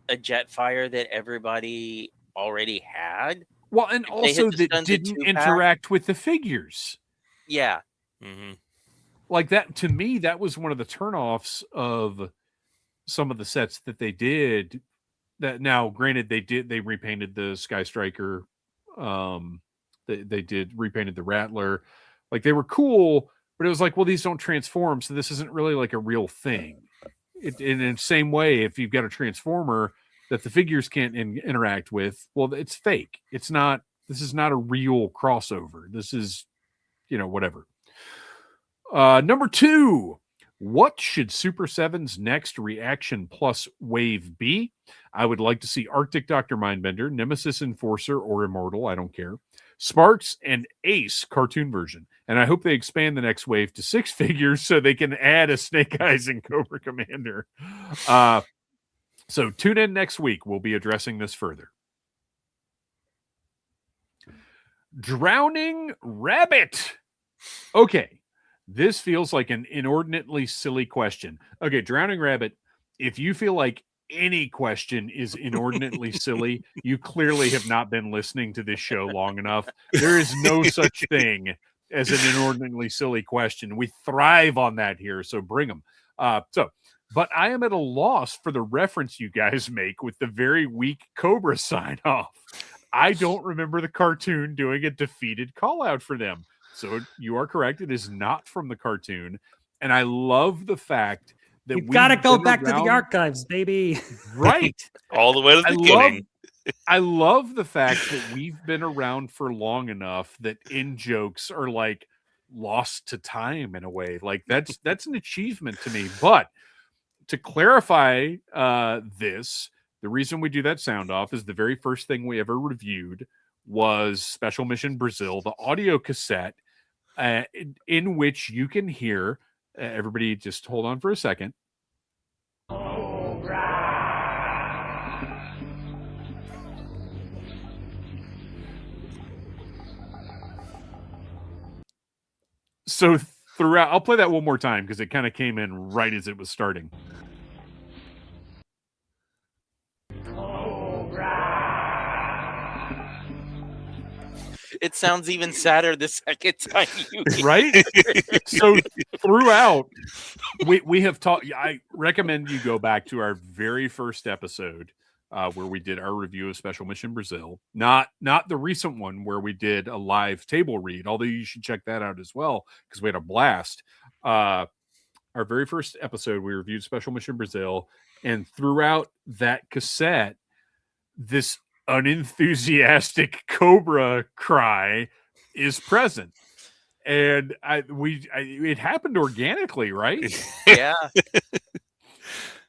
a Jetfire that everybody already had. Well, and If they had also just that done the didn't 2-pack. interact with the figures. Yeah. Mm-hmm. Like that, to me, that was one of the turnoffs of some of the sets that they did. That now, granted, they repainted the Sky Striker. They repainted the Rattler. Like they were cool, but it was like, well, these don't transform, so this isn't really like a real thing. In the same way, if you've got a Transformer that the figures can't interact with, well, it's fake. It's not. This is not a real crossover. This is, whatever. Number 2, What should Super 7's next Reaction Plus wave be? I would like to see Arctic Dr. Mindbender, Nemesis Enforcer, or Immortal. I don't care. Sparks and Ace cartoon version. And I hope they expand the next wave to 6 figures so they can add a Snake Eyes and Cobra Commander. So tune in next week. We'll be addressing this further. Drowning Rabbit. Okay. This feels like an inordinately silly question. Okay, Drowning Rabbit, if you feel like any question is inordinately silly, you clearly have not been listening to this show long enough. There is no such thing as an inordinately silly question. We thrive on that here, so bring them. But I am at a loss for the reference you guys make with the very weak Cobra sign-off. I don't remember the cartoon doing a defeated call-out for them. So you are correct. It is not from the cartoon. And I love the fact that You've got to go back to the archives, baby. Right. All the way to the beginning. I love the fact that we've been around for long enough that in-jokes are like lost to time in a way. Like that's an achievement to me. But to clarify this, the reason we do that sound off is the very first thing we ever reviewed was Special Mission Brazil, the audio cassette, in which you can hear, everybody just hold on for a second. So throughout, I'll play that one more time because it kind of came in right as it was starting. It sounds even sadder the second time you right. So throughout, we have talked. I recommend you go back to our very first episode where we did our review of Special Mission Brazil, not the recent one where we did a live table read. Although you should check that out as well because we had a blast. Our very first episode, we reviewed Special Mission Brazil, and throughout that cassette, this unenthusiastic Cobra cry is present, and it happened organically, right? Yeah.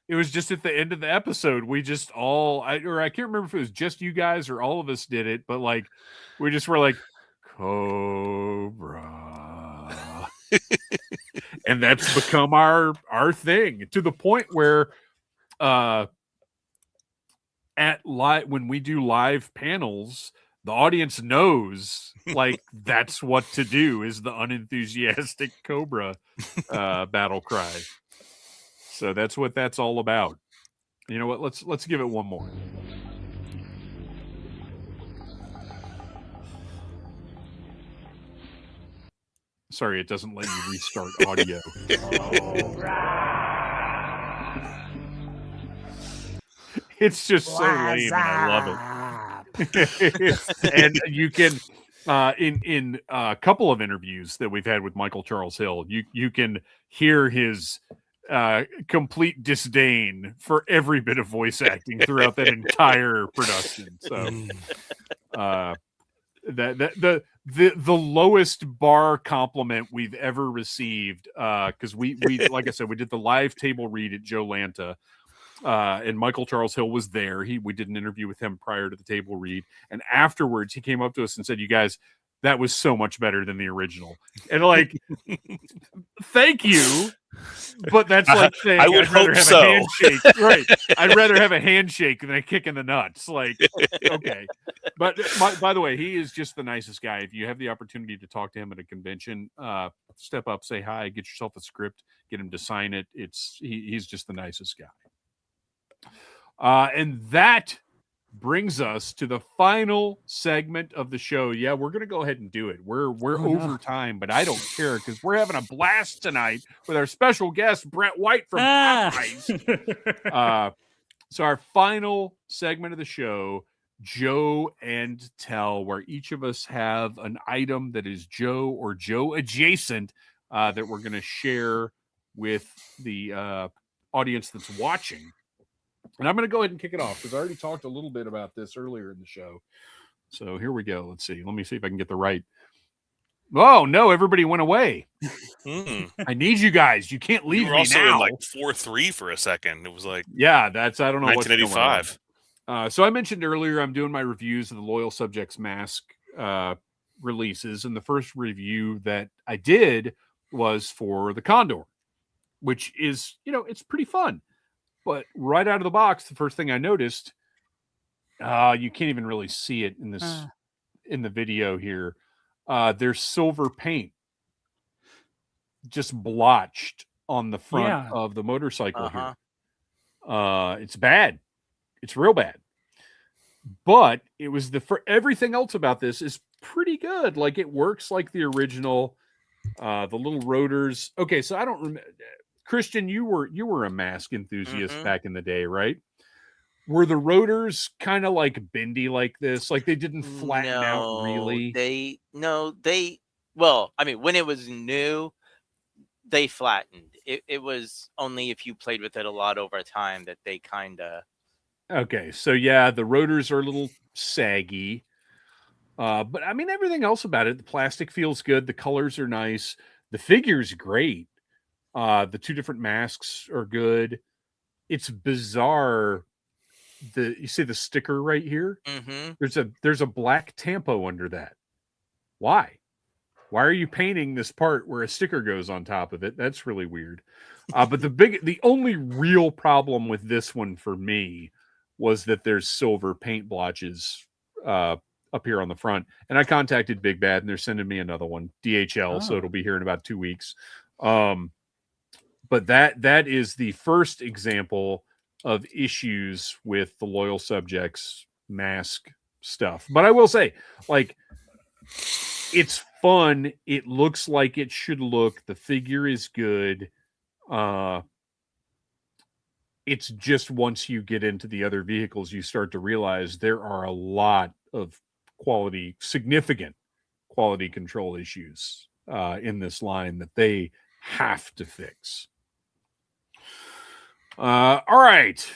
It was just at the end of the episode. We just all, I can't remember if it was just you guys or all of us did it, but like we just were like Cobra, and that's become our thing to the point where when we do live panels, the audience knows like that's what to do is the unenthusiastic Cobra battle cry. So that's what that's all about. You know what? Let's give it one more. Sorry, it doesn't let you restart audio. It's just so lame, and I love it. And you can, in a couple of interviews that we've had with Michael Charles Hill, you can hear his complete disdain for every bit of voice acting throughout that entire production. So, the lowest bar compliment we've ever received, because we like I said, we did the live table read at Joe Lanta. And Michael Charles Hill was there. We did an interview with him prior to the table read. And afterwards, he came up to us and said, "You guys, that was so much better than the original." And like, thank you. But that's like saying I would I'd rather hope have so. a handshake. Right. I'd rather have a handshake than a kick in the nuts. Like, okay. But by the way, he is just the nicest guy. If you have the opportunity to talk to him at a convention, step up, say hi, get yourself a script, get him to sign it. He's just the nicest guy. And that brings us to the final segment of the show. Yeah, we're going to go ahead and do it. We're over time, but I don't care because we're having a blast tonight with our special guest, Brett White from Pop Heist. So our final segment of the show, Joe and Tell, where each of us have an item that is Joe or Joe adjacent that we're going to share with the audience that's watching. And I'm going to go ahead and kick it off because I already talked a little bit about this earlier in the show. So here we go. Let's see. Let me see if I can get the right Oh no, everybody went away. Hmm. I need you guys. You can't You leave were me also now. in like 4-3 for a second. It was like Yeah, I don't know what's going on. 1985. So I mentioned earlier I'm doing my reviews of the Loyal Subjects Mask releases, and the first review that I did was for the Condor, which is, it's pretty fun. But right out of the box, the first thing I noticed, you can't even really see it in this in the video here. There's silver paint just blotched on the front of the motorcycle here. It's bad. It's real bad. But it was for everything else about this is pretty good. Like it works like the original. The little rotors. Okay, so I don't remember. Kristian, you were a mask enthusiast back in the day, right? Were the rotors kind of like bendy like this? Like they didn't flatten out really? Well, I mean, when it was new, they flattened. It was only if you played with it a lot over time that they kind of. Okay, so yeah, the rotors are a little saggy. But I mean, everything else about it, the plastic feels good. The colors are nice. The figure's great. The two different masks are good. It's bizarre. You see the sticker right here? Mm-hmm. There's a black tampo under that. Why? Why are you painting this part where a sticker goes on top of it? That's really weird. But the only real problem with this one for me was that there's silver paint blotches up here on the front. And I contacted Big Bad and they're sending me another one, DHL, so it'll be here in about 2 weeks. But that is the first example of issues with the Loyal Subjects mask stuff. But I will say, like, it's fun. It looks like it should look. The figure is good. It's just once you get into the other vehicles, you start to realize there are a lot of significant quality control issues in this line that they have to fix. All right.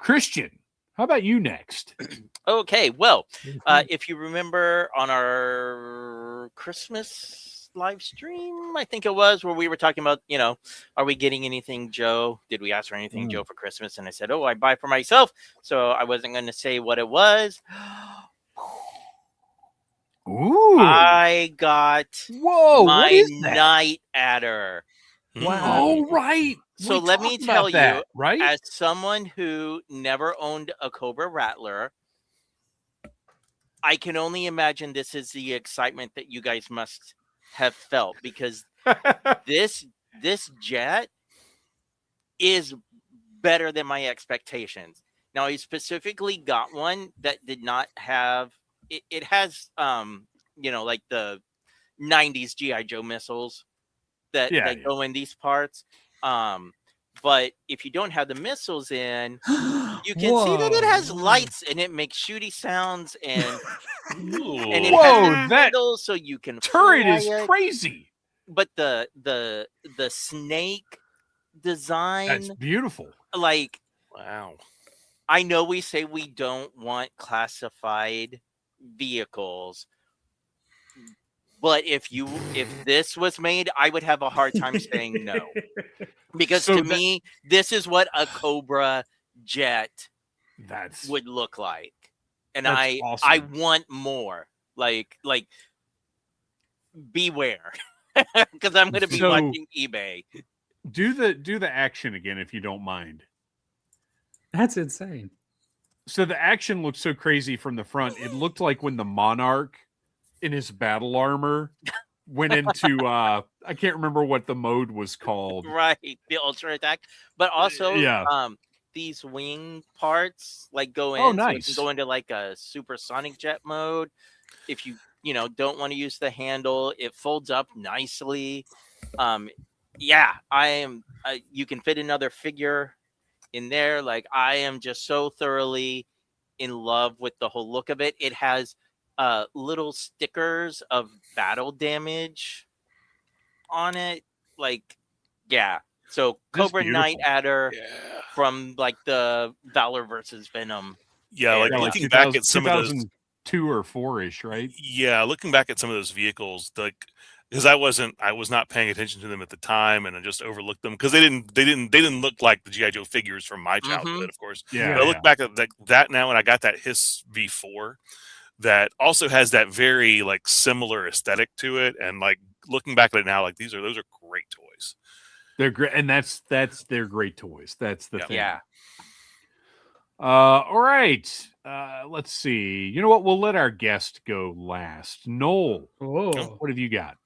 Kristian, how about you next? Okay, well, if you remember on our Christmas live stream, I think it was, where we were talking about, are we getting anything, Joe? Did we ask for anything, Joe, for Christmas? And I said, I buy for myself. So I wasn't going to say what it was. Ooh. I got what is that? Night Adder. Wow. Oh, right. So let me tell you, right? As someone who never owned a Cobra Rattler, I can only imagine this is the excitement that you guys must have felt, because this jet is better than my expectations. Now, I specifically got one that did not have it has like the 90s GI Joe missiles that go in these parts. But if you don't have the missiles in, you can see that it has lights and it makes shooty sounds and and it has the handle so you can turret is crazy. But the snake design, that's beautiful. Like, wow. I know we say we don't want classified vehicles, but if this was made, I would have a hard time saying no. Because to me, this is what a Cobra jet would look like. And I want more. Like beware. Because I'm going to be watching eBay. Do the action again, if you don't mind. That's insane. So the action looked so crazy from the front. It looked like when the Monarch in his battle armor went into I can't remember what the mode was called. Right, the ultra attack. But also these wing parts go in. Oh, nice. So you can go into like a supersonic jet mode. If you don't want to use the handle, it folds up nicely. You can fit another figure in there. Like, I am just so thoroughly in love with the whole look of it. It has little stickers of battle damage on it. So Cobra Night Adder from like the Valor versus Venom. Yeah, like looking back at some of those 2 or 4-ish, right? Yeah, looking back at some of those vehicles, like because I was not paying attention to them at the time, and I just overlooked them because they didn't look like the GI Joe figures from my childhood, of course. Yeah, But I look back at that now, and I got that Hiss V4 that also has that very like similar aesthetic to it, and like looking back at it now, like those are great toys. they're great, and that's they're great toys. That's the Yeah. thing. Yeah. All right. Let's see. You know what? We'll let our guest go last. Noel, Oh, what have you got?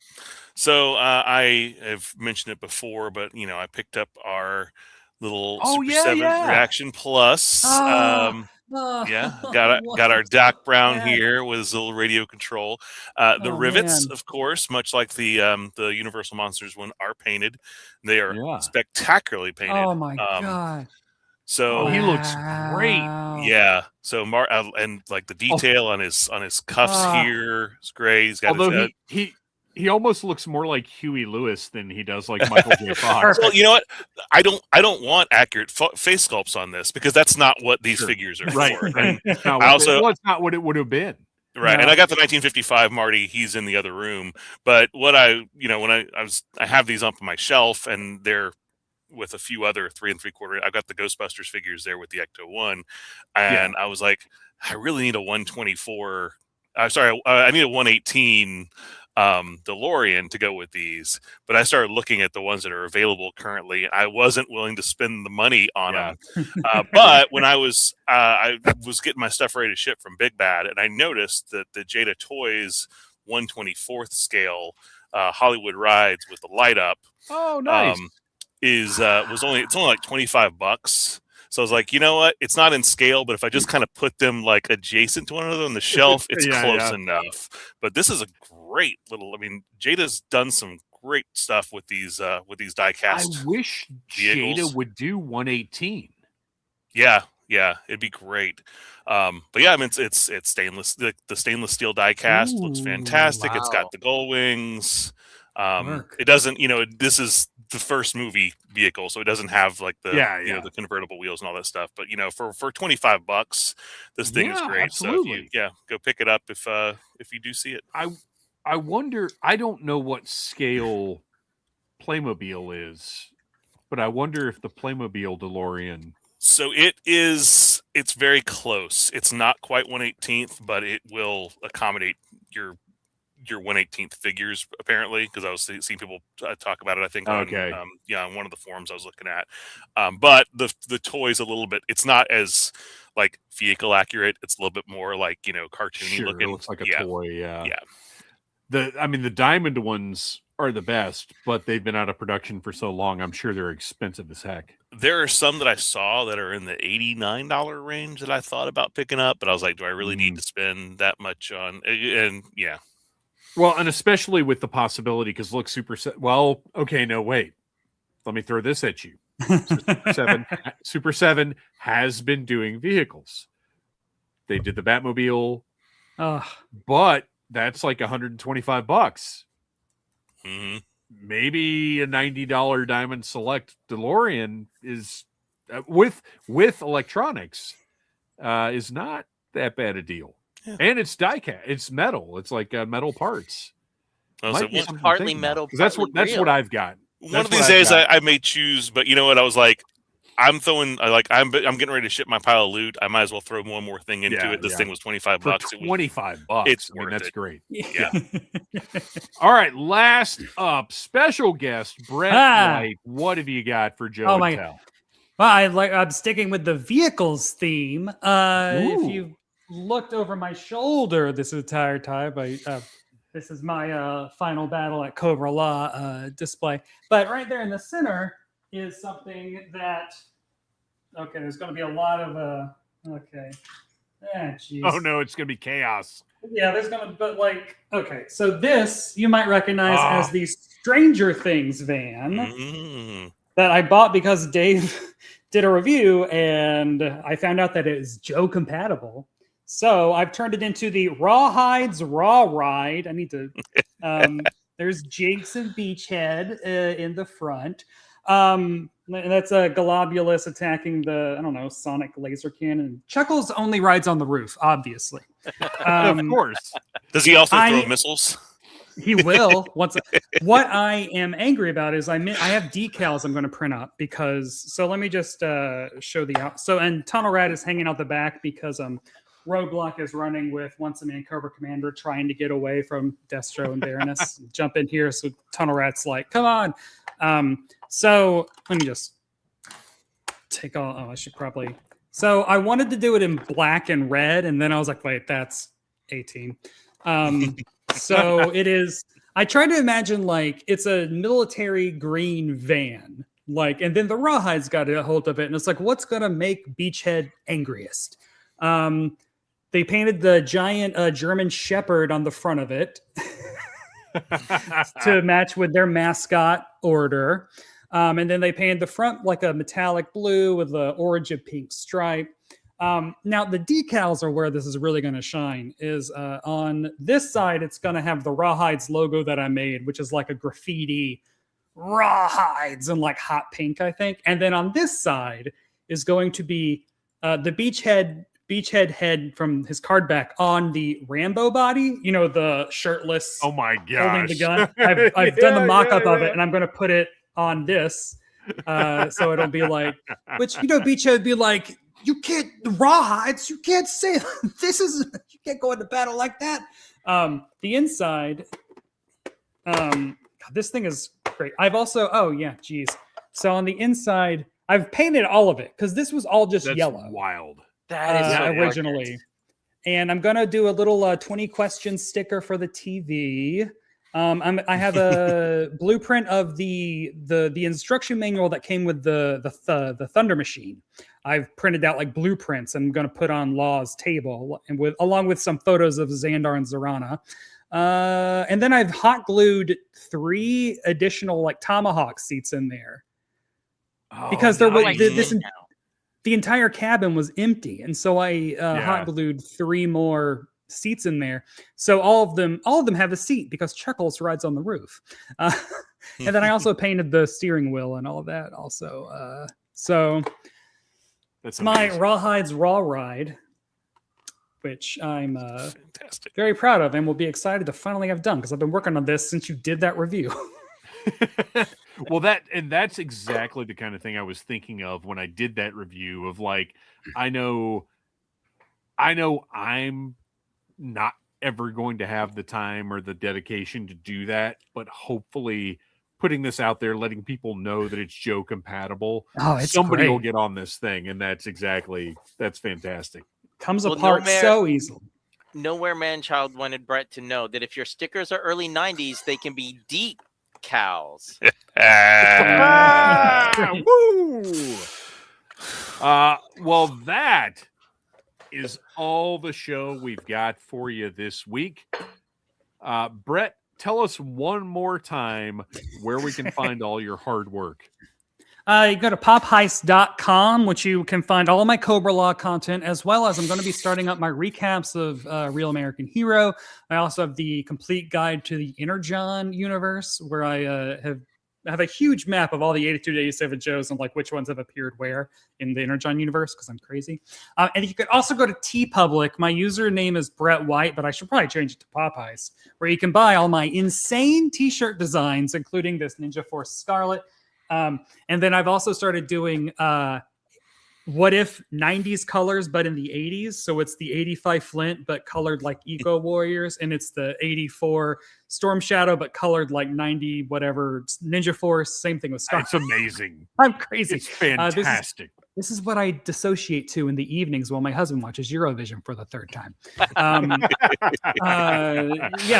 So I have mentioned it before, but I picked up our little Oh, Super yeah, 7 yeah. Reaction Plus. Yeah, got our Doc Brown here with his little radio control. The rivets, man. of course, much like the Universal Monsters one, are painted. They are Yeah. spectacularly painted. Oh my god! So he looks great. yeah. So and like the detail on his cuffs here is great. He's got Although his, he almost looks more like Huey Lewis than he does like Michael J. Fox. well, you know what? I don't want accurate face sculpts on this because that's not what these figures are Right. for. And It's not what it would have been. right, No. and I got the 1955 Marty. He's in the other room. But what I have these up on my shelf, and they're with a few other 3 3/4. I've got the Ghostbusters figures there with the Ecto 1, and I was like, I really need a 124. I need a 118 DeLorean to go with these. But I started looking at the ones that are available currently. I wasn't willing to spend the money on them. But when I was getting my stuff ready to ship from Big Bad, and I noticed that the Jada Toys 1/24th scale Hollywood Rides with the light up. Oh, nice. It's only like $25. So I was like, you know what? It's not in scale, but if I just kind of put them like adjacent to one another on the shelf, it's close enough. But this is a great little. I mean, Jada's done some great stuff with these die cast. I wish vehicles. Jada would do 118. Yeah, it'd be great. But yeah, I mean, it's stainless. The stainless steel die cast looks fantastic. It's got the gull wings. It doesn't, this is the first movie vehicle, so it doesn't have like the the convertible wheels and all that stuff. But for $25, this thing is great. Absolutely. So go pick it up if you do see it. I wonder. I don't know what scale Playmobil is, but I wonder if the Playmobil DeLorean. So it's very close. It's not quite 1/18th, but it will accommodate your 1/18th figures apparently, because I was seeing people talk about it. I think on one of the forums I was looking at. But the toy's a little bit. It's not as like vehicle accurate. It's a little bit more like cartoony looking. It looks like a toy. Yeah. Yeah. The diamond ones are the best, but they've been out of production for so long. I'm sure they're expensive as heck. There are some that I saw that are in the $89 range that I thought about picking up, but I was like, do I really need to spend that much on? And yeah. Well, and especially with the possibility, because look, wait. Let me throw this at you. Super 7 has been doing vehicles. They did the Batmobile, but that's like $125. Mm-hmm. Maybe a $90 Diamond Select DeLorean is with electronics is not that bad a deal. Yeah. And it's die-cast. It's metal. It's like metal parts. It's partly metal. That's what I've got. One of these days I may choose, but you know what? I was like, I'm getting ready to ship my pile of loot. I might as well throw one more thing into it. This thing was $25. For $25. It's that's great. Yeah. All right. Last up, special guest Brett White. What have you got for Joe and Tell? Well, I'm sticking with the vehicles theme. If you looked over my shoulder this entire time, this is my final battle at Cobra-La display. But right there in the center is something that. Okay, there's going to be a lot of geez. Oh no, it's going to be chaos. Yeah, there's going to, so this you might recognize as the Stranger Things van that I bought because Dave did a review and I found out that it is Joe compatible. So I've turned it into the Rawhides Raw Ride. I need to, there's Jason Beachhead in the front. And that's a Globulus attacking the, I don't know, sonic laser cannon. Chuckles only rides on the roof, obviously. Of course. Does he also I- throw missiles? He will. What I am angry about is I have decals I'm going to print up because. So let me just show the out. So and Tunnel Rat is hanging out the back because Roadblock is running with Once a Man Cobra Commander trying to get away from Destro and Baroness. Jump in here. So Tunnel Rat's like, come on. So let me just take all. Oh, I should probably. So I wanted to do it in black and red, and then I was like, wait, that's 18. So it is. I try to imagine like it's a military green van, like, and then the Rawhide's got a hold of it, and it's like, what's gonna make Beachhead angriest? They painted the giant German Shepherd on the front of it to match with their mascot order, and then they painted the front like a metallic blue with the orange and pink stripe. Now the decals are where this is really going to shine. Is on this side, it's going to have the Rawhides logo that I made, which is like a graffiti Rawhides in like hot pink, I think. And then on this side is going to be the Beachhead head from his card back on the Rambo body. You know, the shirtless. Oh my gosh. Holding the gun. I've done the mock-up of it, and I'm going to put it on this, so it'll be like, which Beachhead would be like. You can't Rawhides. You can't say this is. You can't go into battle like that. The inside. God, this thing is great. I've also. Oh yeah, geez. So on the inside, I've painted all of it because this was all just That's yellow. wild. That is so originally. gorgeous. And I'm gonna do a little 20 question sticker for the TV. I have a blueprint of the instruction manual that came with the Thunder Machine. I've printed out like blueprints and I'm going to put on Law's table and along with some photos of Xandar and Zorana. And then I've hot glued 3 additional like Tomahawk seats in there because there was the entire cabin was empty, and so I hot glued 3 more seats in there. So all of them have a seat because Chuckles rides on the roof. And then I also painted the steering wheel and all of that also. So that's my Rawhides Raw Ride, which I'm fantastic, very proud of and will be excited to finally have done because I've been working on this since you did that review. Well, that's exactly the kind of thing I was thinking of when I did that review of like, I know I'm not ever going to have the time or the dedication to do that, but hopefully putting this out there, letting people know that it's Joe compatible. Oh, it's somebody great. will get on this thing, and that's fantastic. Comes apart so easily. Nowhere Man-Child wanted Brett to know that if your stickers are early 90s, they can be decals. Woo! Well, that is all the show we've got for you this week. Brett, tell us one more time where we can find all your hard work. You go to popheist.com, which you can find all of my Cobra-La content, as well as I'm going to be starting up my recaps of Real American Hero. I also have the complete guide to the Energon universe, where I have a huge map of all the 82 Days of Joes and like which ones have appeared where in the Energon universe, because I'm crazy. And you could also go to TeePublic. My username is Brett White, but I should probably change it to Pop Heist, where you can buy all my insane t-shirt designs, including this Ninja Force Scarlet. And then I've also started doing what if 90s colors, but in the 80s. So it's the 85 Flint, but colored like Eco Warriors. And it's the 84 Storm Shadow, but colored like 90 whatever Ninja Force. Same thing with Scar. It's amazing. I'm crazy. It's fantastic. This is what I dissociate to in the evenings while my husband watches Eurovision for the 3rd time.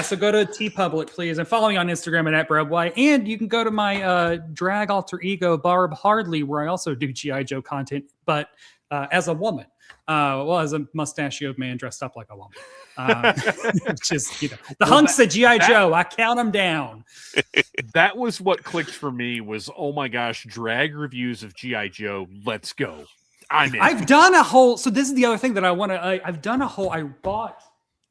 So go to TeePublic, please, and follow me on Instagram at BrevY. And you can go to my drag alter ego, Barb Hardley, where I also do G.I. Joe content, but as a woman. As a mustachioed man dressed up like a woman. Which is, the hunks of G.I. Joe, I count them down. That was what clicked for me was, oh my gosh, drag reviews of G.I. Joe. Let's go. I'm in. I've done a whole, so this is the other thing that I want to, I've done a whole, I bought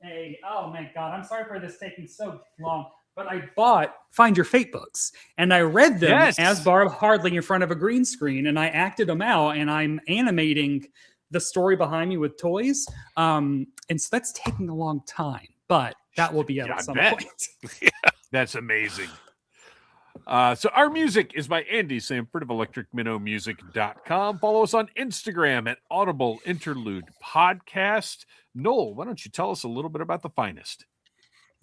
oh my God, I'm sorry for this taking so long. but I bought Find Your Fate books and I read them Yes. as Barb Hardley in front of a green screen, and I acted them out, and I'm animating the story behind me with toys. And so that's taking a long time, but that will be out Yeah, I at some bet. point. That's amazing. So our music is by Andy Samford of electricminnowmusic.com. Follow us on Instagram at Audible Interlude Podcast. Noel, why don't you tell us a little bit about The Finest?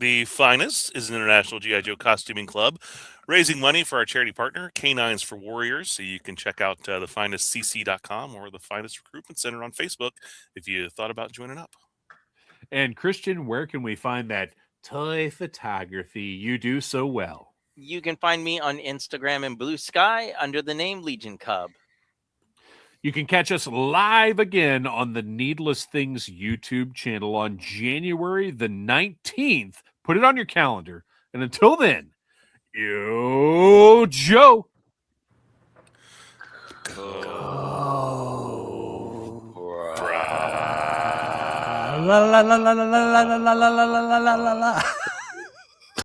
The Finest is an international G.I. Joe costuming club raising money for our charity partner, Canines for Warriors. So you can check out thefinestcc.com or the Finest Recruitment Center on Facebook if you thought about joining up. And Kristian, where can we find that toy photography you do so well? You can find me on Instagram and Blue Sky under the name Legion Cub. You can catch us live again on the Needless Things YouTube channel on January the 19th. Put it on your calendar. And until then, yo, Joe. La la la la la la la la la la la la la.